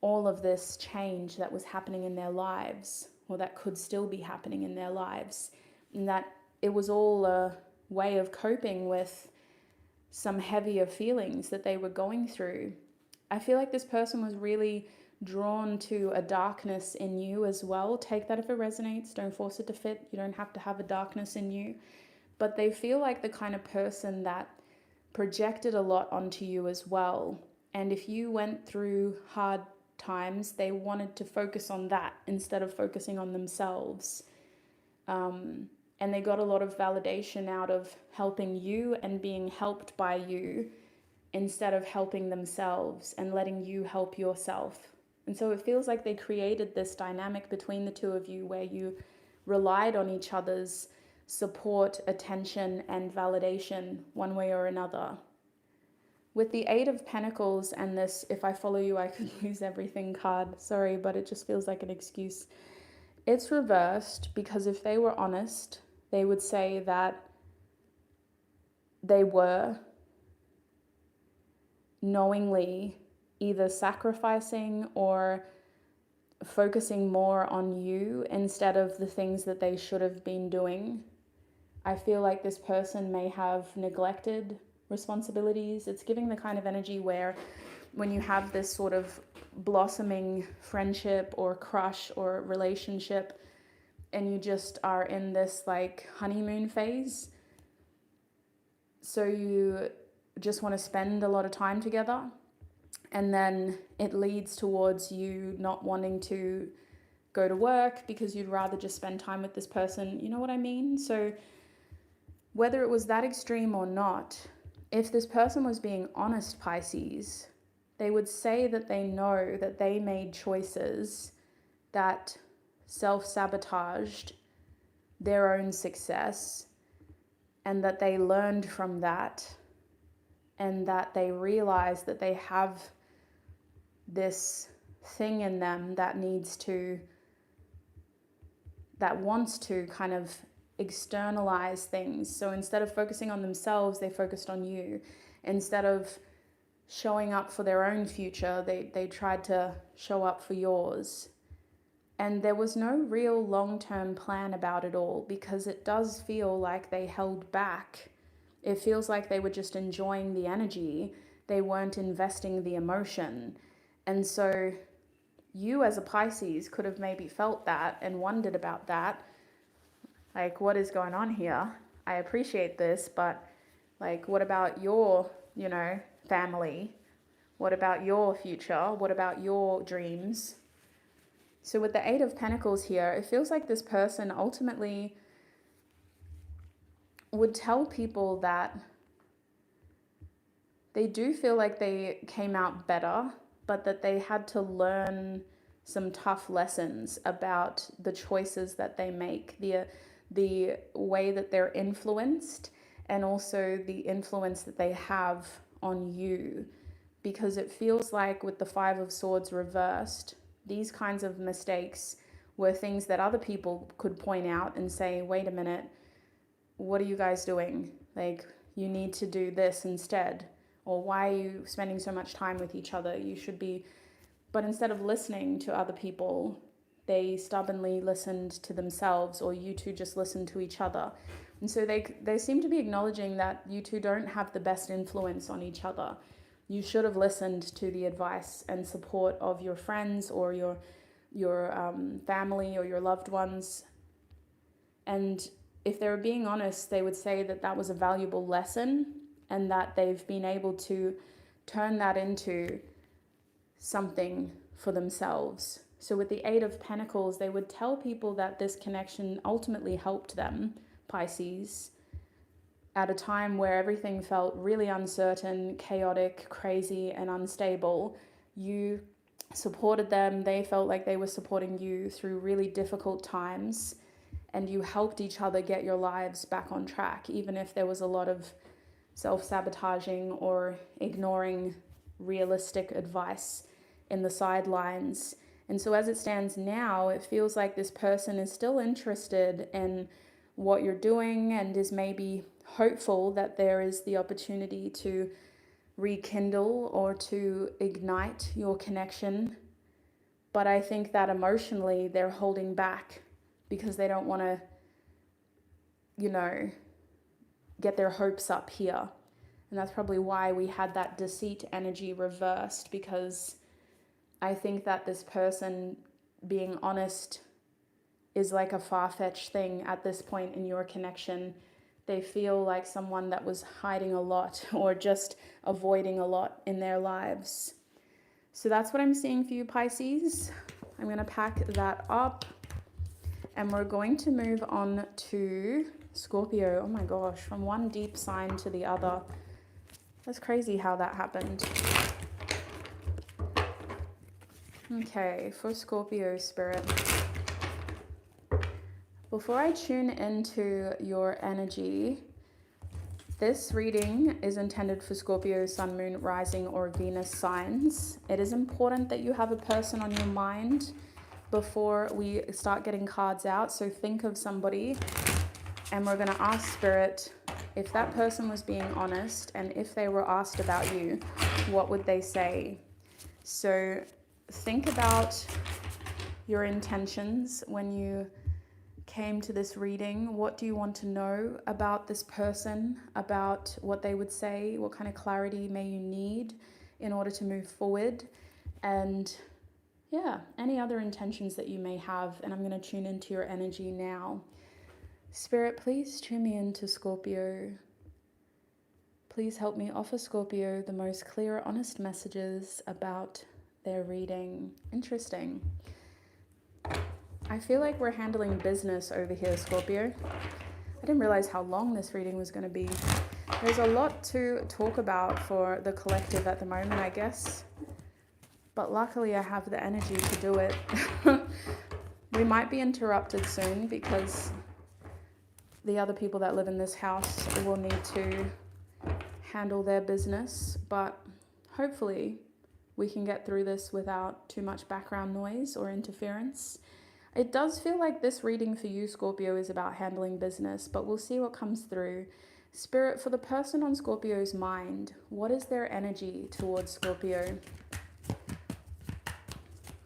all of this change that was happening in their lives, or that could still be happening in their lives. And that it was all a way of coping with some heavier feelings that they were going through. I feel like this person was really drawn to a darkness in you as well. Take that if it resonates. Don't force it to fit. You don't have to have a darkness in you. But they feel like the kind of person that projected a lot onto you as well. And if you went through hard times, they wanted to focus on that instead of focusing on themselves. And they got a lot of validation out of helping you and being helped by you instead of helping themselves and letting you help yourself. And so it feels like they created this dynamic between the two of you where you relied on each other's support, attention, and validation one way or another. With the Eight of Pentacles and this, if I follow you, I could lose everything card. Sorry, but it just feels like an excuse. It's reversed because if they were honest, they would say that they were knowingly either sacrificing or focusing more on you instead of the things that they should have been doing. I feel like this person may have neglected responsibilities. It's giving the kind of energy where when you have this sort of blossoming friendship or crush or relationship and you just are in this like honeymoon phase, so you just want to spend a lot of time together, and then it leads towards you not wanting to go to work because you'd rather just spend time with this person. You know what I mean? So whether it was that extreme or not, if this person was being honest, Pisces, they would say that they know that they made choices that self-sabotaged their own success, and that they learned from that, and that they realized that they have this thing in them that wants to kind of externalize things. So instead of focusing on themselves, they focused on you. Instead of showing up for their own future, they tried to show up for yours. And there was no real long-term plan about it all, because it does feel like they held back. It feels like they were just enjoying the energy. They weren't investing the emotion. And so you as a Pisces could have maybe felt that and wondered about that. Like, what is going on here? I appreciate this, but like, what about your, family? What about your future? What about your dreams? So with the Eight of Pentacles here, it feels like this person ultimately would tell people that they do feel like they came out better, but that they had to learn some tough lessons about the choices that they make, the way that they're influenced, and also the influence that they have on you. Because it feels like with the Five of Swords reversed, these kinds of mistakes were things that other people could point out and say, wait a minute, what are you guys doing? Like, you need to do this instead. Or why are you spending so much time with each other? You should be... But instead of listening to other people, they stubbornly listened to themselves, or you two just listened to each other. And so they seem to be acknowledging that you two don't have the best influence on each other. You should have listened to the advice and support of your friends or your family or your loved ones. And if they were being honest, they would say that that was a valuable lesson, and that they've been able to turn that into something for themselves. So with the Eight of Pentacles, they would tell people that this connection ultimately helped them, Pisces, at a time where everything felt really uncertain, chaotic, crazy, and unstable. You supported them. They felt like they were supporting you through really difficult times, and you helped each other get your lives back on track, even if there was a lot of self-sabotaging or ignoring realistic advice in the sidelines. And so as it stands now, it feels like this person is still interested in what you're doing and is maybe hopeful that there is the opportunity to rekindle or to ignite your connection. But I think that emotionally they're holding back because they don't want to, get their hopes up here. And that's probably why we had that deceit energy reversed, because I think that this person being honest is like a far-fetched thing at this point in your connection. They feel like someone that was hiding a lot or just avoiding a lot in their lives. So that's what I'm seeing for you, Pisces. I'm going to pack that up, and we're going to move on to Scorpio. Oh my gosh, from one deep sign to the other. That's crazy how that happened. Okay, for Scorpio spirit. Before I tune into your energy, this reading is intended for Scorpio, Sun, Moon, Rising, or Venus signs. It is important that you have a person on your mind before we start getting cards out. So think of somebody, and we're going to ask Spirit if that person was being honest, and if they were asked about you, what would they say? So think about your intentions when you came to this reading. What do you want to know about this person, about what they would say? What kind of clarity may you need in order to move forward? And yeah, any other intentions that you may have. And I'm going to tune into your energy now. Spirit, please tune me into Scorpio. Please help me offer Scorpio the most clear, honest messages about their reading. Interesting. I feel like we're handling business over here, Scorpio. I didn't realize how long this reading was going to be. There's a lot to talk about for the collective at the moment, I guess. But luckily I have the energy to do it. We might be interrupted soon because the other people that live in this house will need to handle their business. But hopefully we can get through this without too much background noise or interference. It does feel like this reading for you, Scorpio, is about handling business, but we'll see what comes through. Spirit, for the person on Scorpio's mind, what is their energy towards Scorpio?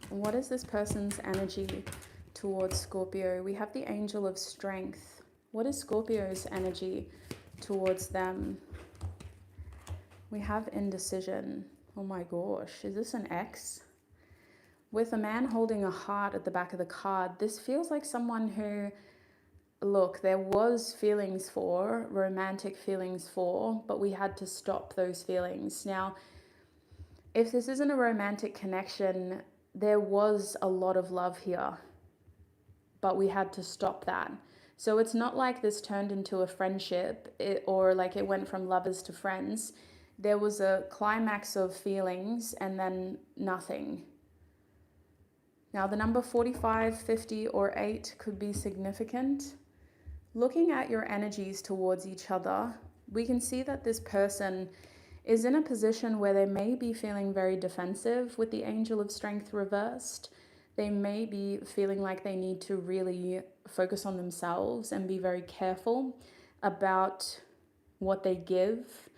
What is this person's energy towards Scorpio? We have the Angel of Strength. What is Scorpio's energy towards them? We have indecision. Oh my gosh, is this an X? With a man holding a heart at the back of the card, this feels like someone who, look, there was feelings for, romantic feelings for, but we had to stop those feelings. Now, if this isn't a romantic connection, there was a lot of love here, but we had to stop that. So it's not like this turned into a friendship or like it went from lovers to friends. There was a climax of feelings and then nothing. Now the number 45, 50, or 8 could be significant. Looking at your energies towards each other, we can see that this person is in a position where they may be feeling very defensive with the Angel of Strength reversed. They may be feeling like they need to really focus on themselves and be very careful about what they give,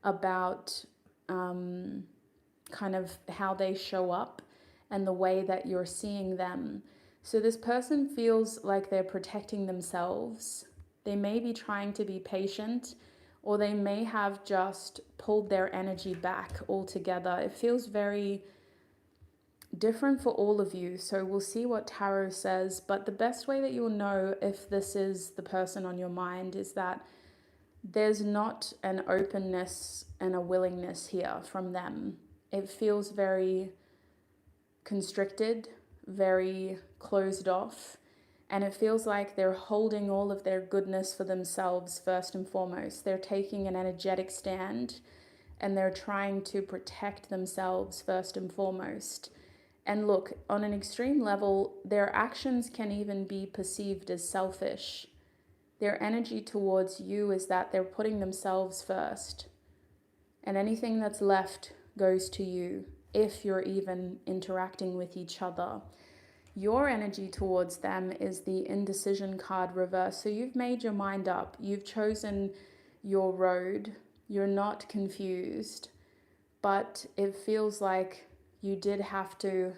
about kind of how they show up and the way that you're seeing them. So this person feels like they're protecting themselves. They may be trying to be patient, or they may have just pulled their energy back altogether. It feels very different for all of you. So we'll see what tarot says, but the best way that you'll know if this is the person on your mind is that there's not an openness and a willingness here from them. It feels very constricted, very closed off, and it feels like they're holding all of their goodness for themselves first and foremost. They're taking an energetic stand and they're trying to protect themselves first and foremost. And look, on an extreme level, their actions can even be perceived as selfish. Their energy towards you is that they're putting themselves first, and anything that's left goes to you if you're even interacting with each other. Your energy towards them is the indecision card reverse. So you've made your mind up. You've chosen your road. You're not confused, but it feels like you did have to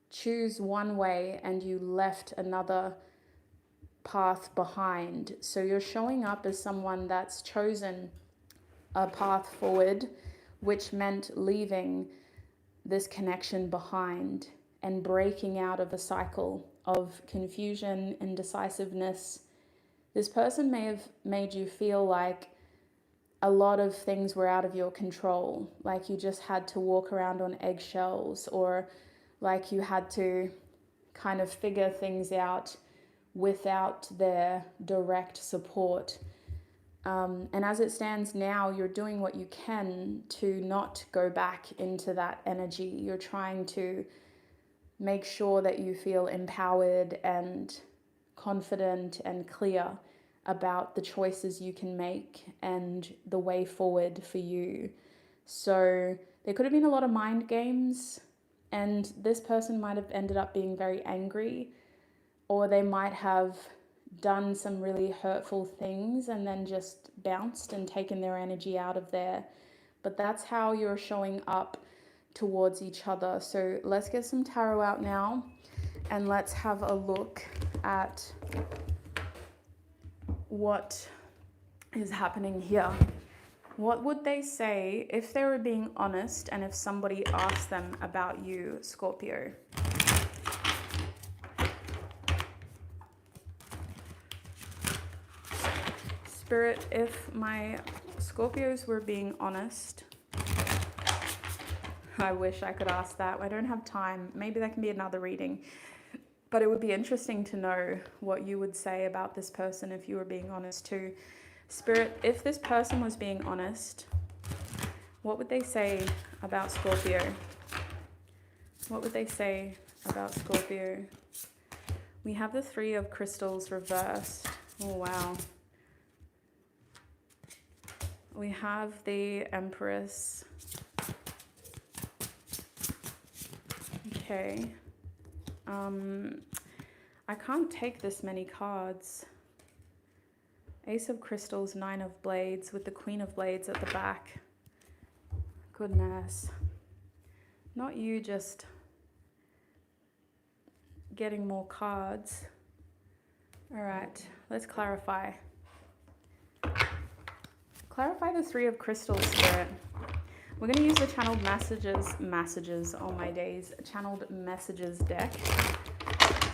choose one way and you left another path behind. So you're showing up as someone that's chosen a path forward, which meant leaving this connection behind and breaking out of a cycle of confusion, indecisiveness. This person may have made you feel like a lot of things were out of your control, like you just had to walk around on eggshells, or like you had to kind of figure things out without their direct support. And as it stands now, you're doing what you can to not go back into that energy. You're trying to make sure that you feel empowered and confident and clear about the choices you can make and the way forward for you. So there could have been a lot of mind games, and this person might have ended up being very angry, or they might have done some really hurtful things and then just bounced and taken their energy out of there. But that's how you're showing up towards each other. So let's get some tarot out now and let's have a look at what is happening here. What would they say if they were being honest and if somebody asked them about you, Scorpio? Spirit, if my Scorpios were being honest, I wish I could ask that. I don't have time. Maybe that can be another reading. But it would be interesting to know what you would say about this person if you were being honest too. Spirit, if this person was being honest, what would they say about Scorpio? What would they say about Scorpio? We have the Three of Crystals reversed. Oh, wow. We have the Empress. Okay. I can't take this many cards. Ace of Crystals, Nine of Blades, with the Queen of Blades at the back. Goodness. Not you just getting more cards. All right, let's clarify. Clarify the Three of Crystals, Spirit. We're going to use the channeled messages, oh my days, channeled messages deck.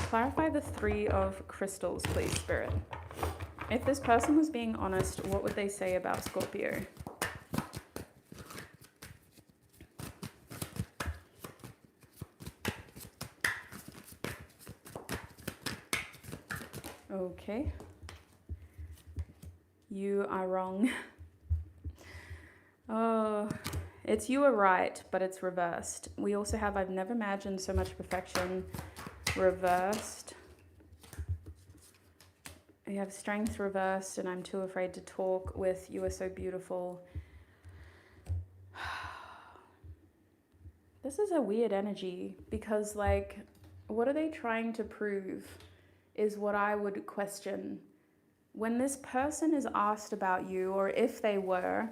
Clarify the Three of Crystals, please, Spirit. If this person was being honest, what would they say about Scorpio? Okay. You are wrong. Oh, it's you are right, but it's reversed. We also have I've never imagined so much perfection reversed. We have strength reversed, and I'm too afraid to talk with you are so beautiful. This is a weird energy because, like, what are they trying to prove is what I would question. When this person is asked about you, or if they were,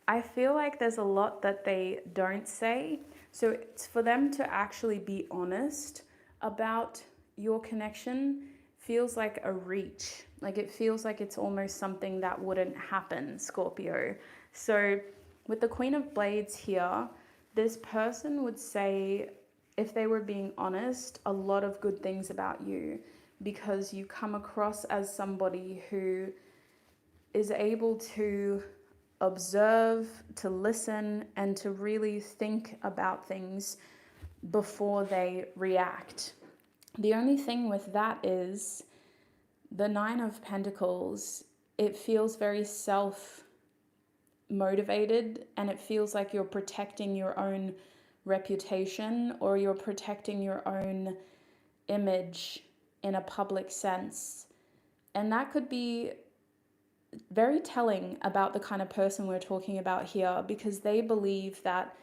I feel like there's a lot that they don't say. So it's for them to actually be honest about your connection feels like a reach. Like it feels like it's almost something that wouldn't happen, Scorpio. So with the Queen of Blades here, this person would say, if they were being honest, a lot of good things about you, because you come across as somebody who is able to observe, to listen, and to really think about things before they react. The only thing with that is the Nine of Pentacles, it feels very self-motivated, and it feels like you're protecting your own reputation, or you're protecting your own image in a public sense. And that could be very telling about the kind of person we're talking about here, because they believe that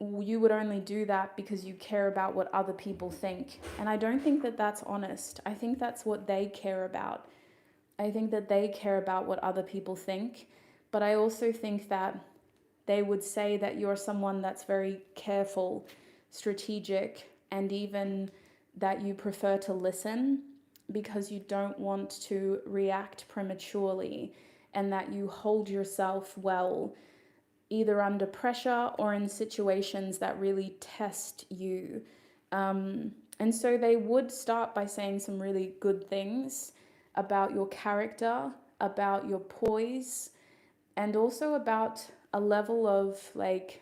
you would only do that because you care about what other people think. And I don't think that that's honest. I think that's what they care about. I think that they care about what other people think. But I also think that they would say that you're someone that's very careful, strategic, and even that you prefer to listen because you don't want to react prematurely, and that you hold yourself well, either under pressure or in situations that really test you. And so they would start by saying some really good things about your character, about your poise, and also about a level of like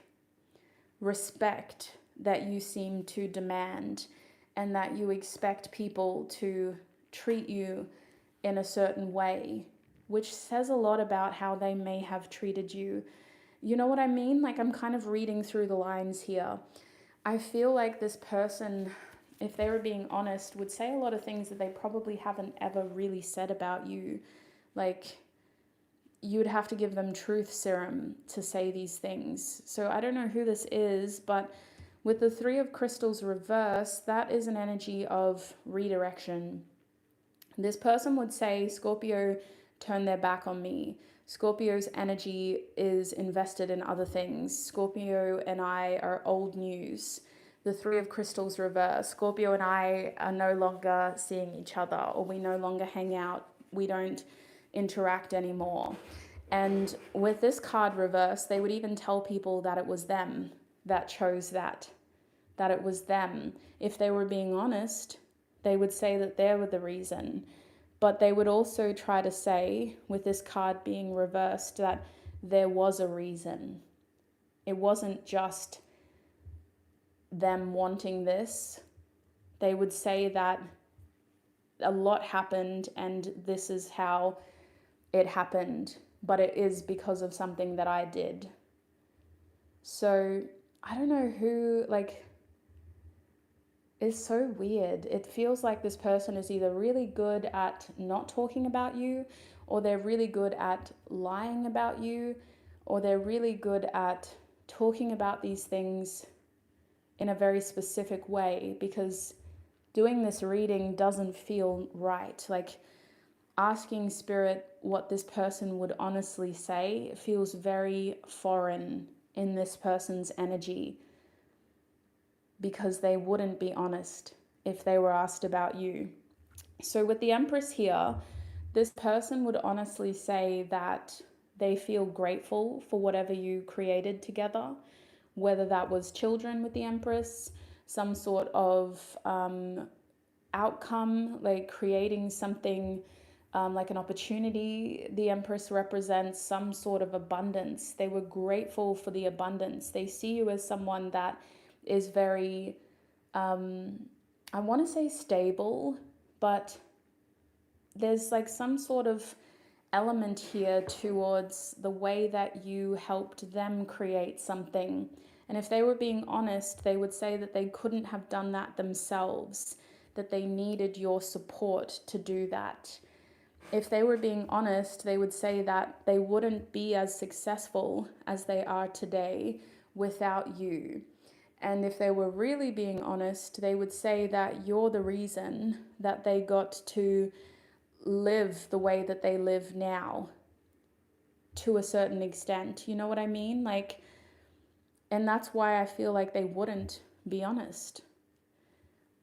respect that you seem to demand, and that you expect people to treat you in a certain way, which says a lot about how they may have treated you. You know what I mean? Like, I'm kind of reading through the lines here. I feel like this person, if they were being honest, would say a lot of things that they probably haven't ever really said about you. Like, you'd have to give them truth serum to say these things. So I don't know who this is, but with the Three of Crystals reversed, that is an energy of redirection. This person would say, Scorpio turned their back on me. Scorpio's energy is invested in other things. Scorpio and I are old news. The Three of Crystals reversed. Scorpio and I are no longer seeing each other, or we no longer hang out. We don't interact anymore. And with this card reversed, they would even tell people that it was them that chose that it was them. If they were being honest, they would say that they were the reason. But they would also try to say, with this card being reversed, that there was a reason. It wasn't just them wanting this. They would say that a lot happened, and this is how it happened, but it is because of something that I did. So I don't know who, like, it's so weird. It feels like this person is either really good at not talking about you, or they're really good at lying about you, or they're really good at talking about these things in a very specific way, because doing this reading doesn't feel right. Like, asking spirit what this person would honestly say feels very foreign in this person's energy, because they wouldn't be honest if they were asked about you. So with the Empress here, this person would honestly say that they feel grateful for whatever you created together, whether that was children with the Empress, some sort of outcome, like creating something like an opportunity. The Empress represents some sort of abundance. They were grateful for the abundance. They see you as someone that is very, I want to say stable, but there's like some sort of element here towards the way that you helped them create something. And if they were being honest, they would say that they couldn't have done that themselves, that they needed your support to do that. If they were being honest, they would say that they wouldn't be as successful as they are today without you. And if they were really being honest, they would say that you're the reason that they got to live the way that they live now, to a certain extent. You know what I mean? Like, and that's why I feel like they wouldn't be honest.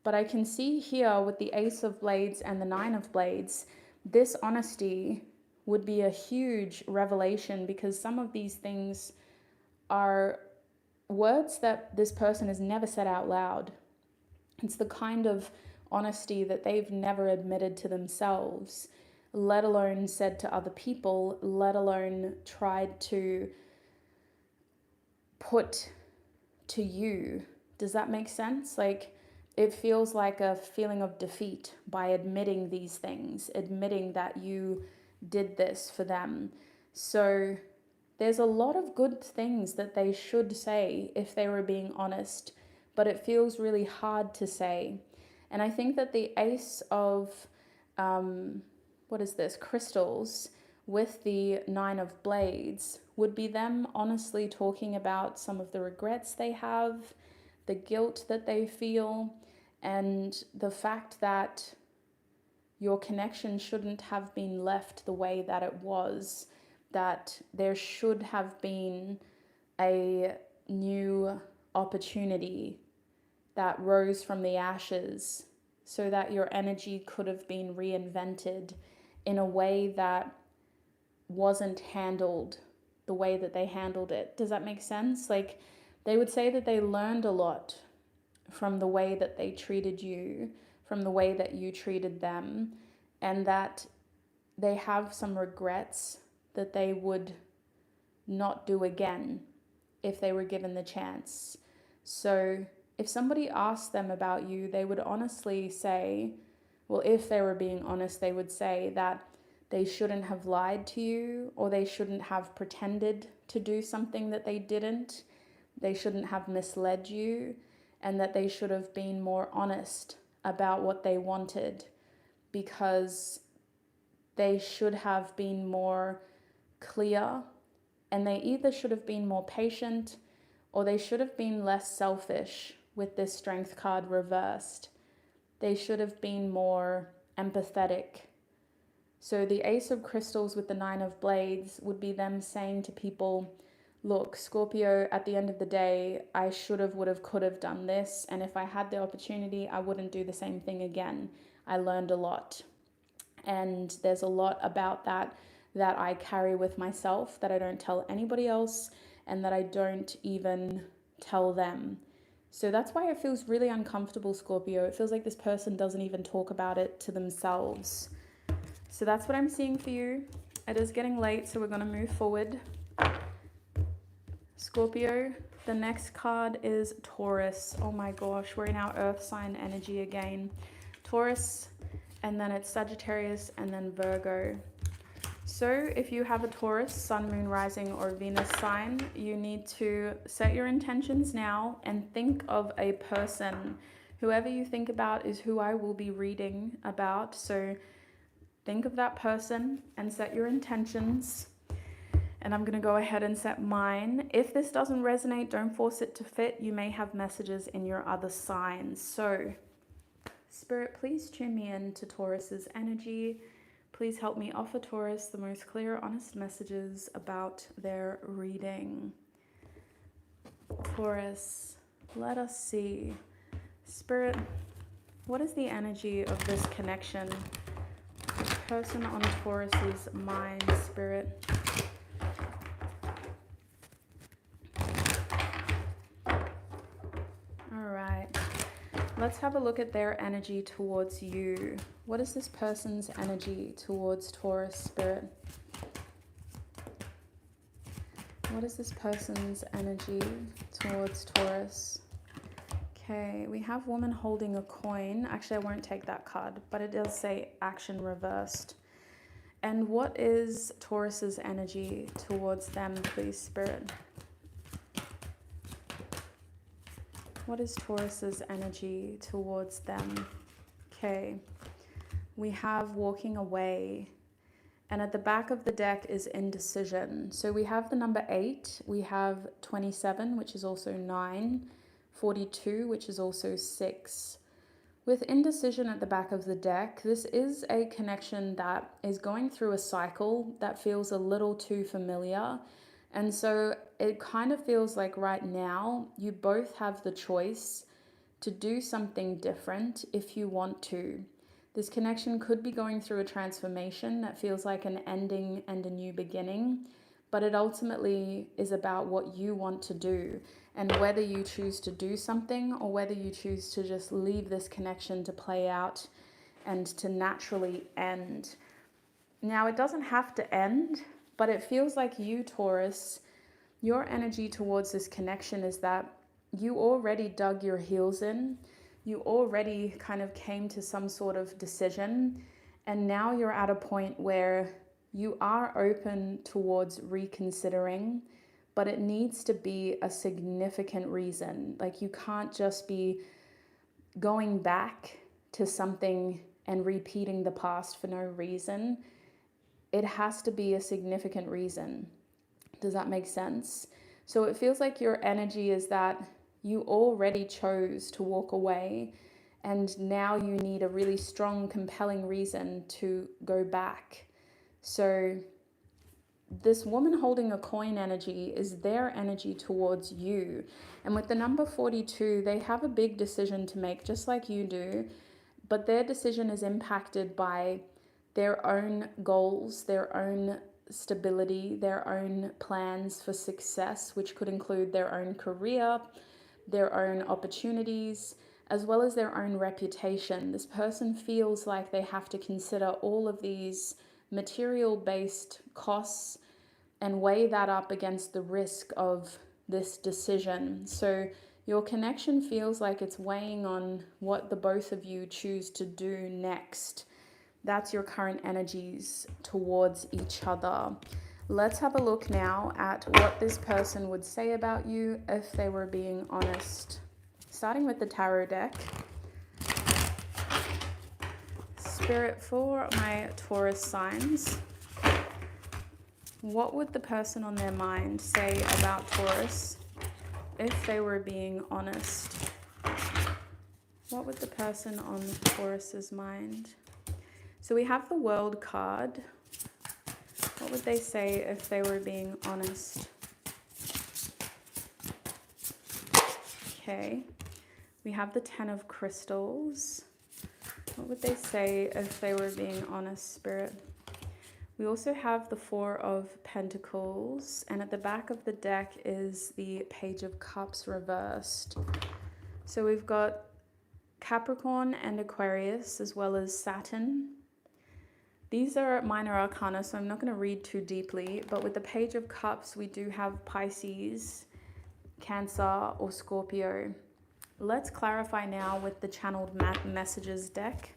But I can see here with the Ace of Blades and the Nine of Blades, this honesty would be a huge revelation, because some of these things are words that this person has never said out loud. It's the kind of honesty that they've never admitted to themselves, let alone said to other people, let alone tried to put to you. Does that make sense? Like, it feels like a feeling of defeat by admitting these things, admitting that you did this for them. So there's a lot of good things that they should say if they were being honest, but it feels really hard to say. And I think that the Ace of, crystals with the Nine of Blades would be them honestly talking about some of the regrets they have, the guilt that they feel, and the fact that your connection shouldn't have been left the way that it was, that there should have been a new opportunity that rose from the ashes, so that your energy could have been reinvented in a way that wasn't handled the way that they handled it. Does that make sense? Like, they would say that they learned a lot from the way that they treated you, from the way that you treated them, and that they have some regrets that they would not do again if they were given the chance. So if somebody asked them about you, they would honestly say, well, if they were being honest, they would say that they shouldn't have lied to you, or they shouldn't have pretended to do something that they didn't. They shouldn't have misled you, and that they should have been more honest about what they wanted, because they should have been more clear, and they either should have been more patient, or they should have been less selfish with this Strength card reversed. They should have been more empathetic. So the Ace of Crystals with the Nine of Blades would be them saying to people, look, Scorpio, at the end of the day, I should have, would have, could have done this. And if I had the opportunity, I wouldn't do the same thing again. I learned a lot. And there's a lot about that I carry with myself that I don't tell anybody else, and that I don't even tell them. So that's why it feels really uncomfortable, Scorpio. It feels like this person doesn't even talk about it to themselves. So that's what I'm seeing for you. It is getting late, so we're going to move forward. Scorpio, the next card is Taurus. Oh my gosh, we're in our earth sign energy again. Taurus, and then it's Sagittarius, and then Virgo. So if you have a Taurus, Sun, Moon, Rising, or Venus sign, you need to set your intentions now and think of a person. Whoever you think about is who I will be reading about. So think of that person and set your intentions. And I'm going to go ahead and set mine. If this doesn't resonate, don't force it to fit. You may have messages in your other signs. So, Spirit, please tune me in to Taurus's energy. Please help me offer Taurus the most clear, honest messages about their reading. Taurus, let us see. Spirit, what is the energy of this connection? The person on Taurus's mind, Spirit. Let's have a look at their energy towards you. What is this person's energy towards Taurus, Spirit? What is this person's energy towards Taurus? Okay, we have woman holding a coin. Actually, I won't take that card, but it does say action reversed. And what is Taurus's energy towards them, please, Spirit? What is Taurus's energy towards them? Okay, we have walking away. And at the back of the deck is indecision. So we have the number 8, we have 27, which is also 9, 42, which is also 6. With indecision at the back of the deck, this is a connection that is going through a cycle that feels a little too familiar. And so it kind of feels like right now you both have the choice to do something different if you want to. This connection could be going through a transformation that feels like an ending and a new beginning, but it ultimately is about what you want to do and whether you choose to do something or whether you choose to just leave this connection to play out and to naturally end. Now, it doesn't have to end, but it feels like you, Taurus, your energy towards this connection is that you already dug your heels in. You already kind of came to some sort of decision. And now you're at a point where you are open towards reconsidering, but it needs to be a significant reason. Like, you can't just be going back to something and repeating the past for no reason. It has to be a significant reason. Does that make sense? So it feels like your energy is that you already chose to walk away and now you need a really strong, compelling reason to go back. So this woman holding a coin energy is their energy towards you. And with the number 42, they have a big decision to make, just like you do, but their decision is impacted by their own goals, their own stability, their own plans for success, which could include their own career, their own opportunities, as well as their own reputation. This person feels like they have to consider all of these material-based costs and weigh that up against the risk of this decision. So your connection feels like it's weighing on what the both of you choose to do next. That's your current energies towards each other. Let's have a look now at what this person would say about you if they were being honest. Starting with the tarot deck. Spirit, for my Taurus signs, what would the person on their mind say about Taurus if they were being honest? What would the person on Taurus's mind? So we have the World card. What would they say if they were being honest? Okay. We have the Ten of Crystals. What would they say if they were being honest, Spirit? We also have the Four of Pentacles. And at the back of the deck is the Page of Cups reversed. So we've got Capricorn and Aquarius, as well as Saturn. These are minor arcana, so I'm not going to read too deeply. But with the Page of Cups, we do have Pisces, Cancer, or Scorpio. Let's clarify now with the channeled messages deck.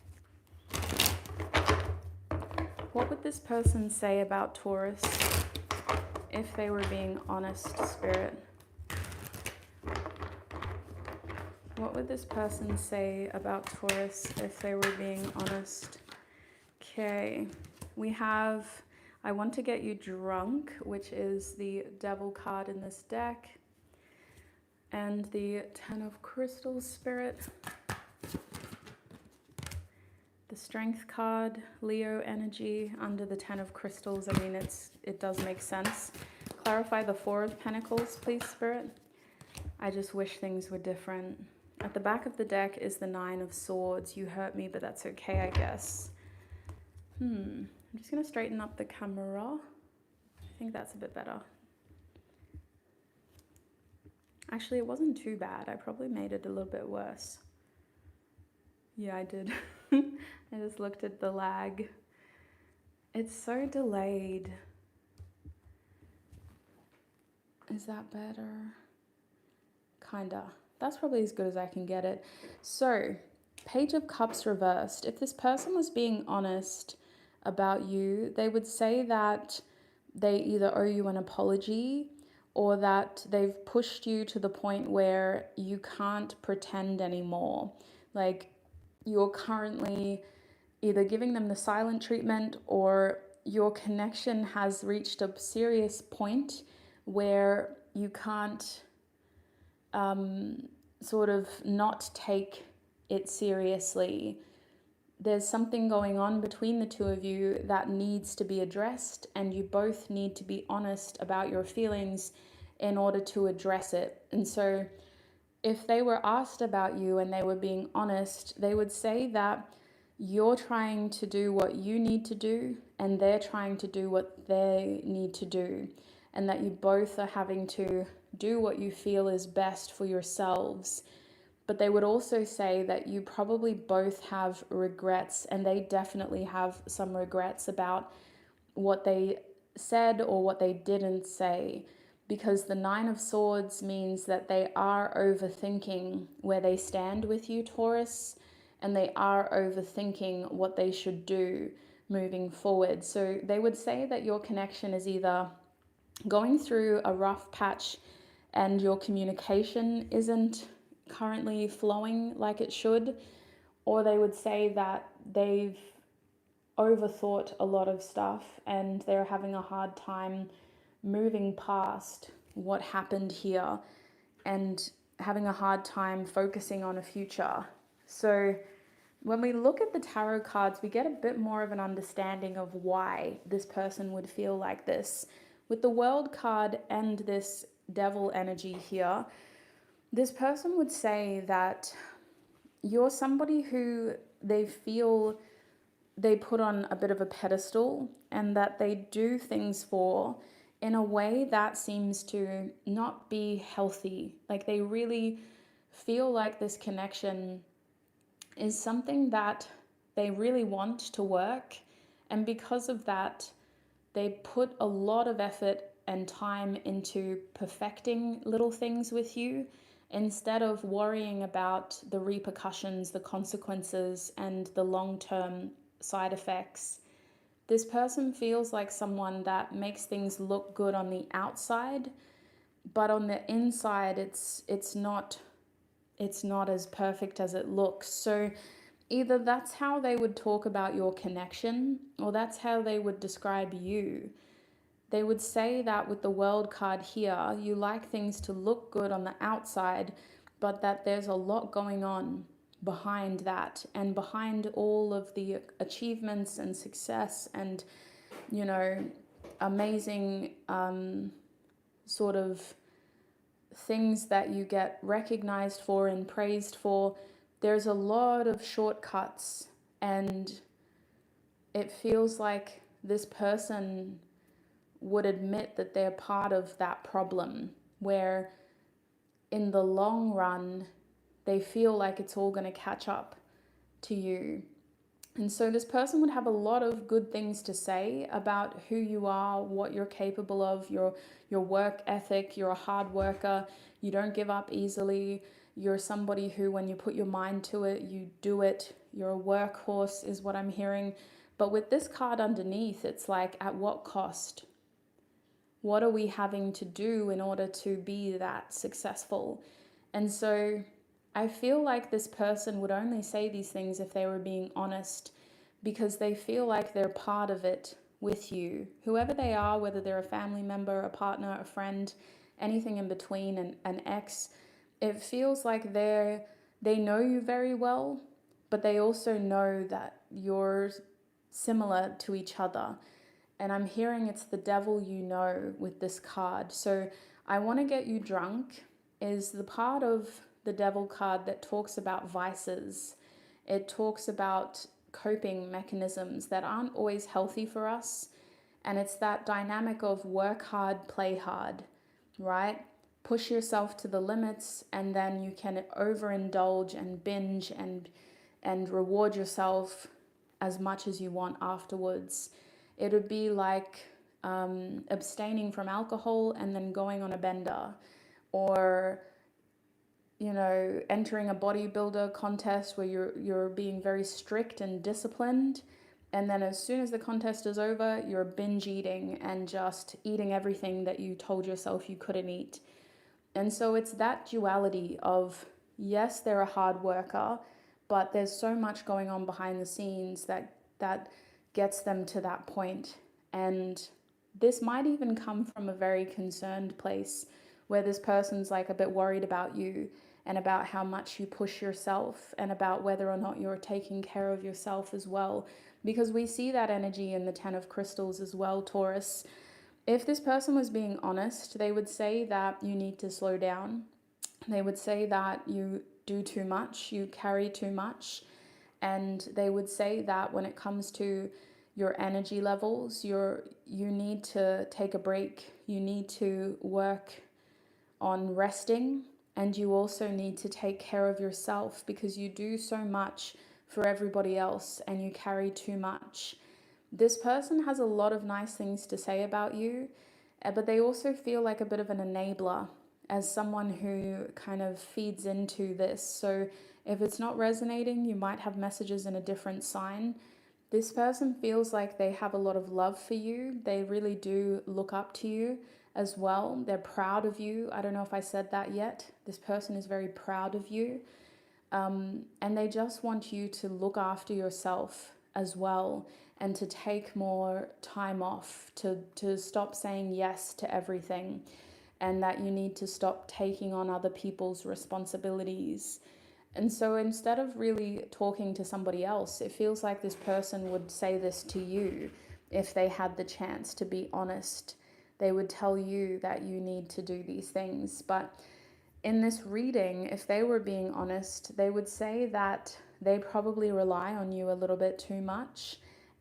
What would this person say about Taurus if they were being honest, Spirit? What would this person say about Taurus if they were being honest? Okay, we have I Want to Get You Drunk, which is the Devil card in this deck, and the Ten of Crystals, Spirit. The Strength card, Leo energy under the Ten of Crystals. I mean, it does make sense. Clarify the Four of Pentacles, please, Spirit. I just wish things were different. At the back of the deck is the Nine of Swords. You hurt me, but that's okay, I guess. I'm just going to straighten up the camera. I think that's a bit better. Actually, it wasn't too bad. I probably made it a little bit worse. Yeah, I did. I just looked at the lag. It's so delayed. Is that better? Kinda. That's probably as good as I can get it. So, Page of Cups reversed. If this person was being honest about you, they would say that they either owe you an apology or that they've pushed you to the point where you can't pretend anymore. Like, you're currently either giving them the silent treatment, or your connection has reached a serious point where you can't sort of not take it seriously. There's something going on between the two of you that needs to be addressed, and you both need to be honest about your feelings in order to address it. And so if they were asked about you and they were being honest, they would say that you're trying to do what you need to do and they're trying to do what they need to do, and that you both are having to do what you feel is best for yourselves. But they would also say that you probably both have regrets, and they definitely have some regrets about what they said or what they didn't say, because the Nine of Swords means that they are overthinking where they stand with you, Taurus, and they are overthinking what they should do moving forward. So they would say that your connection is either going through a rough patch and your communication isn't currently flowing like it should, or they would say that they've overthought a lot of stuff and they're having a hard time moving past what happened here and having a hard time focusing on a future. So when we look at the tarot cards, we get a bit more of an understanding of why this person would feel like this. With the World card and this Devil energy here, this person would say that you're somebody who they feel they put on a bit of a pedestal, and that they do things for in a way that seems to not be healthy. Like, they really feel like this connection is something that they really want to work, and because of that, they put a lot of effort and time into perfecting little things with you instead of worrying about the repercussions, the consequences, and the long-term side effects. This person feels like someone that makes things look good on the outside, but on the inside it's not as perfect as it looks. So either that's how they would talk about your connection, or that's how they would describe you. They would say that with the World card here, you like things to look good on the outside, but that there's a lot going on behind that, and behind all of the achievements and success and, you know, amazing sort of things that you get recognized for and praised for, there's a lot of shortcuts, and it feels like this person would admit that they're part of that problem, where in the long run they feel like it's all going to catch up to you. And so this person would have a lot of good things to say about who you are, what you're capable of, your work ethic. You're a hard worker, you don't give up easily, you're somebody who, when you put your mind to it, you do it. You're a workhorse is what I'm hearing. But with this card underneath, it's like, at what cost? What are we having to do in order to be that successful? And so I feel like this person would only say these things if they were being honest, because they feel like they're part of it with you. Whoever they are, whether they're a family member, a partner, a friend, anything in between, an ex, it feels like they know you very well, but they also know that you're similar to each other. And I'm hearing it's the devil you know with this card. So I want to get you drunk is the part of the devil card that talks about vices. It talks about coping mechanisms that aren't always healthy for us. And it's that dynamic of work hard, play hard, right? Push yourself to the limits, and then you can overindulge and binge and reward yourself as much as you want afterwards. It would be like abstaining from alcohol and then going on a bender, or entering a bodybuilder contest where you're being very strict and disciplined, and then as soon as the contest is over, you're binge eating and just eating everything that you told yourself you couldn't eat. And so it's that duality of, yes, they're a hard worker, but there's so much going on behind the scenes that gets them to that point. And this might even come from a very concerned place, where this person's like a bit worried about you and about how much you push yourself, and about whether or not you're taking care of yourself as well. Because we see that energy in the 10 of Crystals as well, Taurus. If this person was being honest, they would say that you need to slow down. They would say that you do too much, you carry too much. And they would say that when it comes to your energy levels, you need to take a break. You need to work on resting, and you also need to take care of yourself, because you do so much for everybody else and you carry too much. This person has a lot of nice things to say about you, but they also feel like a bit of an enabler, as someone who kind of feeds into this. So if it's not resonating, you might have messages in a different sign. This person feels like they have a lot of love for you. They really do look up to you as well. They're proud of you. I don't know if I said that yet. This person is very proud of you. And they just want you to look after yourself as well, and to take more time off, to stop saying yes to everything, and that you need to stop taking on other people's responsibilities. And so instead of really talking to somebody else, it feels like this person would say this to you if they had the chance to be honest. They would tell you that you need to do these things. But in this reading, if they were being honest, they would say that they probably rely on you a little bit too much,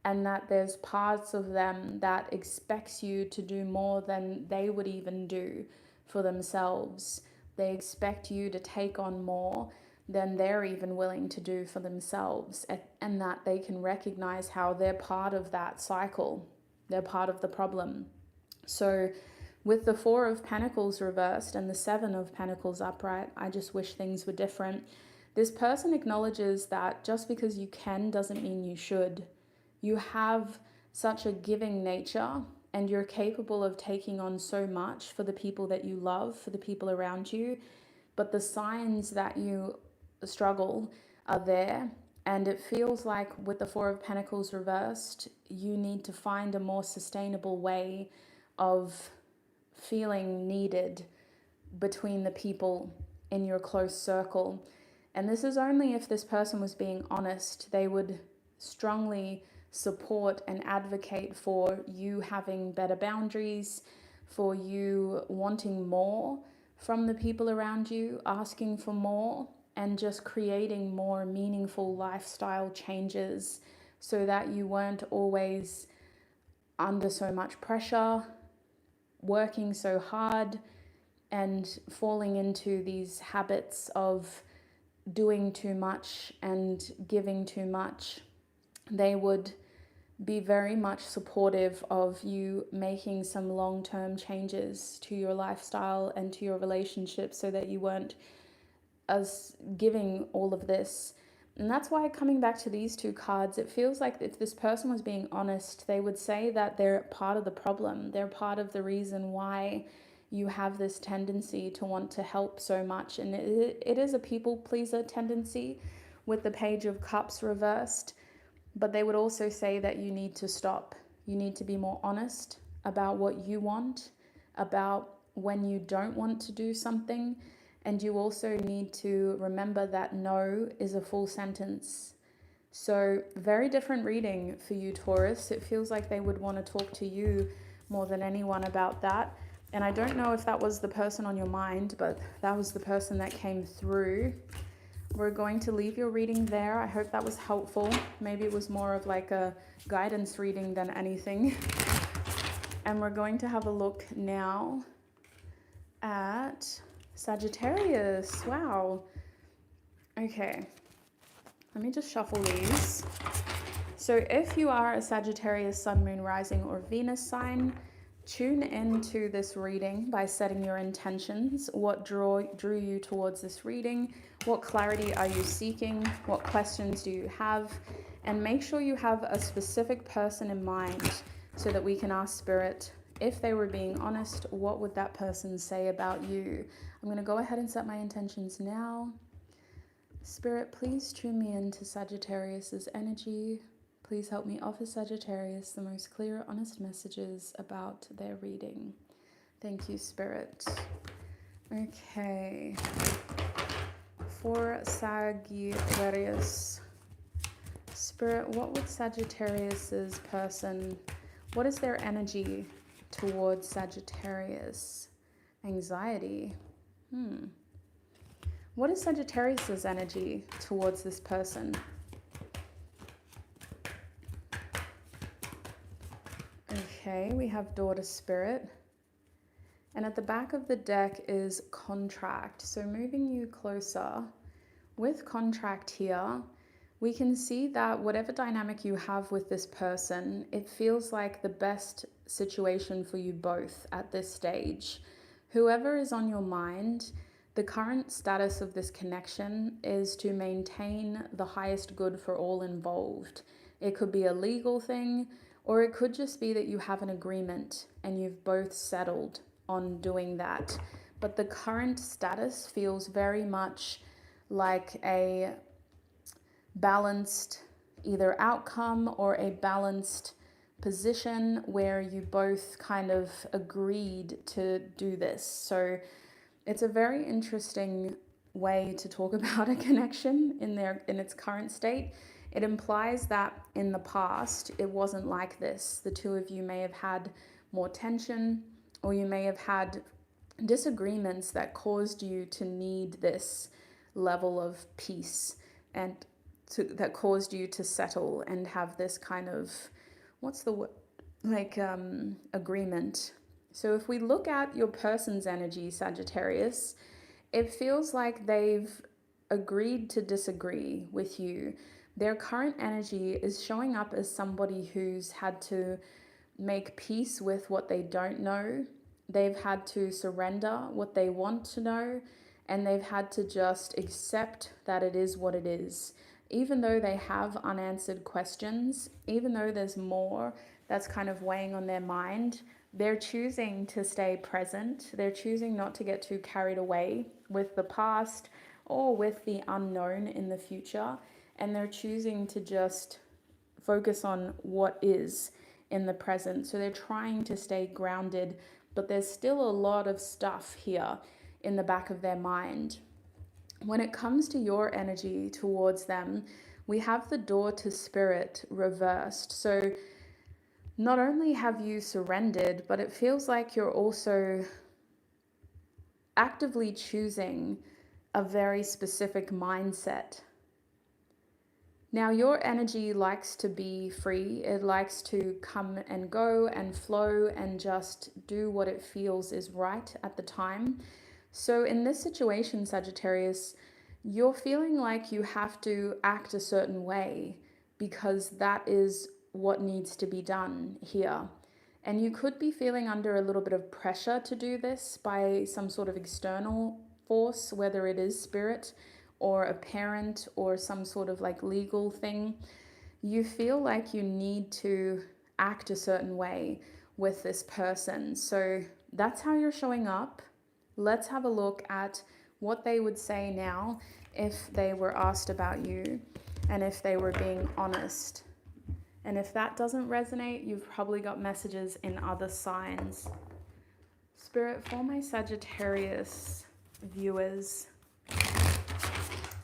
and that there's parts of them that expects you to do more than they would even do for themselves. They expect you to take on more than they're even willing to do for themselves, and that they can recognize how they're part of that cycle. They're part of the problem. So with the 4 of Pentacles reversed and the 7 of Pentacles upright, I just wish things were different. This person acknowledges that just because you can doesn't mean you should. You have such a giving nature, and you're capable of taking on so much for the people that you love, for the people around you. But the signs that you struggle are there. And it feels like with the 4 of Pentacles reversed, you need to find a more sustainable way of feeling needed between the people in your close circle. And this is only if this person was being honest. They would strongly support and advocate for you having better boundaries, for you wanting more from the people around you, asking for more, and just creating more meaningful lifestyle changes, so that you weren't always under so much pressure, working so hard, and falling into these habits of doing too much and giving too much. They would be very much supportive of you making some long-term changes to your lifestyle and to your relationship, so that you weren't as giving all of this. And that's why, coming back to these two cards, it feels like if this person was being honest, they would say that they're part of the problem. They're part of the reason why you have this tendency to want to help so much. And it is a people pleaser tendency with the Page of Cups reversed. But they would also say that you need to stop. You need to be more honest about what you want, about when you don't want to do something. And you also need to remember that no is a full sentence. So very different reading for you, Taurus. It feels like they would want to talk to you more than anyone about that. And I don't know if that was the person on your mind, but that was the person that came through. We're going to leave your reading there. I hope that was helpful. Maybe it was more of like a guidance reading than anything. And we're going to have a look now at Sagittarius. Wow. Okay. Let me just shuffle these. So if you are a Sagittarius sun, moon, rising, or Venus sign, tune into this reading by setting your intentions. What drew you towards this reading? What clarity are you seeking? What questions do you have? And make sure you have a specific person in mind so that we can ask Spirit, if they were being honest, what would that person say about you? I'm going to go ahead and set my intentions now. Spirit, please tune me into Sagittarius's energy. Please help me offer Sagittarius the most clear, honest messages about their reading. Thank you, Spirit. Okay. For Sagittarius, Spirit, what would Sagittarius's person, what is their energy towards Sagittarius? Anxiety. What is Sagittarius's energy towards this person? Okay, we have Daughter Spirit. And at the back of the deck is Contract. So moving you closer, with Contract here, we can see that whatever dynamic you have with this person, it feels like the best situation for you both at this stage. Whoever is on your mind, the current status of this connection is to maintain the highest good for all involved. It could be a legal thing, or it could just be that you have an agreement and you've both settled on doing that. But the current status feels very much like a balanced either outcome or a balanced position where you both kind of agreed to do this. So it's a very interesting way to talk about a connection in its current state. It implies that in the past, it wasn't like this. The two of you may have had more tension, or you may have had disagreements that caused you to need this level of peace and that caused you to settle and have this kind of, agreement. So if we look at your person's energy, Sagittarius, it feels like they've agreed to disagree with you. Their current energy is showing up as somebody who's had to make peace with what they don't know. They've had to surrender what they want to know, and they've had to just accept that it is what it is. Even though they have unanswered questions, even though there's more that's kind of weighing on their mind, they're choosing to stay present. They're choosing not to get too carried away with the past or with the unknown in the future. And they're choosing to just focus on what is in the present. So they're trying to stay grounded, but there's still a lot of stuff here in the back of their mind. When it comes to your energy towards them, we have the Door to Spirit reversed. So not only have you surrendered, but it feels like you're also actively choosing a very specific mindset. Now, your energy likes to be free. It likes to come and go and flow and just do what it feels is right at the time. So in this situation, Sagittarius, you're feeling like you have to act a certain way because that is what needs to be done here. And you could be feeling under a little bit of pressure to do this by some sort of external force, whether it is spirit or a parent or some sort of like legal thing, you feel like you need to act a certain way with this person. So that's how you're showing up. Let's have a look at what they would say now if they were asked about you and if they were being honest. And if that doesn't resonate, you've probably got messages in other signs. Spirit, for my Sagittarius viewers,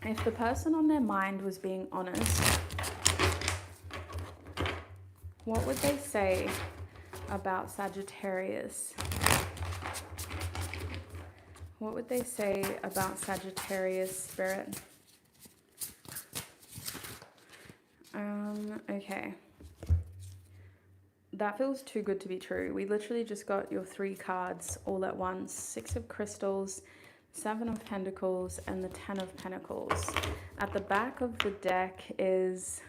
if the person on their mind was being honest, what would they say about Sagittarius? What would they say about Sagittarius, Spirit? Okay. That feels too good to be true. We literally just got your 3 cards all at once. 6 of Crystals, 7 of Pentacles, and the 10 of Pentacles. At the back of the deck is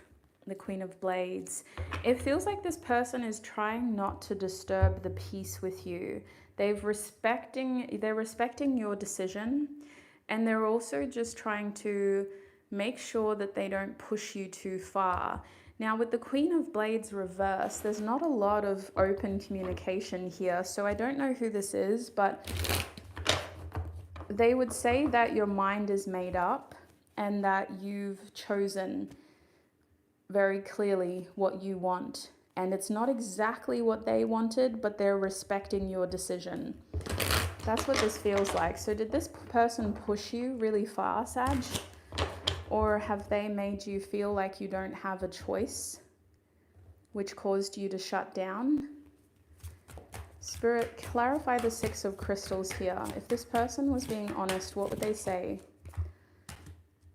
the Queen of Blades. It feels like this person is trying not to disturb the peace with you. They're respecting your decision, and they're also just trying to make sure that they don't push you too far. Now, with the Queen of Blades reversed, there's not a lot of open communication here, so I don't know who this is, but they would say that your mind is made up and that you've chosen very clearly what you want. And it's not exactly what they wanted, but they're respecting your decision. That's what this feels like. So did this person push you really far, Sag? Or have they made you feel like you don't have a choice, which caused you to shut down? Spirit, clarify the 6 of Crystals here. If this person was being honest, what would they say?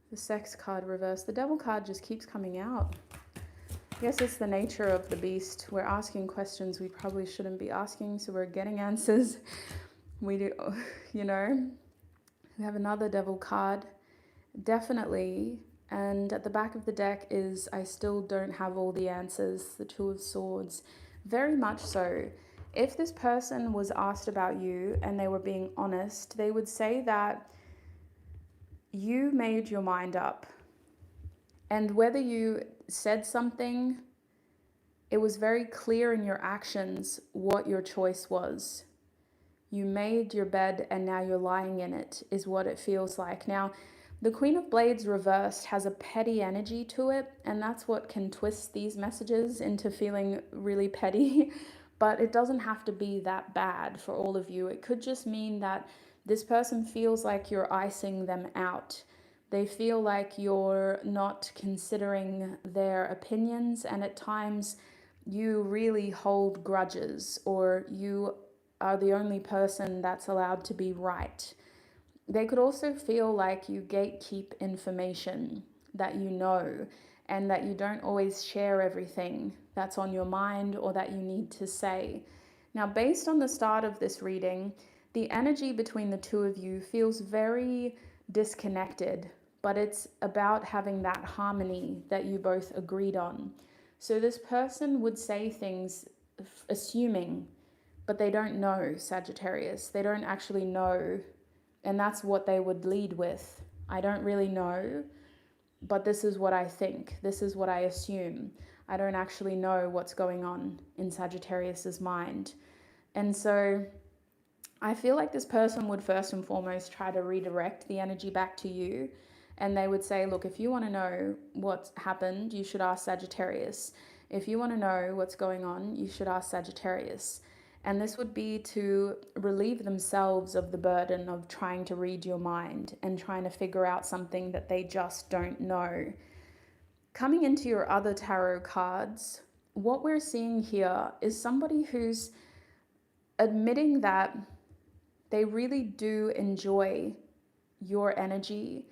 The Sex card reversed. The Devil card just keeps coming out. I guess it's the nature of the beast. We're asking questions we probably shouldn't be asking, so we're getting answers. We do, you know. We have another Devil card. Definitely. And at the back of the deck is I still don't have all the answers. The 2 of Swords. Very much so. If this person was asked about you and they were being honest, they would say that you made your mind up. And whether you said something, it was very clear in your actions what your choice was. You made your bed and now you're lying in it, is what it feels like. Now, the Queen of Blades reversed has a petty energy to it, and that's what can twist these messages into feeling really petty. But it doesn't have to be that bad for all of you. It could just mean that this person feels like you're icing them out. They feel like you're not considering their opinions, and at times you really hold grudges, or you are the only person that's allowed to be right. They could also feel like you gatekeep information that you know, and that you don't always share everything that's on your mind or that you need to say. Now, based on the start of this reading, the energy between the 2 of you feels very disconnected, but it's about having that harmony that you both agreed on. So this person would say things assuming, but they don't know, Sagittarius. They don't actually know. And that's what they would lead with. I don't really know, but this is what I think. This is what I assume. I don't actually know what's going on in Sagittarius's mind. And so I feel like this person would first and foremost try to redirect the energy back to you. And they would say, look, if you want to know what's happened, you should ask Sagittarius. If you want to know what's going on, you should ask Sagittarius. And this would be to relieve themselves of the burden of trying to read your mind and trying to figure out something that they just don't know. Coming into your other tarot cards, what we're seeing here is somebody who's admitting that they really do enjoy your energy.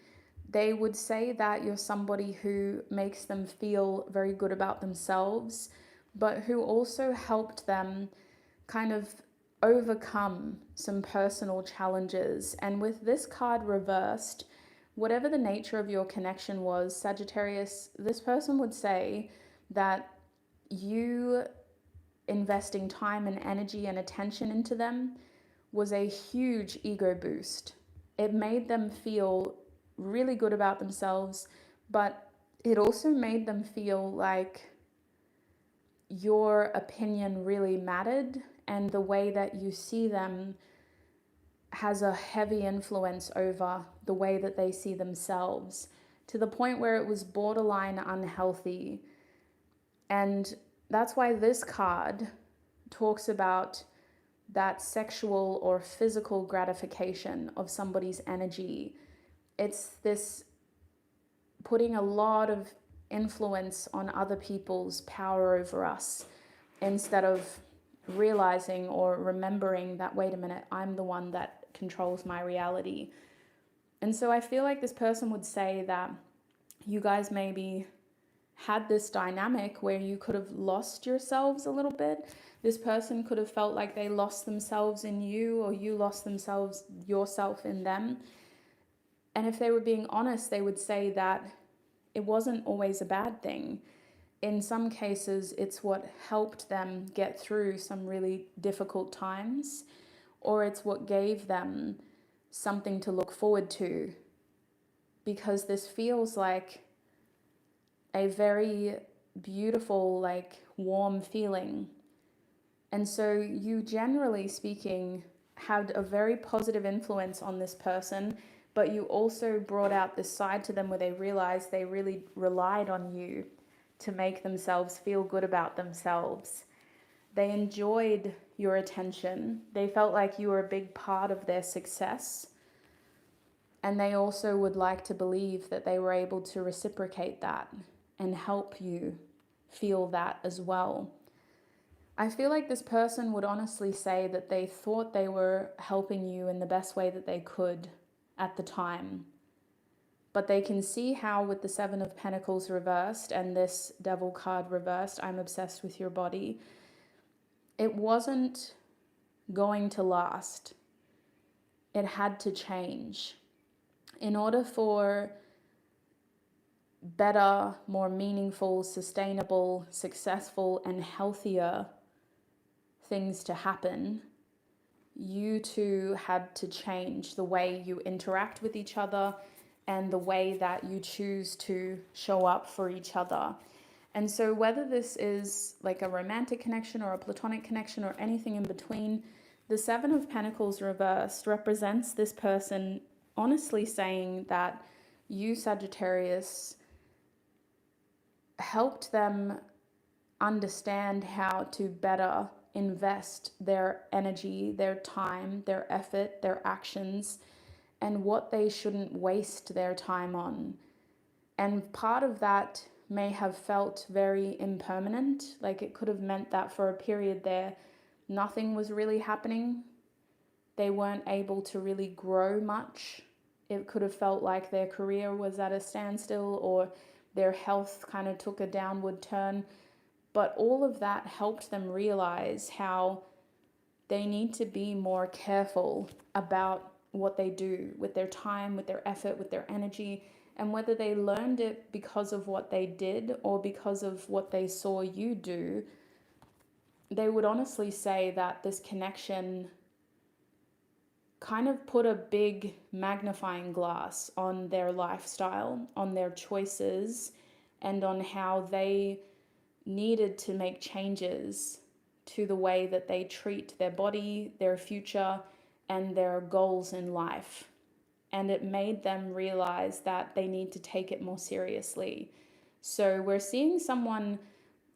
They would say that you're somebody who makes them feel very good about themselves, but who also helped them kind of overcome some personal challenges. And with this card reversed, whatever the nature of your connection was, Sagittarius, this person would say that you investing time and energy and attention into them was a huge ego boost. It made them feel really good about themselves, but it also made them feel like your opinion really mattered, and the way that you see them has a heavy influence over the way that they see themselves, to the point where it was borderline unhealthy. And that's why this card talks about that sexual or physical gratification of somebody's energy. It's this putting a lot of influence on other people's power over us, instead of realizing or remembering that, wait a minute, I'm the one that controls my reality. And so I feel like this person would say that you guys maybe had this dynamic where you could have lost yourselves a little bit. This person could have felt like they lost themselves in you, or you lost yourself in them. And if they were being honest, they would say that it wasn't always a bad thing. In some cases, it's what helped them get through some really difficult times, or it's what gave them something to look forward to, because this feels like a very beautiful, like warm feeling. And so you, generally speaking, had a very positive influence on this person, but you also brought out this side to them where they realized they really relied on you to make themselves feel good about themselves. They enjoyed your attention. They felt like you were a big part of their success. And they also would like to believe that they were able to reciprocate that and help you feel that as well. I feel like this person would honestly say that they thought they were helping you in the best way that they could at the time. But they can see how, with the Seven of Pentacles reversed and this Devil card reversed, I'm obsessed with your body, it wasn't going to last. It had to change. In order for better, more meaningful, sustainable, successful, and healthier things to happen, you two had to change the way you interact with each other and the way that you choose to show up for each other. And so whether this is like a romantic connection or a platonic connection or anything in between, the Seven of Pentacles reversed represents this person honestly saying that you, Sagittarius, helped them understand how to better invest their energy, their time, their effort, their actions, and what they shouldn't waste their time on. And part of that may have felt very impermanent. Like it could have meant that for a period there, nothing was really happening. They weren't able to really grow much. It could have felt like their career was at a standstill, or their health kind of took a downward turn. But all of that helped them realize how they need to be more careful about what they do with their time, with their effort, with their energy, and whether they learned it because of what they did or because of what they saw you do. They would honestly say that this connection kind of put a big magnifying glass on their lifestyle, on their choices, and on how they needed to make changes to the way that they treat their body, their future, and their goals in life. And it made them realize that they need to take it more seriously. So we're seeing someone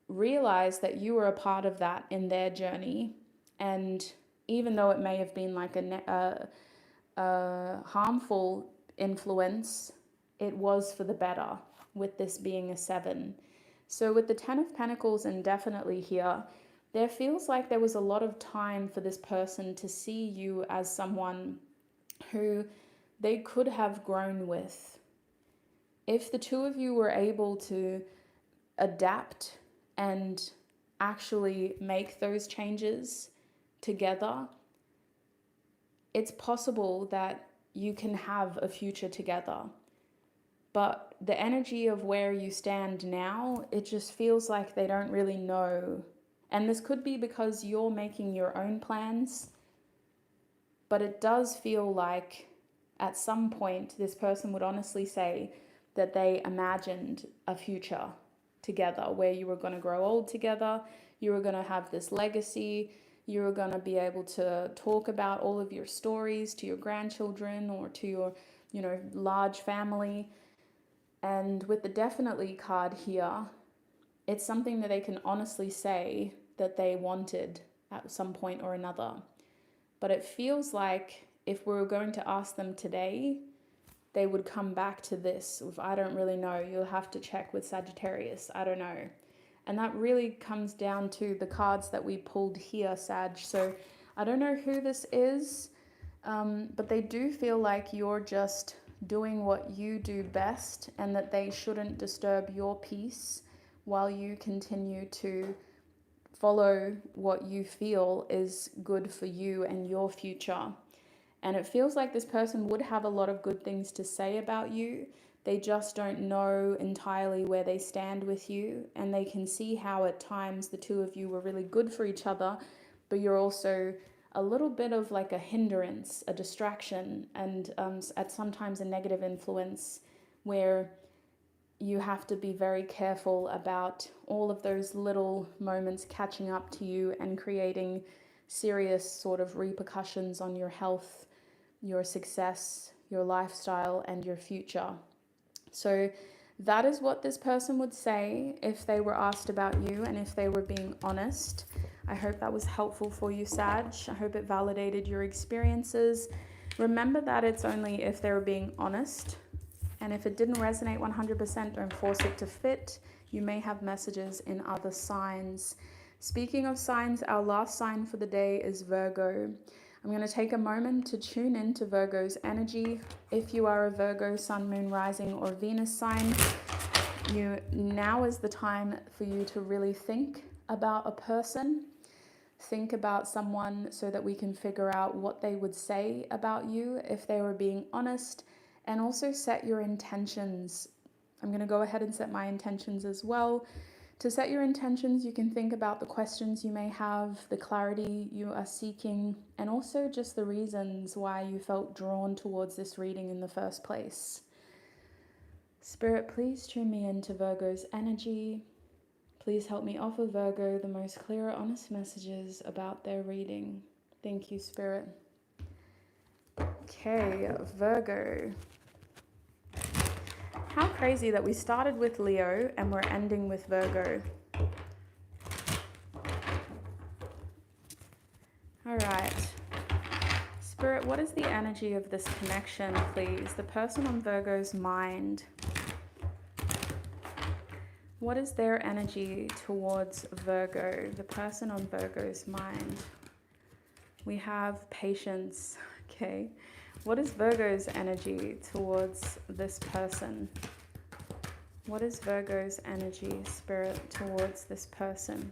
realize that you were a part of that in their journey. And even though it may have been like a harmful influence, it was for the better, with this being a 7. So with the 10 of Pentacles indefinitely here, there feels like there was a lot of time for this person to see you as someone who they could have grown with. If the two of you were able to adapt and actually make those changes together, it's possible that you can have a future together. But the energy of where you stand now, it just feels like they don't really know. And this could be because you're making your own plans, but it does feel like at some point, this person would honestly say that they imagined a future together where you were going to grow old together, you were going to have this legacy, you were going to be able to talk about all of your stories to your grandchildren or to your, large family. And with the definitely card here, it's something that they can honestly say that they wanted at some point or another. But it feels like if we were going to ask them today, they would come back to this. If I don't really know, you'll have to check with Sagittarius. I don't know. And that really comes down to the cards that we pulled here, Sag. So I don't know who this is, but they do feel like you're just doing what you do best and that they shouldn't disturb your peace while you continue to follow what you feel is good for you and your future. And it feels like this person would have a lot of good things to say about you. They just don't know entirely where they stand with you. And they can see how at times the two of you were really good for each other, but you're also a little bit of like a hindrance, a distraction, and at sometimes a negative influence where you have to be very careful about all of those little moments catching up to you and creating serious sort of repercussions on your health, your success, your lifestyle, and your future. So that is what this person would say if they were asked about you and if they were being honest. I hope that was helpful for you, Sag. I hope it validated your experiences. Remember that it's only if they were being honest. And if it didn't resonate 100%, don't force it to fit. You may have messages in other signs. Speaking of signs, our last sign for the day is Virgo. I'm going to take a moment to tune into Virgo's energy. If you are a Virgo, Sun, Moon, Rising, or Venus sign, now is the time for you to really think about a person. Think about someone so that we can figure out what they would say about you if they were being honest. And also set your intentions. I'm going to go ahead and set my intentions as well. To set your intentions, you can think about the questions you may have, the clarity you are seeking, and also just the reasons why you felt drawn towards this reading in the first place. Spirit, please tune me into Virgo's energy. Please help me offer Virgo the most clear, honest messages about their reading. Thank you, Spirit. Okay, Virgo. How crazy that we started with Leo and we're ending with Virgo. All right. Spirit, what is the energy of this connection, please? The person on Virgo's mind. What is their energy towards Virgo? The person on Virgo's mind. We have patience. Okay. What is Virgo's energy towards this person? What is Virgo's energy, Spirit, towards this person?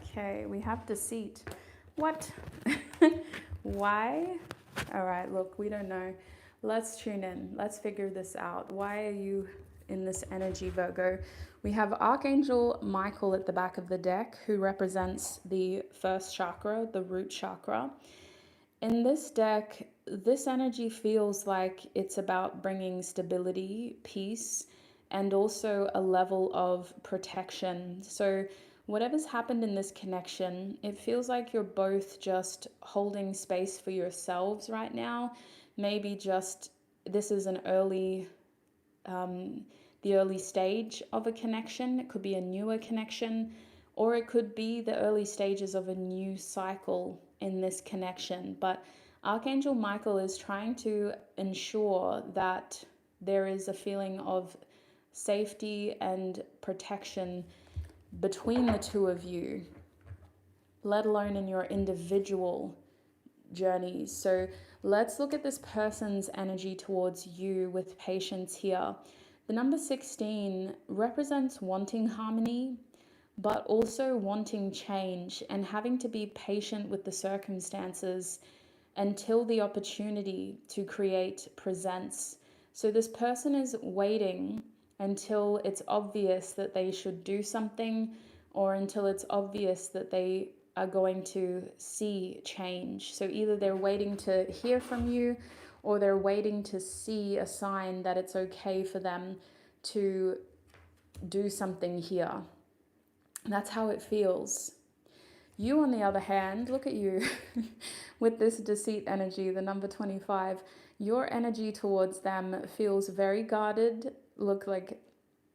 Okay, we have deceit. What? Why? All right, look, we don't know. Let's tune in. Let's figure this out. Why are you in this energy, Virgo? We have Archangel Michael at the back of the deck, who represents the first chakra, the root chakra. In this deck, this energy feels like it's about bringing stability, peace, and also a level of protection. So whatever's happened in this connection, it feels like you're both just holding space for yourselves right now. Maybe just this is an early, the early stage of a connection. It could be a newer connection, or it could be the early stages of a new cycle in this connection. But Archangel Michael is trying to ensure that there is a feeling of safety and protection between the two of you, let alone in your individual journeys. So let's look at this person's energy towards you with patience here. The number 16 represents wanting harmony, but also wanting change and having to be patient with the circumstances until the opportunity to create presents. So this person is waiting until it's obvious that they should do something, or until it's obvious that they are going to see change. So either they're waiting to hear from you, or they're waiting to see a sign that it's okay for them to do something here. That's how it feels. You, on the other hand, look at you with this deceit energy, the number 25. Your energy towards them feels very guarded. Look like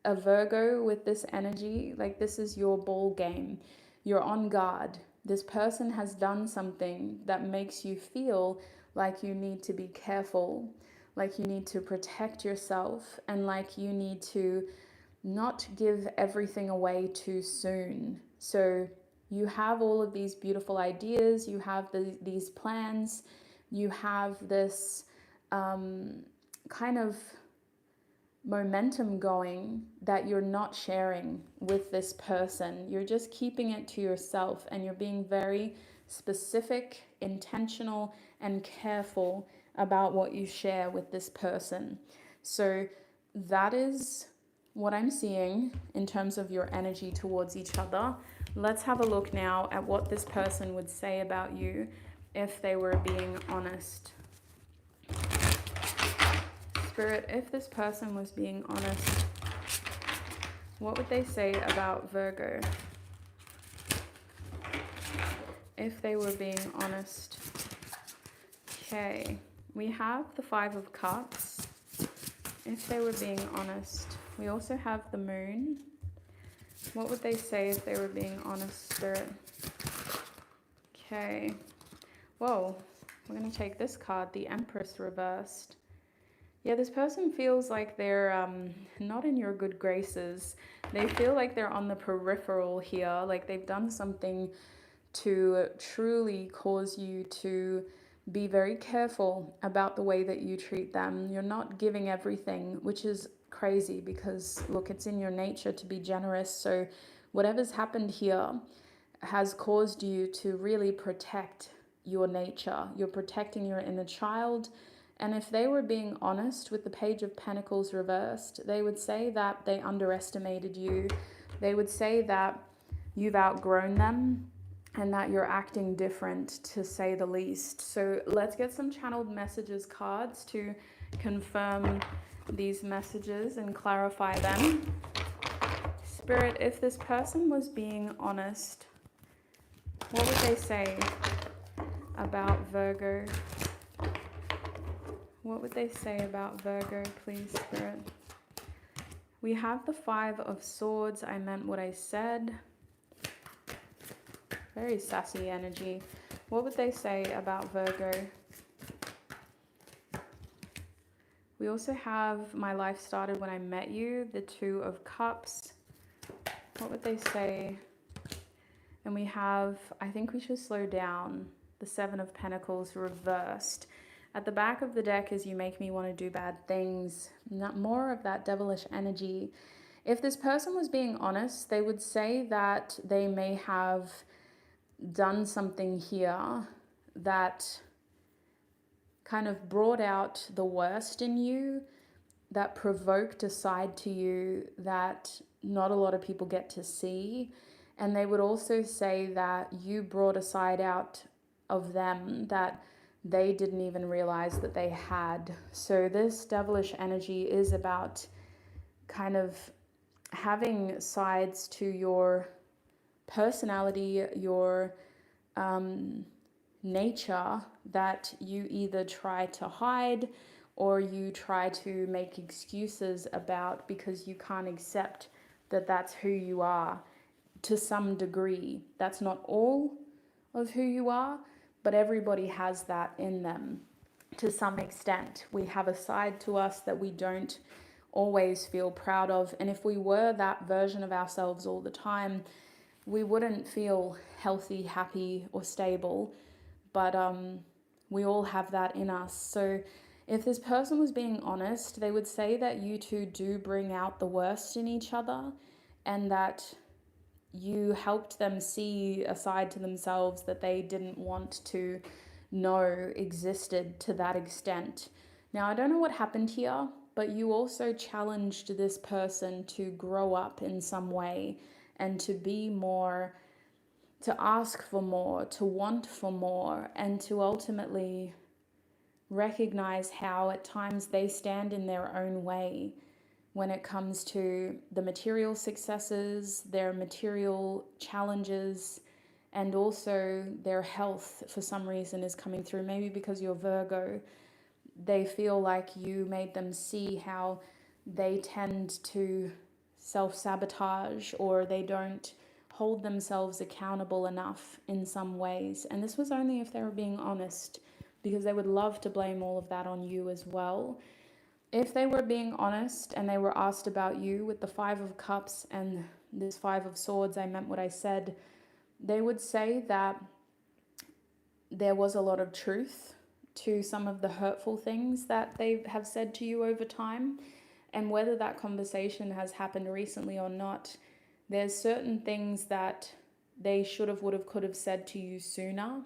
a Virgo with this energy. Like this is your ball game. You're on guard. This person has done something that makes you feel like you need to be careful, like you need to protect yourself, and like you need to not give everything away too soon. So you have all of these beautiful ideas, you have these plans, you have this kind of momentum going that you're not sharing with this person. You're just keeping it to yourself, and you're being very specific, intentional, and careful about what you share with this person. So that is what I'm seeing in terms of your energy towards each other. Let's have a look now at what this person would say about you if they were being honest. Spirit, if this person was being honest, what would they say about Virgo? If they were being honest. Okay, we have the Five of Cups. If they were being honest. We also have the Moon. What would they say if they were being honest, Spirit? Okay. Whoa, we're going to take this card, the Empress reversed. Yeah, this person feels like they're not in your good graces. They feel like they're on the peripheral here, like they've done something to truly cause you to be very careful about the way that you treat them. You're not giving everything, which is crazy because, look, it's in your nature to be generous. So whatever's happened here has caused you to really protect your nature. You're protecting your inner child. And if they were being honest with the Page of Pentacles reversed, they would say that they underestimated you. They would say that you've outgrown them and that you're acting different, to say the least. So let's get some channeled messages cards to confirm these messages and clarify them. Spirit, if this person was being honest, what would they say about Virgo? What would they say about Virgo, please, Spirit? We have the Five of Swords. I meant what I said. Very sassy energy. What would they say about Virgo? We also have My Life Started When I Met You, the Two of Cups. What would they say? And we have, I think we should slow down, the Seven of Pentacles reversed. At the back of the deck is You Make Me Want to Do Bad Things. Not more of that devilish energy. If this person was being honest, they would say that they may have done something here that kind of brought out the worst in you, that provoked a side to you that not a lot of people get to see. And they would also say that you brought a side out of them that they didn't even realize that they had. So this devilish energy is about kind of having sides to your personality, your nature that you either try to hide or you try to make excuses about because you can't accept that that's who you are to some degree. That's not all of who you are, but everybody has that in them to some extent. We have a side to us that we don't always feel proud of. And if we were that version of ourselves all the time, we wouldn't feel healthy, happy, or stable. But we all have that in us. So if this person was being honest, they would say that you two do bring out the worst in each other, and that you helped them see a side to themselves that they didn't want to know existed to that extent. Now, I don't know what happened here, but you also challenged this person to grow up in some way and to be more, to ask for more, to want for more, and to ultimately recognize how at times they stand in their own way when it comes to the material successes, their material challenges, and also their health for some reason is coming through. Maybe because you're Virgo, they feel like you made them see how they tend to self-sabotage, or they don't hold themselves accountable enough in some ways. And this was only if they were being honest, because they would love to blame all of that on you as well. If they were being honest and they were asked about you with the Five of Cups and this Five of Swords, I meant what I said, they would say that there was a lot of truth to some of the hurtful things that they have said to you over time. And whether that conversation has happened recently or not, there's certain things that they should have, would have, could have said to you sooner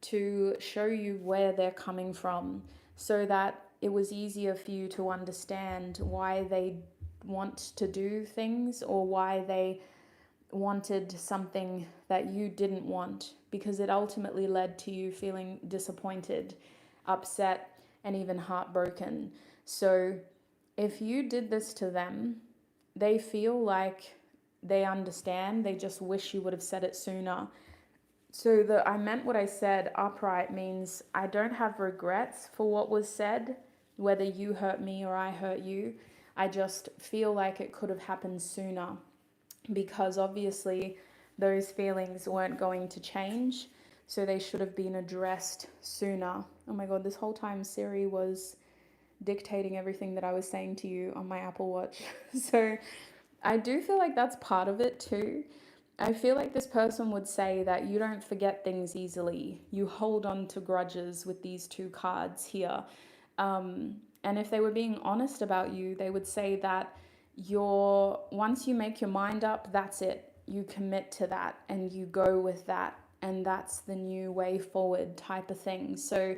to show you where they're coming from, so that it was easier for you to understand why they want to do things, or why they wanted something that you didn't want, because it ultimately led to you feeling disappointed, upset, and even heartbroken. So if you did this to them, they feel like they understand, they just wish you would have said it sooner. So the I meant what I said upright means I don't have regrets for what was said, whether you hurt me or I hurt you. I just feel like it could have happened sooner, because obviously those feelings weren't going to change, so they should have been addressed sooner. Oh my god, this whole time Siri was dictating everything that I was saying to you on my Apple Watch. So I do feel like that's part of it too. I feel like this person would say that you don't forget things easily. You hold on to grudges with these two cards here. And if they were being honest about you, they would say that once you make your mind up, that's it. You commit to that and you go with that, and that's the new way forward type of thing. So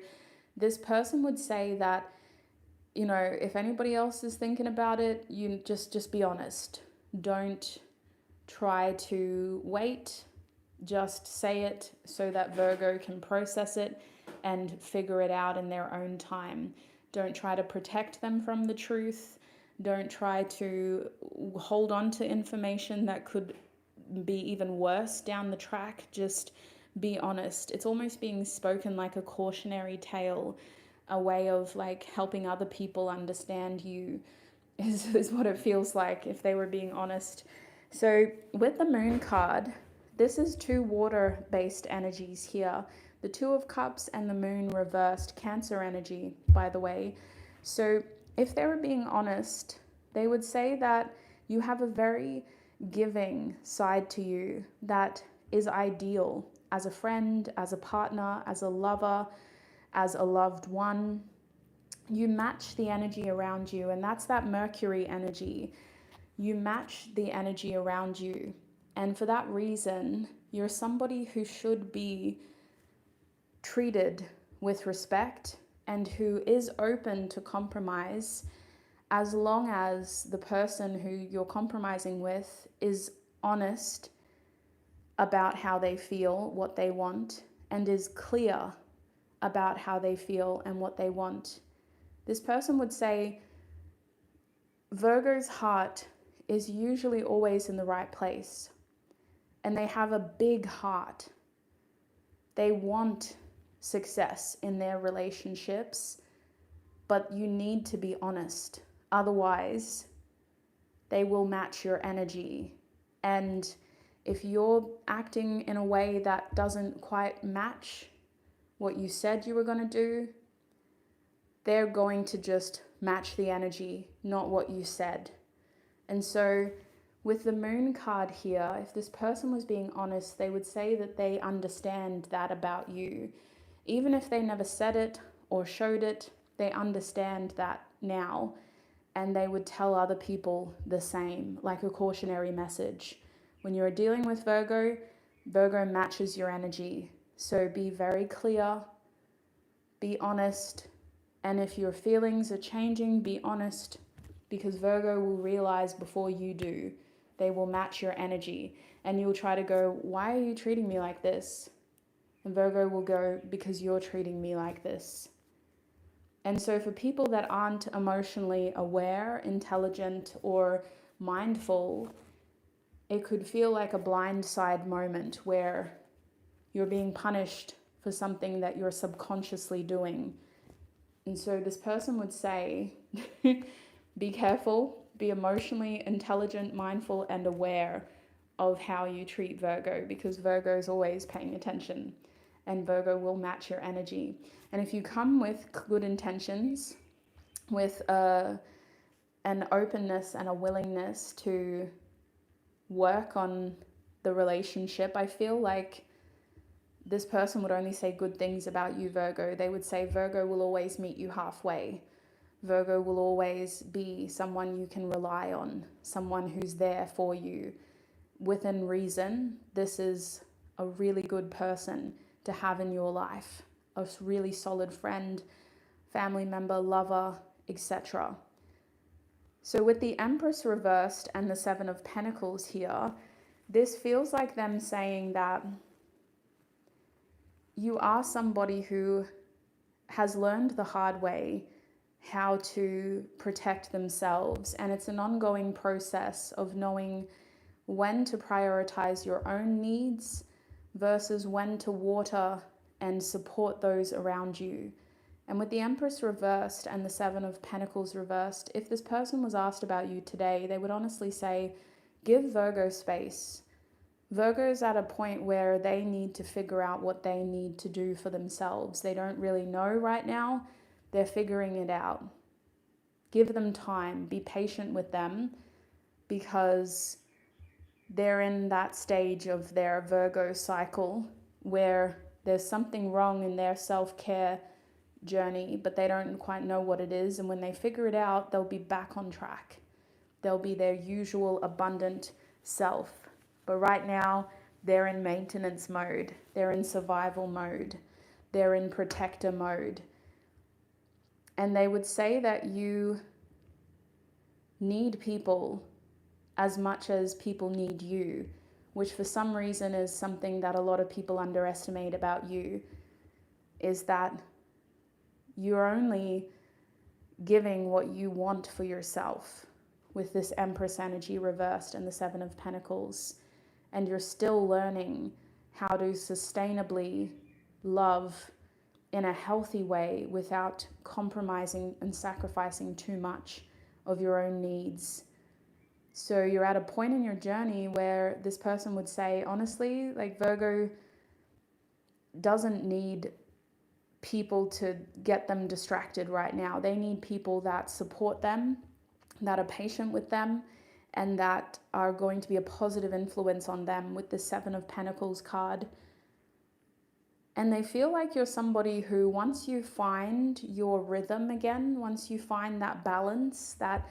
this person would say that, you know, if anybody else is thinking about it, you just be honest. Don't try to wait. Just say it so that Virgo can process it and figure it out in their own time. Don't try to protect them from the truth. Don't try to hold on to information that could be even worse down the track. Just be honest. It's almost being spoken like a cautionary tale, a way of like helping other people understand you is what it feels like if they were being honest. So with the Moon card, this is two water-based energies here. The Two of Cups and the Moon reversed, Cancer energy, by the way. So if they were being honest, they would say that you have a very giving side to you that is ideal as a friend, as a partner, as a lover, as a loved one. You match the energy around you, and that's that Mercury energy. You match the energy around you, and for that reason, you're somebody who should be treated with respect and who is open to compromise, as long as the person who you're compromising with is honest about how they feel, what they want, and is clear about how they feel and what they want. This person would say Virgo's heart is usually always in the right place, and they have a big heart. They want success in their relationships, but you need to be honest. Otherwise, they will match your energy. And if you're acting in a way that doesn't quite match what you said you were going to do, they're going to just match the energy, not what you said. And so with the Moon card here, if this person was being honest, they would say that they understand that about you. Even if they never said it or showed it, they understand that now. And they would tell other people the same, like a cautionary message. When you're dealing with Virgo, Virgo matches your energy. So be very clear, be honest, and if your feelings are changing, be honest, because Virgo will realize before you do They will match your energy. And you'll try to go, why are you treating me like this? And Virgo will go, because you're treating me like this. And so for people that aren't emotionally aware, intelligent, or mindful, it could feel like a blindside moment where you're being punished for something that you're subconsciously doing. And so this person would say, be careful, be emotionally intelligent, mindful, and aware of how you treat Virgo, because Virgo is always paying attention and Virgo will match your energy. And if you come with good intentions, with an openness and a willingness to work on the relationship, I feel like this person would only say good things about you, Virgo. They would say Virgo will always meet you halfway. Virgo will always be someone you can rely on, someone who's there for you within reason. This is a really good person to have in your life, a really solid friend, family member, lover, etc. So with the Empress reversed and the Seven of Pentacles here, this feels like them saying that you are somebody who has learned the hard way how to protect themselves, and it's an ongoing process of knowing when to prioritize your own needs versus when to water and support those around you. And with the Empress reversed and the Seven of Pentacles reversed, if this person was asked about you today, they would honestly say, give Virgo space. Virgo's at a point where they need to figure out what they need to do for themselves. They don't really know right now. They're figuring it out. Give them time. Be patient with them, because they're in that stage of their Virgo cycle where there's something wrong in their self-care journey, but they don't quite know what it is. And when they figure it out, they'll be back on track. They'll be their usual abundant self. But right now, they're in maintenance mode. They're in survival mode. They're in protector mode. And they would say that you need people as much as people need you, which for some reason is something that a lot of people underestimate about you, is that you're only giving what you want for yourself with this Empress energy reversed and the Seven of Pentacles. And you're still learning how to sustainably love in a healthy way without compromising and sacrificing too much of your own needs. So you're at a point in your journey where this person would say, honestly, like Virgo doesn't need people to get them distracted right now. They need people that support them, that are patient with them, and that are going to be a positive influence on them with the Seven of Pentacles card. And they feel like you're somebody who, once you find your rhythm again, once you find that balance, that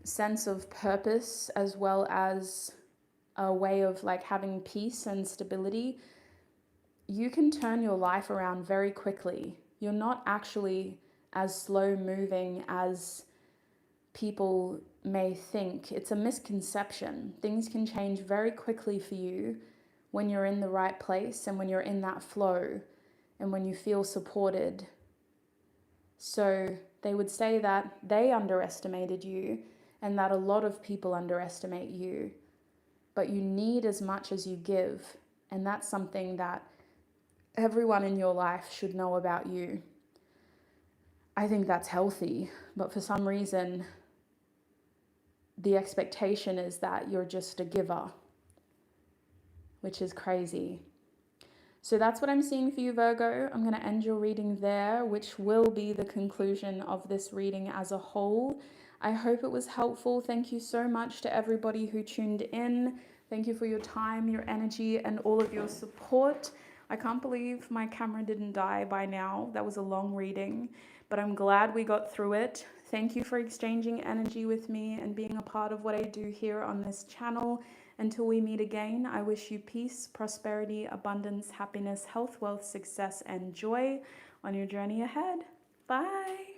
sense of purpose, as well as a way of like having peace and stability, you can turn your life around very quickly. You're not actually as slow moving as people may think. It's a misconception. Things can change very quickly for you when you're in the right place and when you're in that flow and when you feel supported. So they would say that they underestimated you and that a lot of people underestimate you, but you need as much as you give. And that's something that everyone in your life should know about you. I think that's healthy, but for some reason, the expectation is that you're just a giver, which is crazy. So that's what I'm seeing for you, Virgo. I'm going to end your reading there, which will be the conclusion of this reading as a whole. I hope it was helpful. Thank you so much to everybody who tuned in. Thank you for your time, your energy, and all of your support. I can't believe my camera didn't die by now. That was a long reading, but I'm glad we got through it. Thank you for exchanging energy with me and being a part of what I do here on this channel. Until we meet again, I wish you peace, prosperity, abundance, happiness, health, wealth, success, and joy on your journey ahead. Bye.